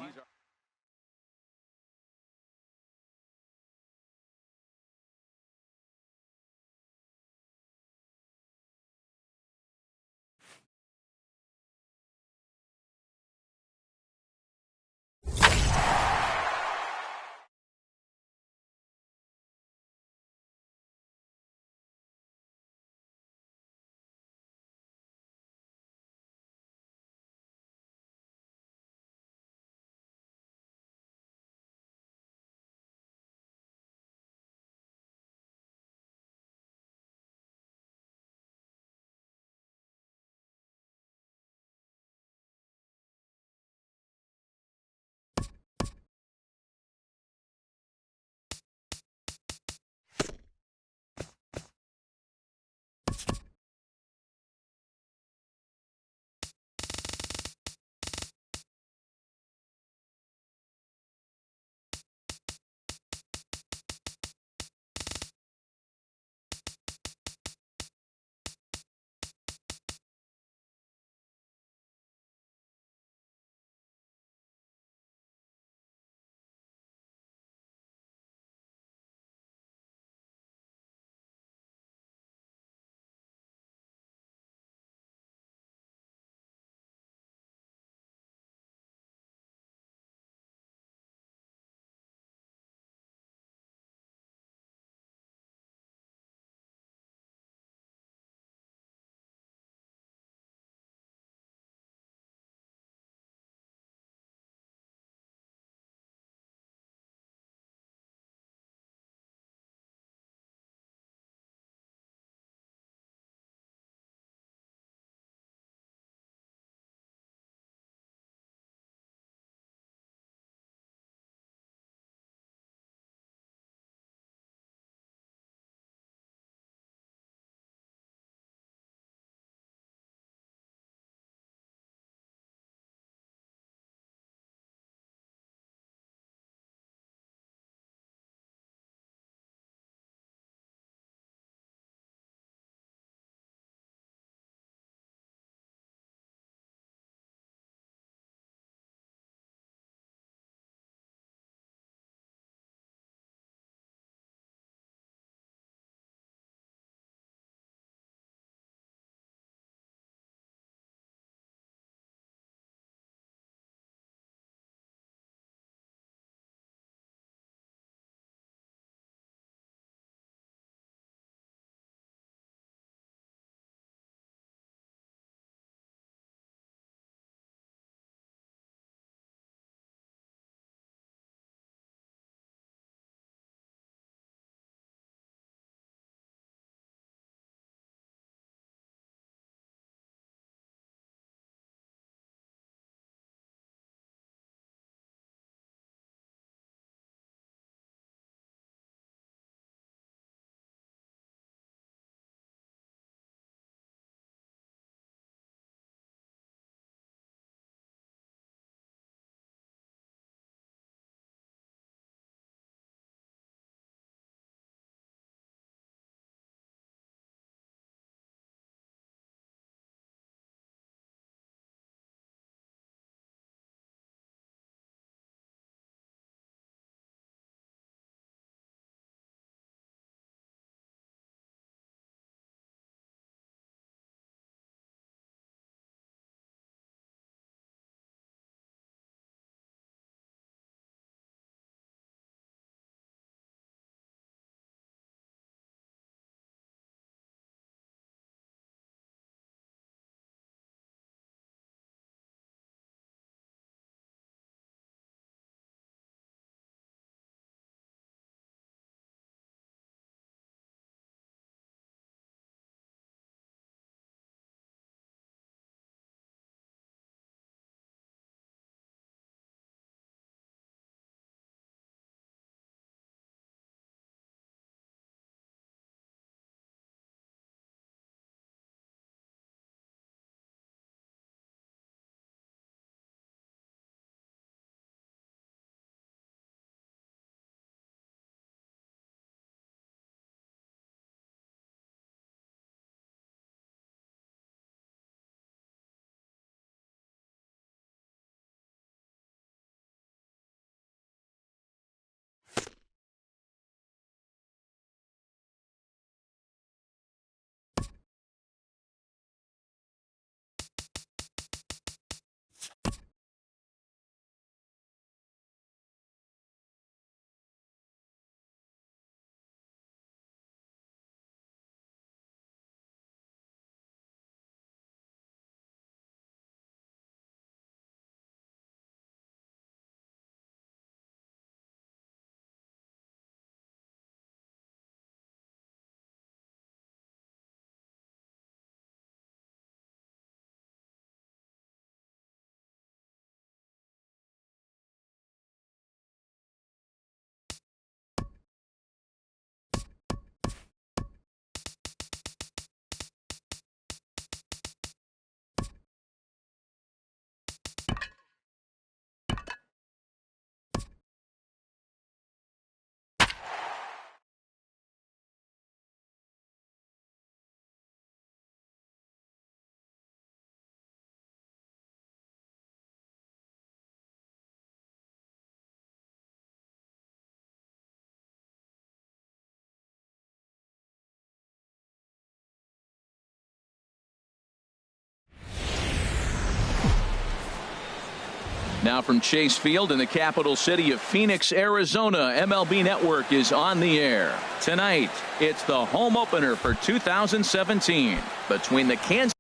Now from Chase Field in the capital city of Phoenix, Arizona, MLB Network is on the air. Tonight, it's the home opener for 2017 between the Kansas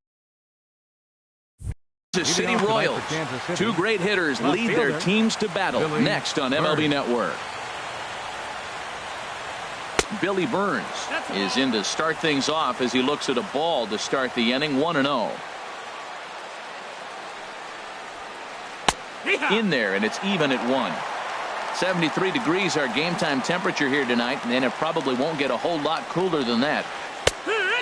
City Royals. Two great hitters lead their teams to battle next on MLB Network. Billy Burns is in to start things off as he looks at a ball to start the inning. 1-0. In there, and it's even at 1. 73 degrees our game time temperature here tonight, and it probably won't get a whole lot cooler than that.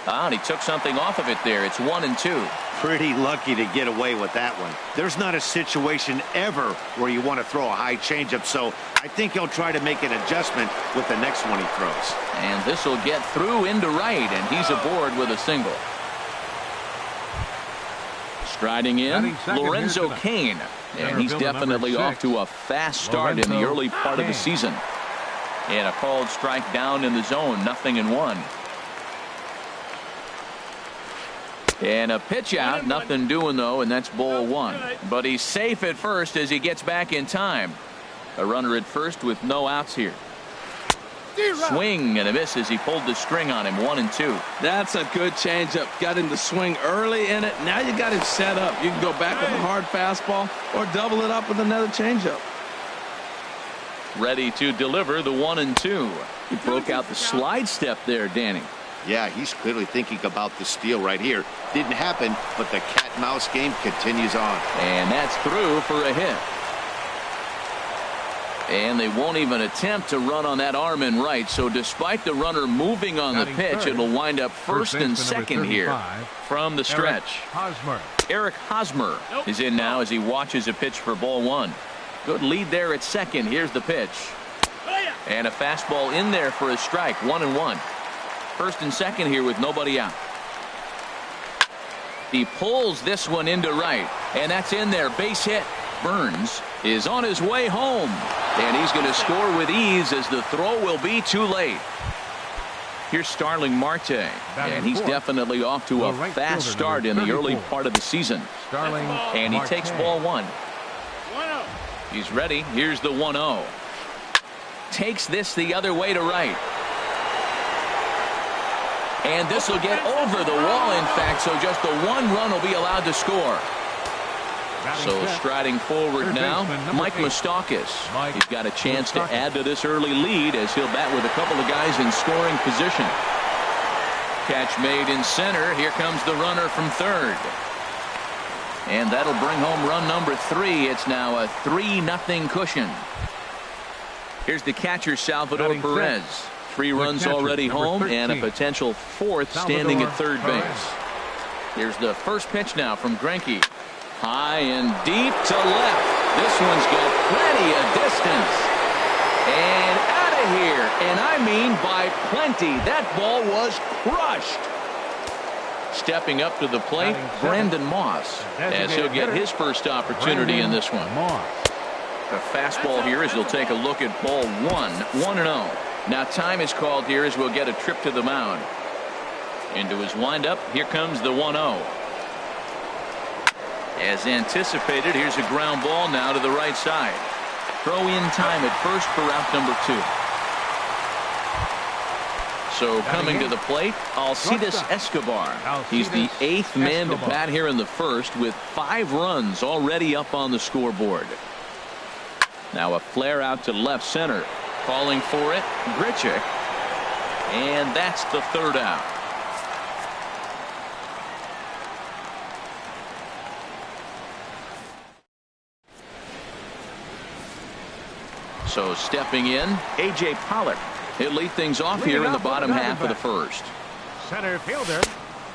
And he took something off of it there. It's 1-2. Pretty lucky to get away with that one. There's not a situation ever where you want to throw a high changeup, so I think he'll try to make an adjustment with the next one he throws. And this will get through into right, and he's aboard with a single. Striding in, Lorenzo Cain. And he's definitely off to a fast start in the early part of the season. And a called strike down in the zone, 0-1. And a pitch out, nothing doing though, and that's ball 1. But he's safe at first as he gets back in time. A runner at first with no outs here. Swing and a miss as he pulled the string on him. 1-2. That's a good changeup. Got him to swing early in it. Now you got him set up. You can go back with a hard fastball or double it up with another changeup. Ready to deliver the 1-2. He broke out the slide step there, Danny. Yeah, he's clearly thinking about the steal right here. Didn't happen, but the cat-mouse game continues on. And that's through for a hit. And they won't even attempt to run on that arm in right. So despite the runner moving on the pitch, it'll wind up first and second here from the stretch. Eric Hosmer is in now as he watches a pitch for ball 1. Good lead there at second. Here's the pitch. And a fastball in there for a strike. 1-1. First and second here with nobody out. He pulls this one into right, and that's in there. Base hit. Burns is on his way home, and he's going to score with ease as the throw will be too late. Here's Starling Marte, and he's definitely off to a fast start in the early part of the season. And he takes ball 1. He's ready. Here's the 1-0. Takes this the other way to right. And this will get over the wall, in fact, so just the 1 run will be allowed to score. So striding forward now, Mike Moustakas. He's got a chance to add to this early lead as he'll bat with a couple of guys in scoring position. Catch made in center. Here comes the runner from third. And that'll bring home run number 3. It's now a 3-0 cushion. Here's the catcher, Salvador Perez. 3 runs already home and a potential 4th standing at third base. Here's the first pitch now from Greinke. High and deep to left. This one's got plenty of distance. And out of here. And I mean by plenty. That ball was crushed. Stepping up to the plate, Brandon Moss, as he'll get his first opportunity in this one. The fastball here as he'll take a look at ball 1. 1-0. Now time is called here as we'll get a trip to the mound. Into his windup, here comes the 1-0. As anticipated, here's a ground ball now to the right side. Throw in time at first for route number 2. So coming to the plate, Alcides Escobar. He's the 8th man to bat here in the first with 5 runs already up on the scoreboard. Now a flare out to left center. Calling for it, Grichuk. And that's the 3rd out. So stepping in, A.J. Pollock. He'll lead things off here in the bottom half of the first. Center fielder.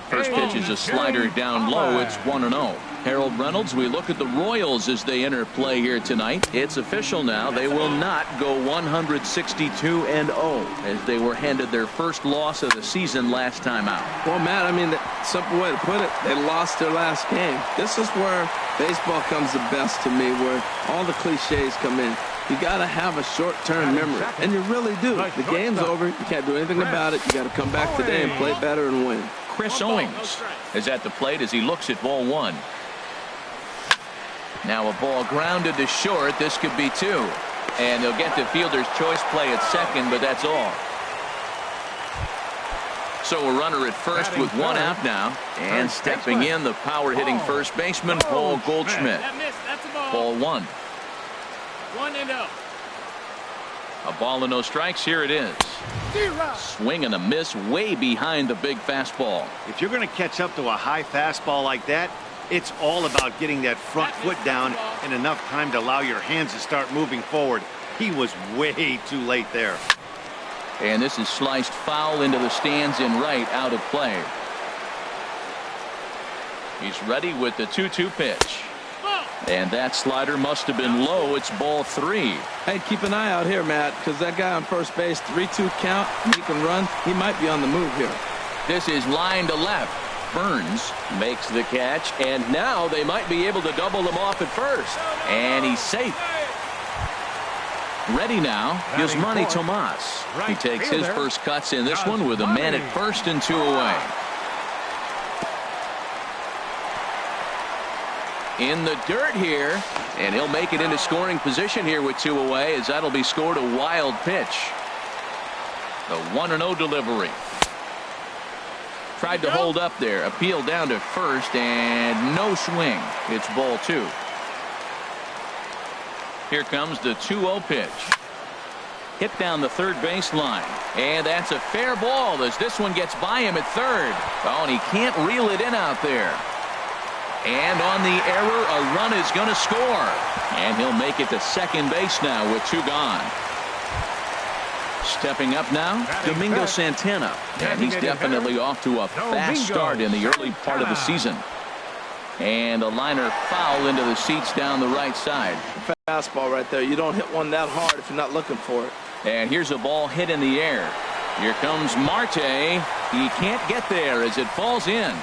First pitch is a slider down low. It's 1-0. Harold Reynolds, we look at the Royals as they enter play here tonight. It's official now. They will not go 162-0 as they were handed their first loss of the season last time out. Well, Matt, I mean, the simple way to put it, they lost their last game. This is where baseball comes the best to me, where all the cliches come in. You got to have a short-term memory, and you really do. The game's over. You can't do anything about it. You got to come back today and play better and win. Chris Owings is at the plate as he looks at ball 1. Now a ball grounded to short. This could be 2. And they'll get the fielder's choice play at second, but that's all. So a runner at first with 1 out now. And stepping in, the power-hitting first baseman, Paul Goldschmidt. Ball 1. 1-0. A ball and no strikes. Here it is. Swing and a miss way behind the big fastball. If you're going to catch up to a high fastball like that, it's all about getting that front foot down in enough time to allow your hands to start moving forward. He was way too late there. And this is sliced foul into the stands in right, out of play. He's ready with the 2-2 pitch. And that slider must have been low. It's ball 3. Hey, keep an eye out here, Matt, because that guy on first base, 3-2 count, he can run. He might be on the move here. This is line to left. Burns Makes the catch, and now they might be able to double him off at first. and he's safe. Ready now is Manny Tomas. He takes his first cuts in this one with a man at first and 2 away. In the dirt here, and he'll make it into scoring position here with 2 away, as that'll be scored a wild pitch. The 1-0 delivery. Tried to hold up there, appeal down to first, and no swing. It's ball 2. Here comes the 2-0 pitch. Hit down the third baseline, and that's a fair ball as this one gets by him at third. Oh, and he can't reel it in out there. And on the error, a run is going to score. And he'll make it to second base now with 2 gone. Stepping up now, Domingo Santana. And he's definitely off to a fast start in the early part of the season. And a liner foul into the seats down the right side. Fastball right there. You don't hit one that hard if you're not looking for it. And here's a ball hit in the air. Here comes Marte. He can't get there as it falls in.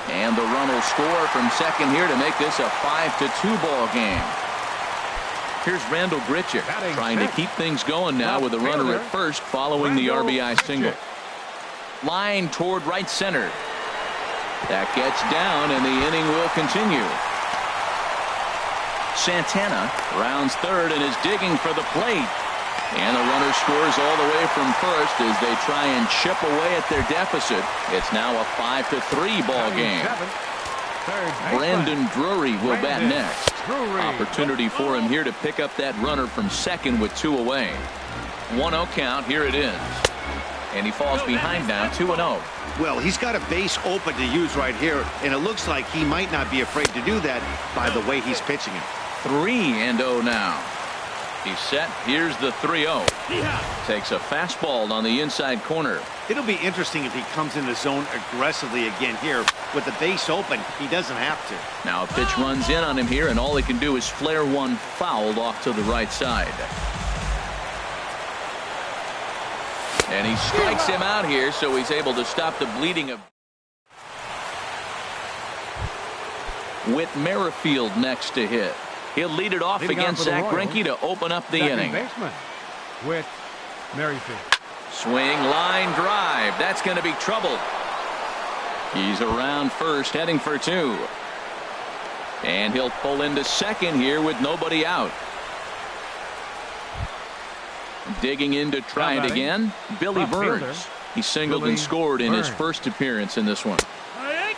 And the run will score from second here to make this a 5-2 ball game. Here's Randall Grichuk trying to keep things going now with a runner at first following the RBI single. Line toward right center. That gets down and the inning will continue. Santana rounds third and is digging for the plate. And the runner scores all the way from first as they try and chip away at their deficit. It's now a 5-3 ball game. Brandon Drury will bat next. Opportunity for him here to pick up that runner from second with 2 away. 1-0 count. Here it is. And he falls behind now, 2-0. Well, he's got a base open to use right here, and it looks like he might not be afraid to do that by the way he's pitching it. 3-0 now. He's set. Here's the 3-0. Takes a fastball on the inside corner. It'll be interesting if he comes in the zone aggressively again here. With the base open, he doesn't have to. Now a pitch runs in on him here, and all he can do is flare one fouled off to the right side. And he strikes him out here, so he's able to stop the bleeding of. With Merrifield next to hit. He'll lead it off against Zach Greinke to open up the inning. With Merrifield. Swing, line drive. That's going to be trouble. He's around first, heading for 2. And he'll pull into second here with nobody out. Digging in to try it again, Billy Burns. He singled and scored in his first appearance in this one.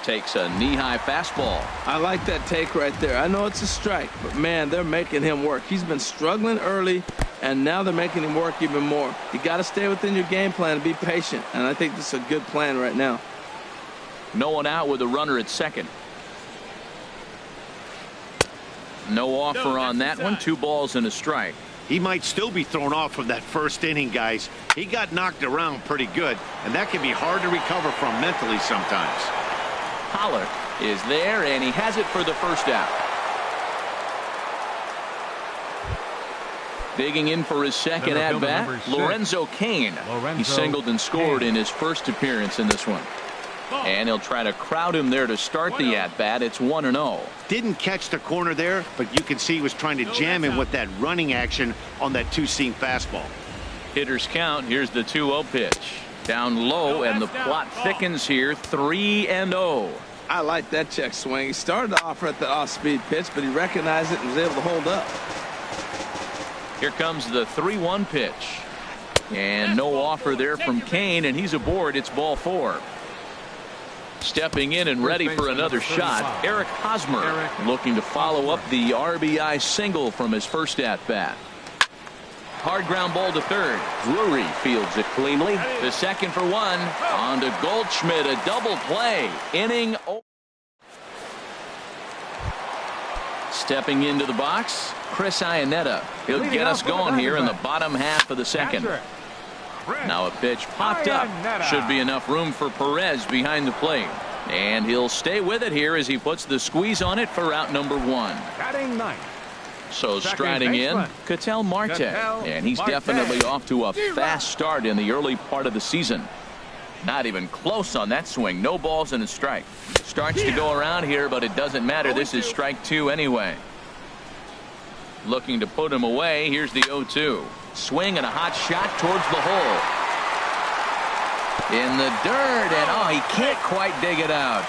Takes a knee-high fastball. I like that take right there. I know it's a strike, but man, they're making him work. He's been struggling early, and now they're making him work even more. You got to stay within your game plan and be patient, and I think this is a good plan right now. No one out with a runner at second. No offer on that one. 2 balls and a strike. He might still be thrown off from that first inning, guys. He got knocked around pretty good, and that can be hard to recover from mentally sometimes. Pollock is there, and he has it for the first out. Digging in for his second at-bat, Lorenzo Cain. He singled and scored in his first appearance in this one. And he'll try to crowd him there to start the at-bat. It's 1-0. Didn't catch the corner there, but you can see he was trying to jam him with that running action on that 2-seam fastball. Hitters count. Here's the 2-0 pitch. Down low, and the plot thickens here. 3-0. I like that check swing. He started to offer at the off-speed pitch, but he recognized it and was able to hold up. Here comes the 3-1 pitch. And no offer there from Kane, and he's aboard. It's ball 4. Stepping in and ready for another shot, Eric Hosmer, looking to follow up the RBI single from his first at-bat. Hard ground ball to third. Drury fields it cleanly. The second for 1. On to Goldschmidt, a double play. Inning. Stepping into the box, Chris Iannetta. He'll get us going here in the bottom half of the second. Now a pitch popped up. Should be enough room for Perez behind the plate. And he'll stay with it here as he puts the squeeze on it for out number 1. Batting ninth. So striding in, Ketel Marte. And he's definitely off to a fast start in the early part of the season. Not even close on that swing. No balls and a strike. Starts to go around here, but it doesn't matter. This is strike 2 anyway. Looking to put him away. Here's the 0-2. Swing and a hot shot towards the hole. In the dirt, and he can't quite dig it out.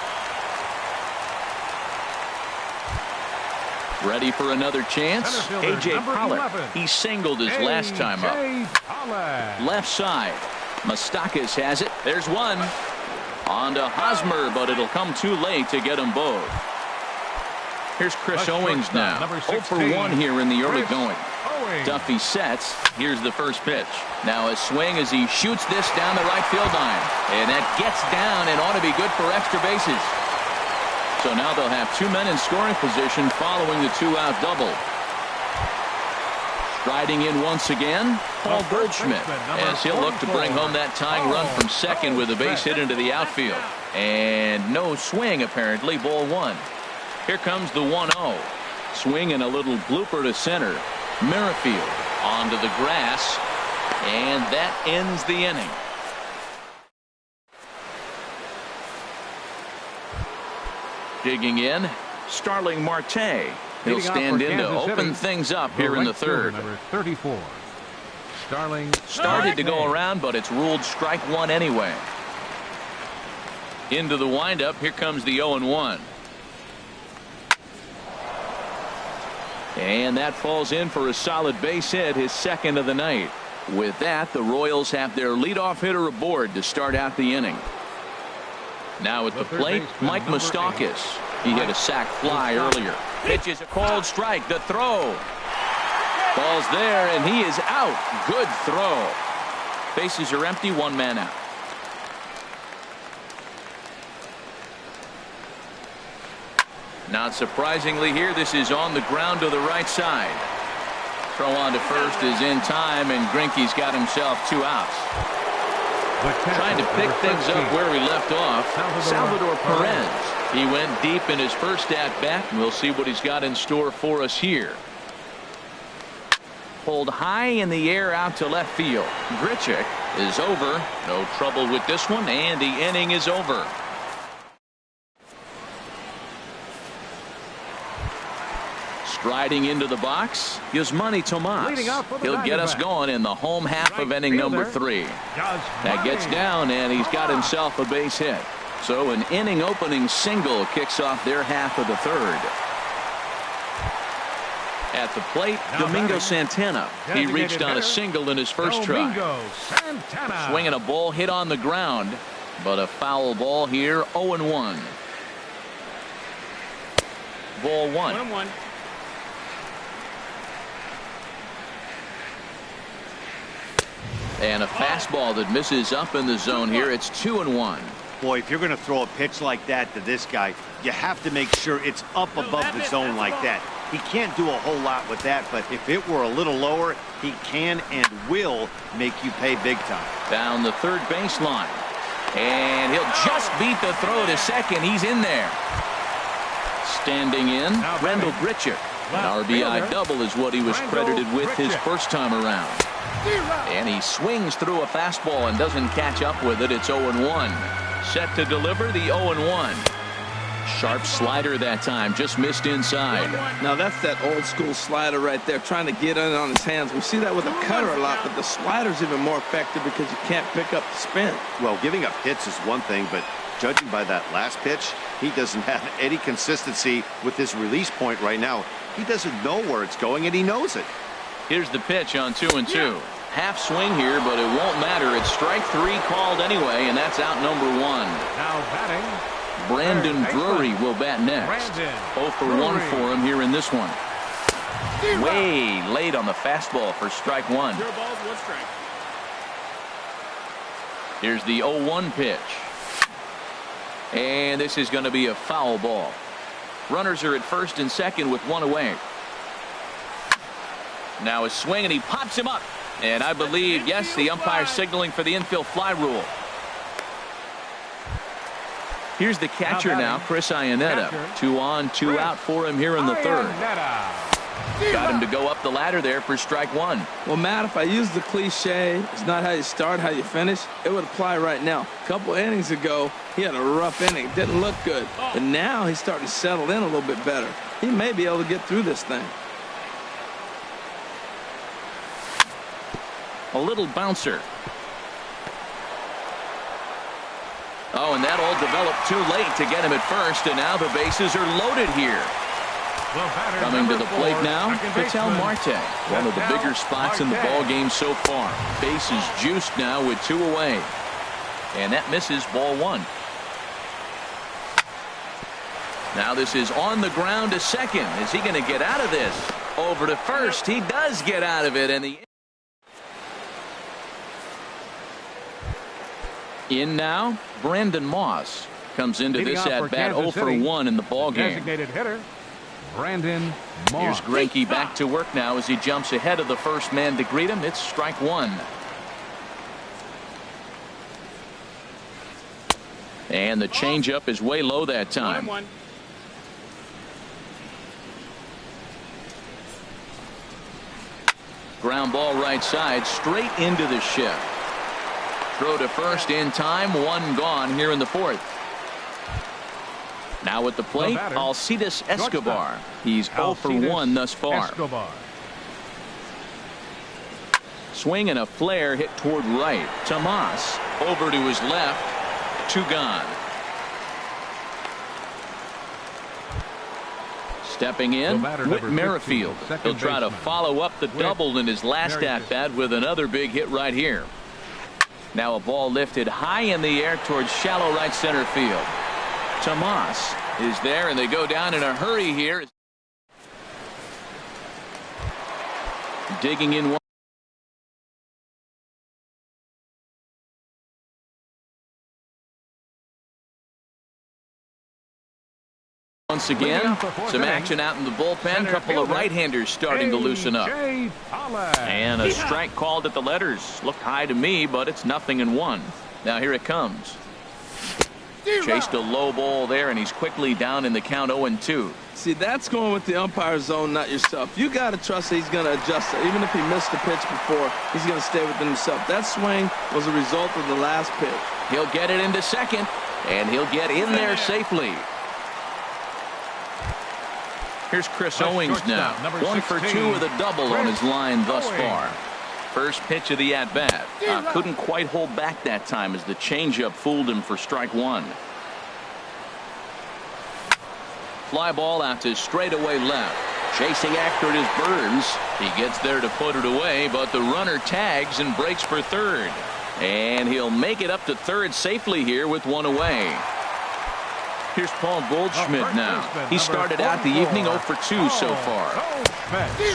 Ready for another chance? A.J. Pollock. He singled his last time up. Left side. Moustakas has it. There's one. On to Hosmer, but it'll come too late to get them both. Here's Chris Owings now. 0 for 1 here in the early going. Duffy sets. Here's the first pitch. Now a swing as he shoots this down the right field line. And that gets down and ought to be good for extra bases. So now they'll have 2 men in scoring position following the 2-out double. Striding in once again, Paul Goldschmidt, as he'll look to bring home that tying run from second with a base hit into the outfield. And no swing, apparently, ball 1. Here comes the 1-0. Swing and a little blooper to center. Merrifield onto the grass, and that ends the inning. Digging in, Starling Marte. He'll stand in to open things up here in the third. Number 34. Starling started to go around, but it's ruled strike 1 anyway. Into the windup. Here comes the 0-1. And that falls in for a solid base hit, his second of the night. With that, the Royals have their leadoff hitter aboard to start out the inning. Now at the plate, Mike Moustakas. He hit a sac fly earlier. Pitches a cold strike. The throw. Ball's there, and he is out. Good throw. Bases are empty. 1 man out. Not surprisingly here, this is on the ground to the right side. Throw on to first is in time, and Greinke's got himself 2 outs. Trying to pick things up where we left off, Salvador Perez. He went deep in his first at-bat, and we'll see what he's got in store for us here. Pulled high in the air out to left field. Grichuk is over. No trouble with this one, and the inning is over. Striding into the box, Yasmani Tomas. He'll get us going in the home half of inning number 3. That gets down, and he's got himself a base hit. So an inning opening single kicks off their half of the third. At the plate, Domingo Santana. He reached on a single in his first try. Swinging a ball hit on the ground, but a foul ball here. 0-1. Ball 1. 1-1. And a fastball that misses up in the zone here. It's 2-1. Boy, if you're going to throw a pitch like that to this guy, you have to make sure it's up above the zone like that. He can't do a whole lot with that, but if it were a little lower, he can and will make you pay big time. Down the third baseline. And he'll just beat the throw to second. He's in there. Standing in, Randall Grichuk. An RBI double is what he was credited with his first time around. And he swings through a fastball and doesn't catch up with it. It's 0-1. Set to deliver the 0-1. Sharp slider that time, just missed inside. Now that's that old school slider right there, trying to get in on his hands. We see that with a cutter a lot, but the slider's even more effective because you can't pick up the spin. Well, giving up hits is one thing, but judging by that last pitch, he doesn't have any consistency with his release point right now. He doesn't know where it's going, and he knows it. Here's the pitch on 2-2. Half swing here, but it won't matter. It's strike 3 called anyway, and that's out number 1. Now batting, Brandon Drury will bat next. 0 for 1 for him here in this one. Way late on the fastball for strike 1. 0 balls, 1 strike. Here's the 0-1 pitch. And this is going to be a foul ball. Runners are at first and second with 1 away. Now a swing, and he pops him up. And I believe, yes, the umpire signaling for the infield fly rule. Here's the catcher now, Chris Iannetta. 2 on, 2 out for him here in the third. Got him to go up the ladder there for strike 1. Well, Matt, if I use the cliche, it's not how you start, how you finish, it would apply right now. A couple innings ago, he had a rough inning. Didn't look good. But now he's starting to settle in a little bit better. He may be able to get through this thing. A little bouncer. Oh, and that all developed too late to get him at first, and now the bases are loaded here. Coming to the plate now, Ketel Marte. One of the bigger spots in the ball game so far. Bases juiced now with 2 away. And that misses ball 1. Now this is on the ground to second. Is he going to get out of this? Over to first. He does get out of it. And the in now, Brandon Moss comes into this at bat 0 for 1 in the ball game. Designated hitter, Brandon Moss. Here's Greinke back to work now as he jumps ahead of the first man to greet him. It's strike 1. And the changeup is way low that time. 1-1. Ground ball right side, straight into the shift. Throw to first in time, 1 gone here in the 4th. Now at the plate, Alcides Escobar. He's 0 for 1 thus far. Escobar. Swing and a flare hit toward right. Tomas over to his left. 2 gone. Stepping in, Whit Merrifield. He'll try to follow up the double in his last at-bat with another big hit right here. Now a ball lifted high in the air towards shallow right center field. Tomas is there, and they go down in a hurry here. Digging in once again. Some action out in the bullpen. Couple of right-handers starting to loosen up. And a strike called at the letters. Looked high to me, but it's 0-1. Now here it comes. Chased a low ball there, and he's quickly down in the count 0-2. See, that's going with the umpire's zone, not yourself. You got to trust that he's going to adjust it. Even if he missed the pitch before, he's going to stay within himself. That swing was a result of the last pitch. He'll get it into second, and he'll get in there safely. Here's Chris Owings now. 1 for 2 with a double on his line thus far. First pitch of the at-bat. Couldn't quite hold back that time as the changeup fooled him for strike 1. Fly ball out to straightaway left. Chasing after it is Burns. He gets there to put it away, but the runner tags and breaks for third. And he'll make it up to third safely here with 1 away. Here's Paul Goldschmidt now. He started out the evening 0 for 2 so far.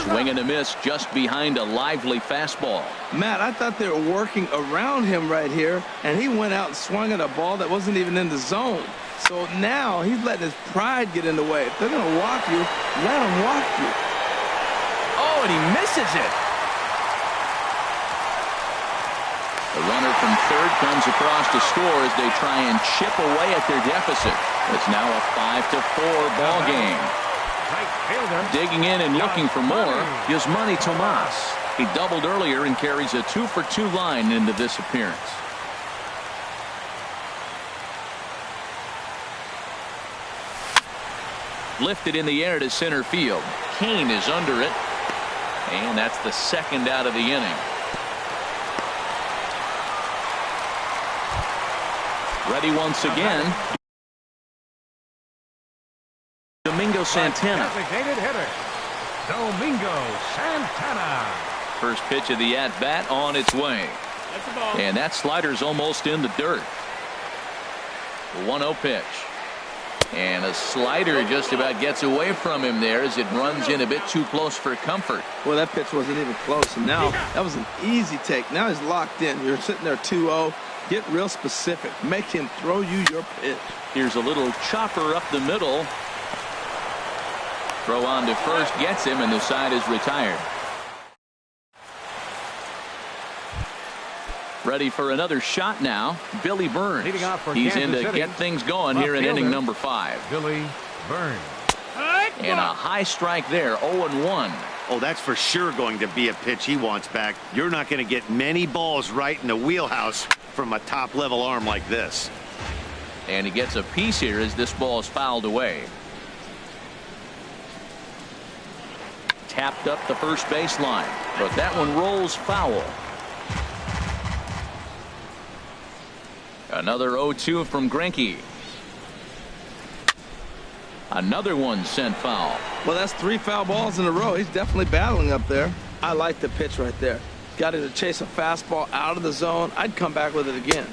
Swing and a miss just behind a lively fastball. Matt, I thought they were working around him right here, and he went out and swung at a ball that wasn't even in the zone. So now he's letting his pride get in the way. If they're going to walk you, let them walk you. Oh, and he misses it. The runner from third comes across to score as they try and chip away at their deficit. It's now a 5-4 ball game. Digging in and looking for more, Yasmani Tomas. He doubled earlier and carries a 2 for 2 line into this appearance. Lifted in the air to center field. Kane is under it. And that's the second out of the inning. Ready once again. Domingo Santana. Designated hitter, Domingo Santana. First pitch of the at-bat on its way. That's the ball. And that slider's almost in the dirt. 1-0 pitch. And a slider just about gets away from him there as it runs in a bit too close for comfort. Well, that pitch wasn't even close. And now that was an easy take. Now he's locked in. You're sitting there 2-0. Get real specific. Make him throw you your pitch. Here's a little chopper up the middle. Throw on to first gets him, and the side is retired. Ready for another shot now. Billy Burns. Leading off for He's in Kansas to City. get things going here in Left inning fielder, number 5. Billy Burns. And a high strike there, 0-1. Oh, that's for sure going to be a pitch he wants back. You're not going to get many balls right in the wheelhouse from a top-level arm like this. And he gets a piece here as this ball is fouled away. Tapped up the first baseline, but that one rolls foul. Another 0-2 from Greinke. Another one sent foul. Well, that's 3 foul balls in a row. He's definitely battling up there. I like the pitch right there. Got him to chase a fastball out of the zone. I'd come back with it again.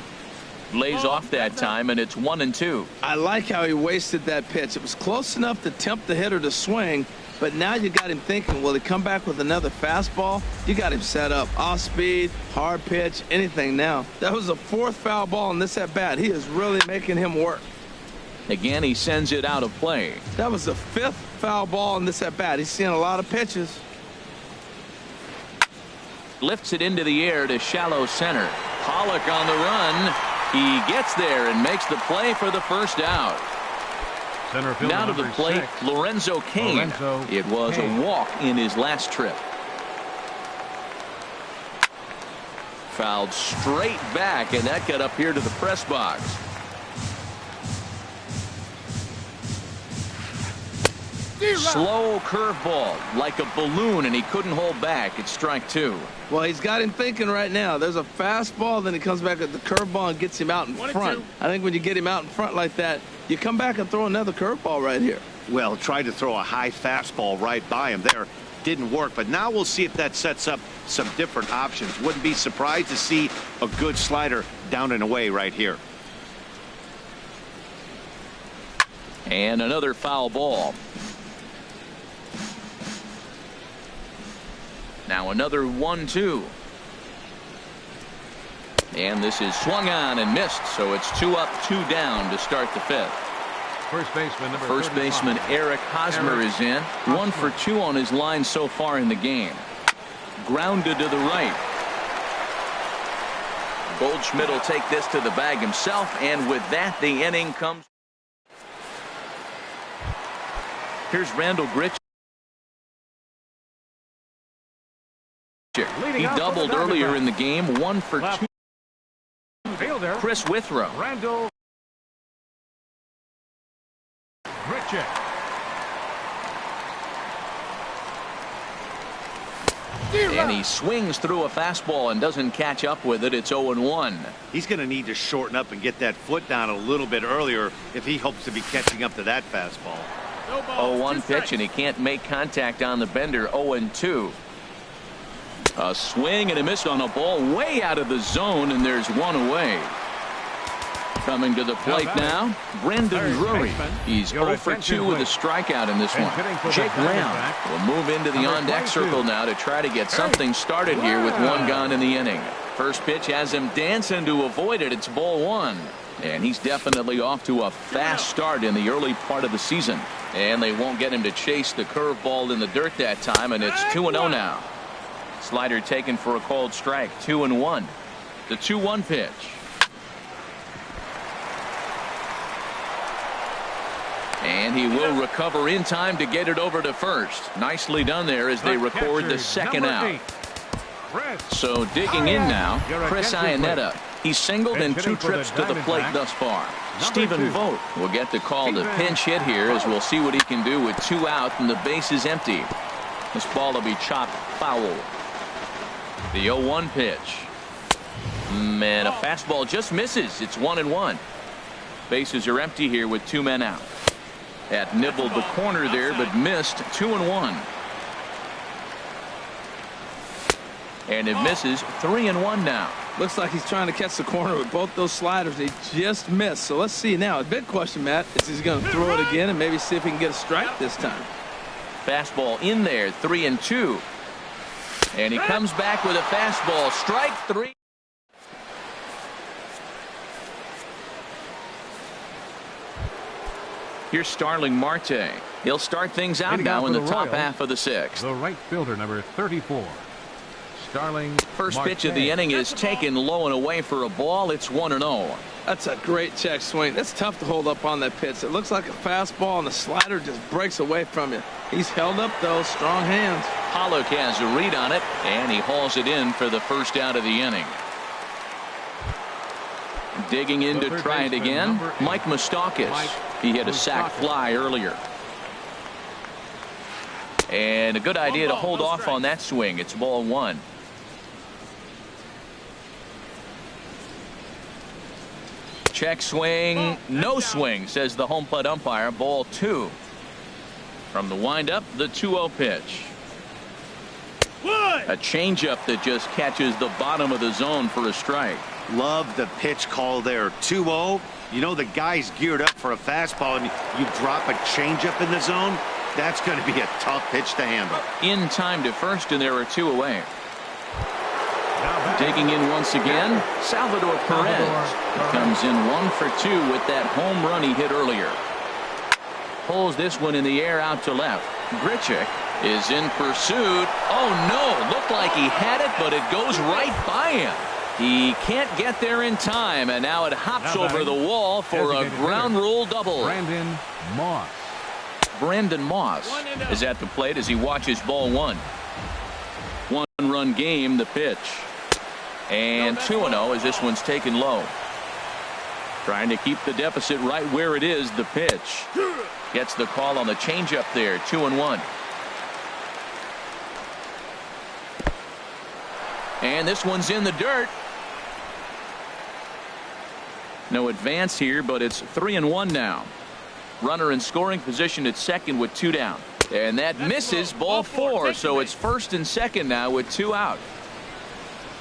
Lays off that time, and it's 1-2. I like how he wasted that pitch. It was close enough to tempt the hitter to swing, but now you got him thinking, will he come back with another fastball? You got him set up. Off speed, hard pitch, anything now. That was the 4th foul ball in this at bat. He is really making him work. Again, he sends it out of play. That was the 5th foul ball in this at bat. He's seeing a lot of pitches. Lifts it into the air to shallow center. Pollock on the run. He gets there and makes the play for the first out. Center fielder Now to the number plate, 6. Lorenzo Cain. Lorenzo It was Cain. a walk in his last trip. Fouled straight back, and that got up here to the press box. Slow curveball, like a balloon, and he couldn't hold back. It's strike 2. Well, he's got him thinking right now. There's a fastball, then he comes back at the curveball and gets him out in 1-2. front. I think when you get him out in front like that, you come back and throw another curveball right here. Well, tried to throw a high fastball right by him there. Didn't work, but now we'll see if that sets up some different options. Wouldn't be surprised to see a good slider down and away right here. And another foul ball. Now another 1-2. And this is swung on and missed, so it's 2 up, 2 down to start the 5th. First baseman number First 35. baseman Eric Hosmer is in. 1 for 2 on his line so far in the game. Grounded to the right. Goldschmidt will take this to the bag himself, and with that the inning comes. Here's Randall Gritch. He doubled earlier in the game. 1 for 2. Fielder Chris Withrow. Randall Grichuk. And he swings through a fastball and doesn't catch up with it. It's 0-1. He's going to need to shorten up and get that foot down a little bit earlier if he hopes to be catching up to that fastball. No balls, 0-1 2 pitch, strikes. and he can't make contact on the bender. 0-2. A swing and a miss on a ball way out of the zone, and there's 1 away. Coming to the plate now, Brendan Third Drury. baseman, He's your 0 for 2 attention, with a please. strikeout in this And one. hitting for the Jake Lamb Diamondbacks, will move into the number on-deck 22. circle now to try to get something started here with 1 Wow. gone in the inning. First pitch has him dancing to avoid it. It's ball 1. And he's definitely off to a fast start in the early part of the season. And they won't get him to chase the curveball in the dirt that time, and it's 2-0 now. Slider taken for a called strike. 2-1. The 2-1 pitch. And he will recover in time to get it over to first. Nicely done there as they record the second out. So digging in now, Chris Iannetta. He's singled in 2 trips to the plate thus far. Stephen Vogt will get the call to pinch hit here, as we'll see what he can do with 2 out and the base is empty. This ball will be chopped foul. The 0-1 pitch. Man, a fastball just misses. It's 1-1. Bases are empty here with 2 men out. Had nibbled the corner there, but missed. 2-1. And it misses. 3-1 now. Looks like he's trying to catch the corner with both those sliders. He just missed. So let's see now. A big question, Matt, is he's going to throw it again and maybe see if he can get a strike this time. Fastball in there. 3-2. And he comes back with a fastball. Strike 3. Here's Starling Marte. He'll start things out now in the top half of the 6th. The right fielder, number 34. Starling First Marte. pitch of the inning is taken low and away for a ball. It's 1-0. That's a great check swing. That's tough to hold up on that pitch. It looks like a fastball, and the slider just breaks away from you. He's held up, though. Strong hands. Pollock has a read on it, and he hauls it in for the first out of the inning. Digging in to try it again, Mike Moustakas. He hit a sac fly earlier. And a good idea to hold off on that swing. It's ball 1. Check swing, no swing, says the home plate umpire. Ball 2. From the windup, the 2-0 pitch. A changeup that just catches the bottom of the zone for a strike. Love the pitch call there. 2-0. You know the guy's geared up for a fastball, and you drop a changeup in the zone. That's going to be a tough pitch to handle. In time to first, and there are 2 away. Digging in once again, Salvador Perez. He comes in 1 for 2 with that home run he hit earlier. Pulls this one in the air out to left. Grichuk is in pursuit. Oh no, looked like he had it, but it goes right by him. He can't get there in time, and now it hops over the wall for a ground rule double. Brandon Moss. Brandon Moss is at the plate as he watches ball 1. 1-run game, the pitch. And 2-0 as this one's taken low. Trying to keep the deficit right where it is, the pitch. Gets the call on the changeup there, 2-1. And this one's in the dirt. No advance here, but it's 3-1 now. Runner in scoring position at second with 2 down. And that misses, ball 4. So it's first and second now with 2 out.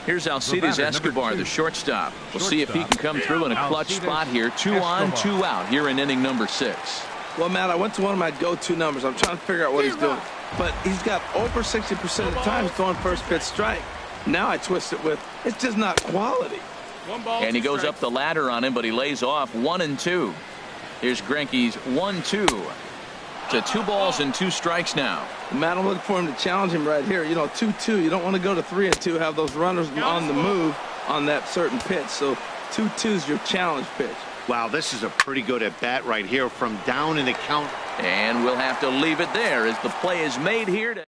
Here's Alcides Escobar, the shortstop. We'll see if he can come through in a clutch spot here. 2 on, 2 out here in inning number 6. Well, Matt, I went to one of my go-to numbers. I'm trying to figure out what he's doing. But he's got over 60% of the time he's throwing first pitch strike. Now I twist it with, it's just not quality. And he goes up the ladder on him, but he lays off 1-2. Here's Greinke's 1-2. To 2 balls and 2 strikes now. Matt, I'm looking for him to challenge him right here. You know, 2-2. You don't want to go to 3-2, have those runners on the move on that certain pitch. So 2-2 is your challenge pitch. Wow, this is a pretty good at bat right here from down in the count. And we'll have to leave it there as the play is made here.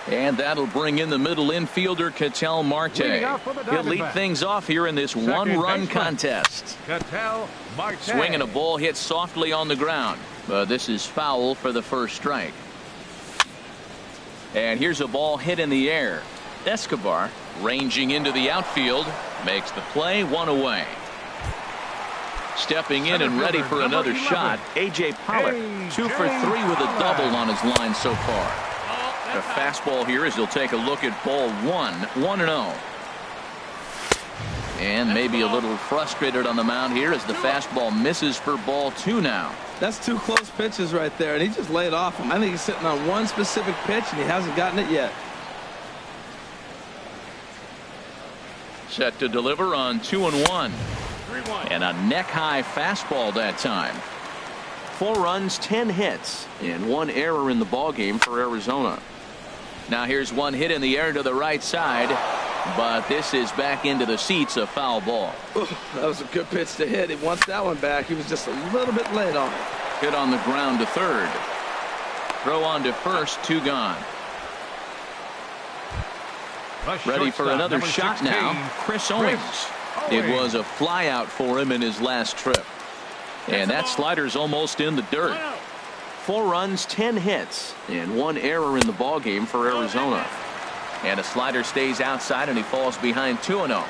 And that'll bring in the middle infielder, Ketel Marte. He'll lead things off here in this 1-run contest. Ketel Marte. Swinging a ball hit softly on the ground. But this is foul for the first strike. And here's a ball hit in the air. Escobar ranging into the outfield. Makes the play, 1 away. Stepping in and ready for another shot, A.J. Pollock. 2 for 3 with a double on his line so far. A fastball here as he'll take a look at ball 1. 1-0. And maybe a little frustrated on the mound here as the fastball misses for ball 2 now. That's 2 close pitches right there, and he just laid off him. I think he's sitting on one specific pitch, and he hasn't gotten it yet. Set to deliver on 2-1. And a neck-high fastball that time. 4 runs, 10 hits, and 1 error in the ballgame for Arizona. Now here's one hit in the air to the right side, but this is back into the seats, a foul ball. Ooh, that was a good pitch to hit. He wants that one back. He was just a little bit late on it. Hit on the ground to third. Throw on to first, 2 gone. Ready for another shot 16, now, Chris Owings. It was a fly out for him in his last trip. And that slider's almost in the dirt. 4 runs, 10 hits, and 1 error in the ballgame for Arizona. And a slider stays outside, and he falls behind 2-0.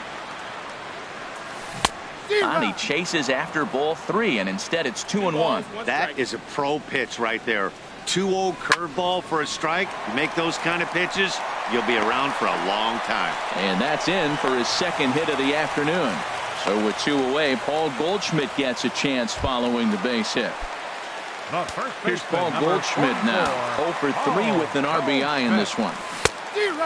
And he chases after ball 3, and instead it's 2-1. That is a pro pitch right there. 2-0 curveball for a strike. You make those kind of pitches, you'll be around for a long time. And that's in for his second hit of the afternoon. So with 2 away, Paul Goldschmidt gets a chance following the base hit. Here's Paul Goldschmidt now. 0 for 3 with an RBI in this one.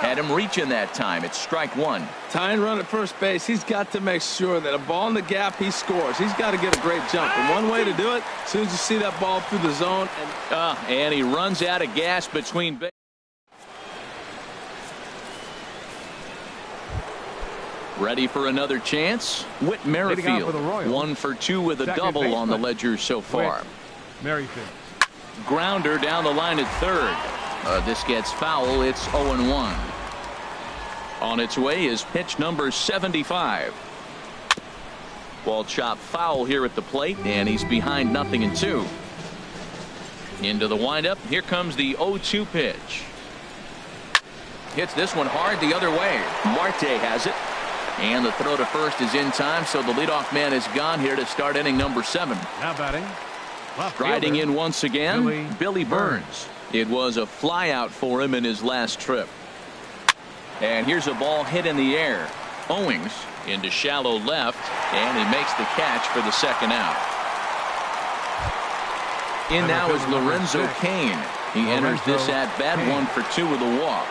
Had him reaching that time. It's strike 1. Tying run at first base. He's got to make sure that a ball in the gap, he scores. He's got to get a great jump. And one way to do it, as soon as you see that ball through the zone. And he runs out of gas between bases. Ready for another chance? Whit Merrifield. 1 for 2 with a double on the ledger so far. Merrifield. Grounder down the line at third. This gets foul. It's 0-1. On its way is pitch number 75. Ball chopped foul here at the plate, and he's behind 0-2. Into the windup. Here comes the 0-2 pitch. Hits this one hard the other way. Marte has it. And the throw to first is in time, so the leadoff man is gone here to start inning number 7. Now batting. Striding in once again, Billy Burns. It was a flyout for him in his last trip. And here's a ball hit in the air. Owings into shallow left, and he makes the catch for the second out. In now is Lorenzo Cain. He enters this at bat 1 for 2 with a walk.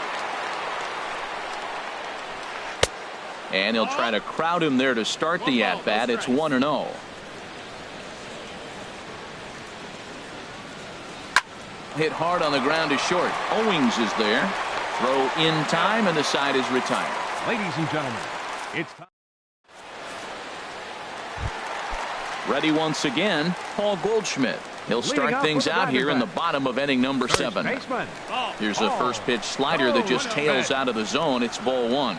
And he'll try to crowd him there to start the at bat. It's 1-0. Hit hard on the ground to short. Owings is there. Throw in time, and the side is retired. Ladies and gentlemen, it's time. Ready once again, Paul Goldschmidt. He'll start things out here in the bottom of inning number 7. Here's a first pitch slider that just tails out of the zone. It's ball 1.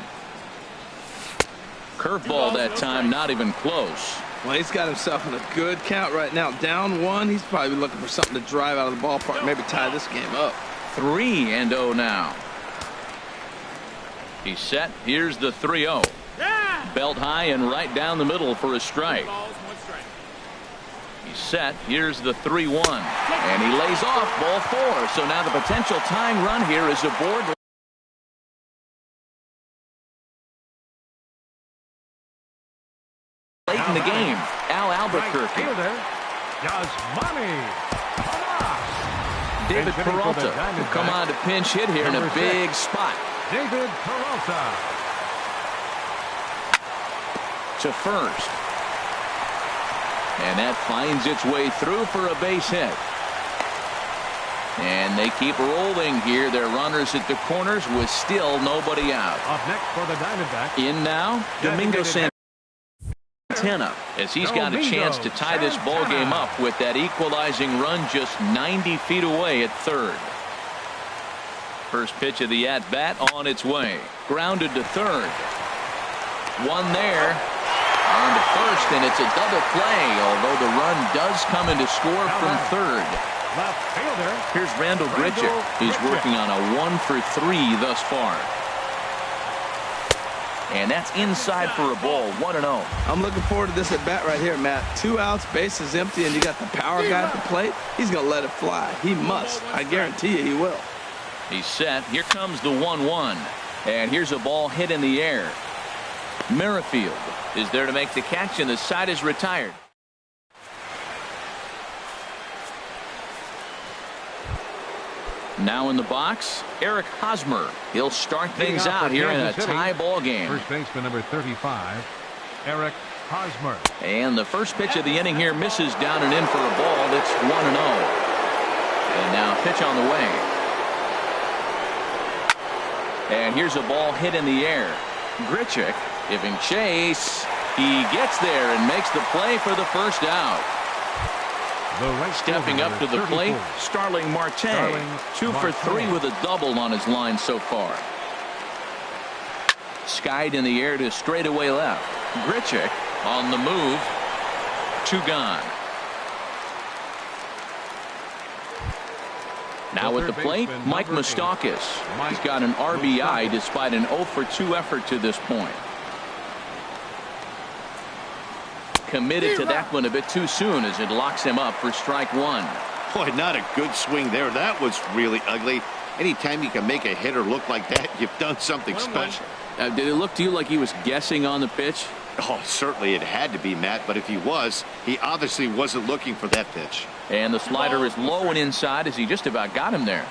Curveball that time, not even close. Well, he's got himself in a good count right now. Down 1. He's probably looking for something to drive out of the ballpark, maybe tie this game up. 3-0 now. He's set. Here's the 3-0. Belt high and right down the middle for a strike. He's set. Here's the 3-1. And he lays off ball 4. So now the potential tying run here is aboard. Late in the game, Al Albuquerque. David Peralta will come on to pinch hit here in a big spot. David Peralta. To first. And that finds its way through for a base hit. And they keep rolling here. Their runners at the corners with still nobody out. Up next for the Diamondbacks. In now, Domingo Santana, as he's got a chance to tie this ball game up with that equalizing run just 90 feet away at third. First pitch of the at-bat on its way. Grounded to third. One there. On to first, and it's a double play, although the run does come into score from third. Left fielder. Here's Randal Grichuk. He's working on a 1 for 3 thus far. And that's inside for a ball. 1-0. I'm looking forward to this at bat right here, Matt. 2 outs, bases empty, and you got the power guy at the plate. He's going to let it fly. He must. I guarantee you he will. He's set. Here comes the 1-1. And here's a ball hit in the air. Merrifield is there to make the catch, and the side is retired. Now in the box, Eric Hosmer. He'll start things out here in a tie ball game. First baseman number 35, Eric Hosmer. And the first pitch of the inning here misses down and in for a ball. It's 1-0. And now pitch on the way. And here's a ball hit in the air. Grichuk giving chase. He gets there and makes the play for the first out. Stepping up to the plate, Starling Marte. 2 for 3 with a double on his line so far. Skied in the air to straightaway left. Grichuk on the move. 2 gone. Now at the plate, Mike Moustakas. He's got an RBI despite an 0 for 2 effort to this point. committed to that one a bit too soon as it locks him up for strike one. Boy, not a good swing there. That was really ugly. Anytime you can make a hitter look like that, you've done something special. Did it look to you like he was guessing on the pitch? Oh, certainly it had to be, Matt, but if he was, he obviously wasn't looking for that pitch. And the slider is low and inside as he just about got him there.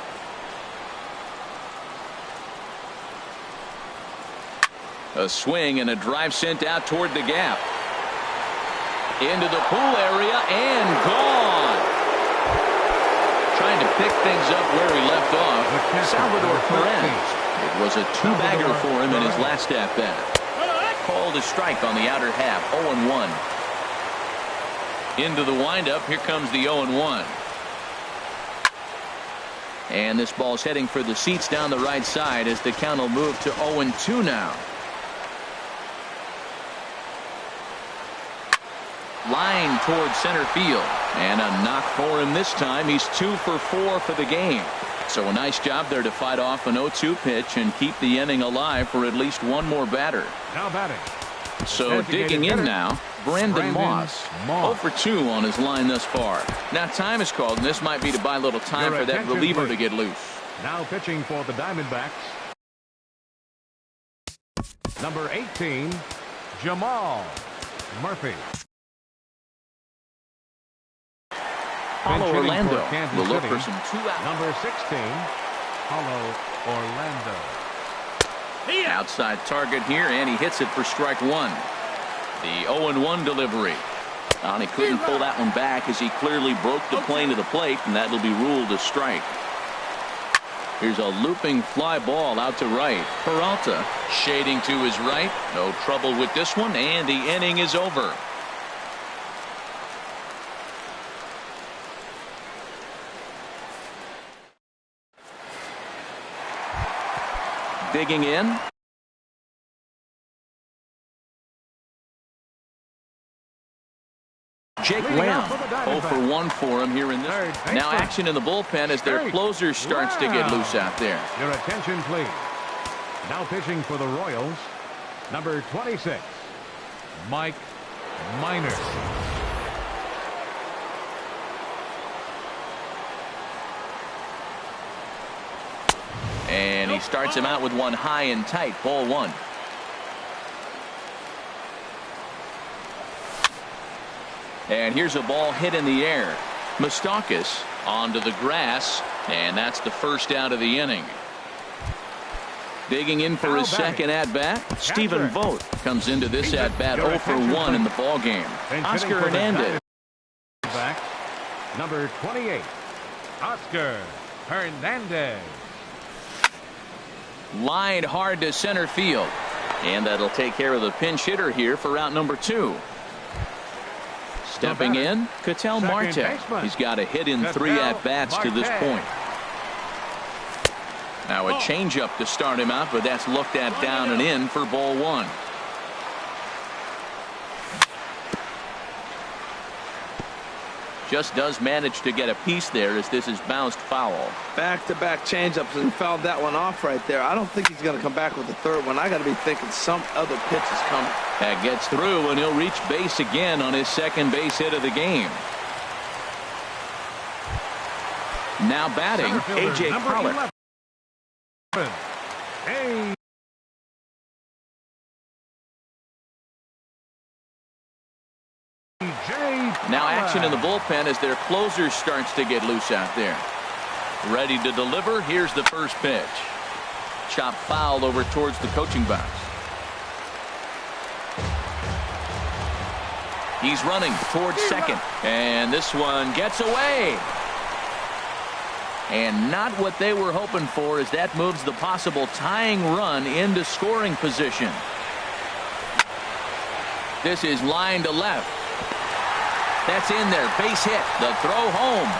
A swing and a drive sent out toward the gap. Into the pool area and gone. Trying to pick things up where he left off. Salvador Perez. It was a two-bagger for him in his last at-bat. Called a strike on the outer half. 0-1. Into the windup. Here comes the 0-1. And this ball's heading for the seats down the right side as the count will move to 0-2 now. Line towards center field. And a knock for him this time. He's 2 for 4 for the game. So a nice job there to fight off an 0-2 pitch and keep the inning alive for at least one more batter. Now batting. So digging in now, Brandon Moss. 0 for 2 on his line thus far. Now time is called, and this might be to buy a little time for that reliever to get loose. Now pitching for the Diamondbacks. Number 18, Jamal Murphy. Paulo Orlando will look for some 2 outs. Number 16, Paulo Orlando. Outside target here, and he hits it for strike one. The 0-1 delivery. And he couldn't pull that one back as he clearly broke the plane to the plate, and that will be ruled a strike. Here's a looping fly ball out to right. Peralta shading to his right. No trouble with this one, and the inning is over. Digging in. Jake Lamb 0 for 1 for him here in this. Now action in the bullpen as their closer starts to get loose out there. Your attention, please. Now pitching for the Royals, number 26, Mike Minor. And he starts him out with one high and tight. Ball 1. And here's a ball hit in the air. Moustakas onto the grass, and that's the first out of the inning. Digging in for his second at-bat, Stephen Vogt comes into this at-bat 0 for 1 in the ballgame. Oscar Hernandez. Back, number 28, Oscar Hernandez. Lined hard to center field. And that'll take care of the pinch hitter here for out number 2. Stepping in, Ketel Marte. He's got a hit in 3 at-bats to this point. Now a changeup to start him out, but that's looked at down and in for ball 1. Just does manage to get a piece there as this is bounced foul. Back-to-back changeups and fouled that one off right there. I don't think he's going to come back with the third one. I got to be thinking some other pitch is coming. That gets through, and he'll reach base again on his second base hit of the game. Now batting, A.J. Pollock. Now action in the bullpen as their closer starts to get loose out there. Ready to deliver. Here's the first pitch. Chop foul over towards the coaching box. He's running towards second, and this one gets away. And not what they were hoping for as that moves the possible tying run into scoring position. This is line to left. That's in there. Base hit. The throw home.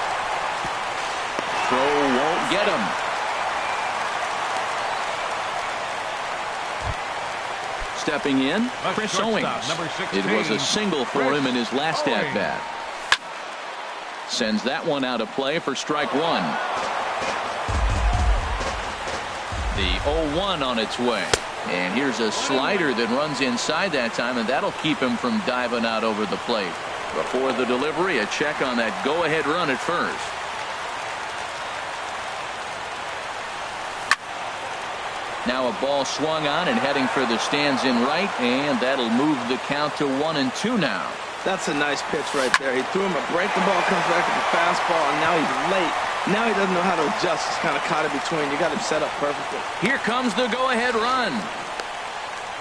Throw won't get him. Stepping in, Chris Owings. It was a single for him in his last at-bat. Sends that one out of play for strike 1. The 0-1 on its way. And here's a slider that runs inside that time, and that'll keep him from diving out over the plate. Before the delivery, a check on that go-ahead run at first. Now a ball swung on and heading for the stands in right, and that'll move the count to 1-2 now. That's a nice pitch right there. He threw him a break. The ball comes back with the fastball, and now he's late. Now he doesn't know how to adjust. He's kind of caught in between. You got him set up perfectly. Here comes the go-ahead run.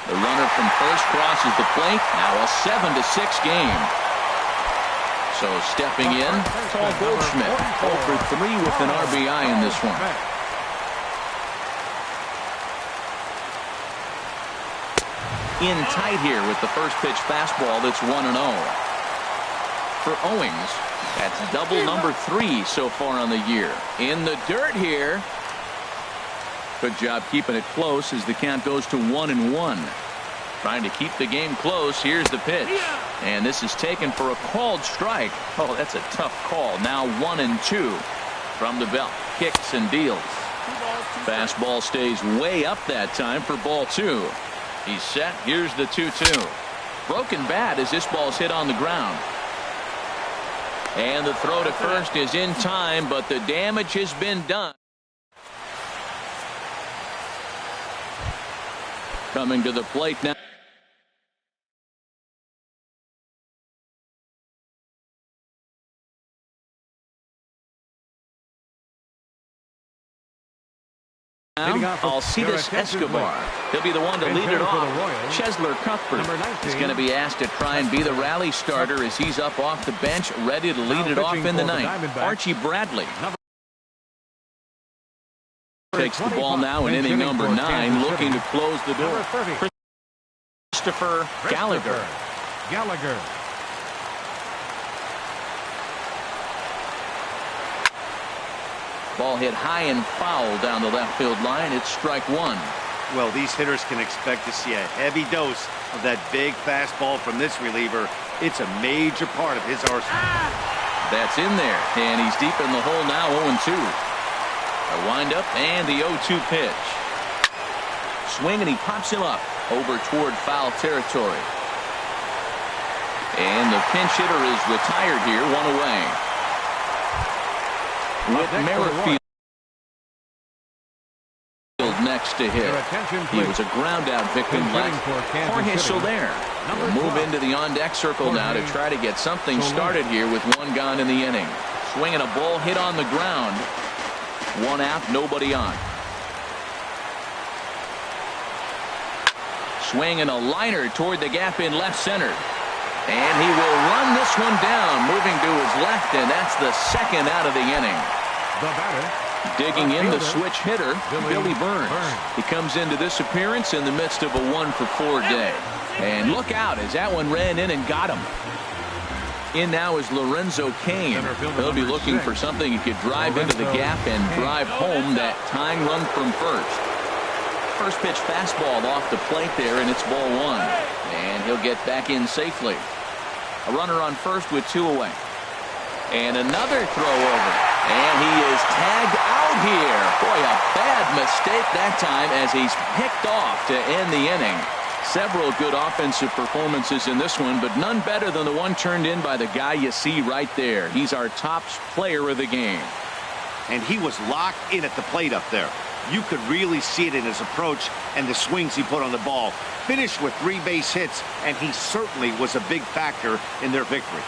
The runner from first crosses the plate. Now a 7-6 game. So stepping in, Paul Goldschmidt, 0 for 3 with an RBI in this one. In tight here with the first pitch fastball that's 1-0. For Owings, that's double number 3 so far on the year. In the dirt here. Good job keeping it close as the count goes to 1-1. Trying to keep the game close. Here's the pitch. And this is taken for a called strike. Oh, that's a tough call. Now 1-2 from the belt. Kicks and deals. Fastball stays way up that time for ball 2. He's set. Here's the 2-2. Broken bat as this ball's hit on the ground. And the throw to first is in time, but the damage has been done. Coming to the plate now. Alcides Escobar. He'll be the one to lead it off. Cheslor Cuthbert is going to be asked to try and be the rally starter as he's up off the bench, ready to lead it off in the ninth. Archie Bradley takes the ball now in inning number 9, looking to close the door. Christopher Gallagher. Ball hit high and foul down the left field line. It's strike 1. Well, these hitters can expect to see a heavy dose of that big fastball from this reliever. It's a major part of his arsenal. That's in there, and he's deep in the hole now. 0-2. A windup and the 0-2 pitch. Swing, and he pops him up over toward foul territory. And the pinch hitter is retired here, 1 away. With Merrifield next to hit. He was a ground out victim last. Jorge Soler will move into the on deck circle now to try to get something started here with 1 gone in the inning. Swinging a ball hit on the ground. 1 out, nobody on. Swinging a liner toward the gap in left center. And he will run this one down, moving to his left, and that's the 2nd out of the inning. The batter. Digging in the switch hitter, Billy Burns. He comes into this appearance in the midst of a 1-for-4 day. And look out as that one ran in and got him. In now is Lorenzo Cain. He'll be looking for something he could drive into the gap and drive home that tying run from first. First pitch fastball off the plate there, and it's ball 1. And he'll get back in safely. A runner on first with 2 away. And another throw over. And he is tagged out here. Boy, a bad mistake that time as he's picked off to end the inning. Several good offensive performances in this one, but none better than the one turned in by the guy you see right there. He's our top player of the game. And he was locked in at the plate up there. You could really see it in his approach and the swings he put on the ball. Finished with 3 base hits, and he certainly was a big factor in their victory.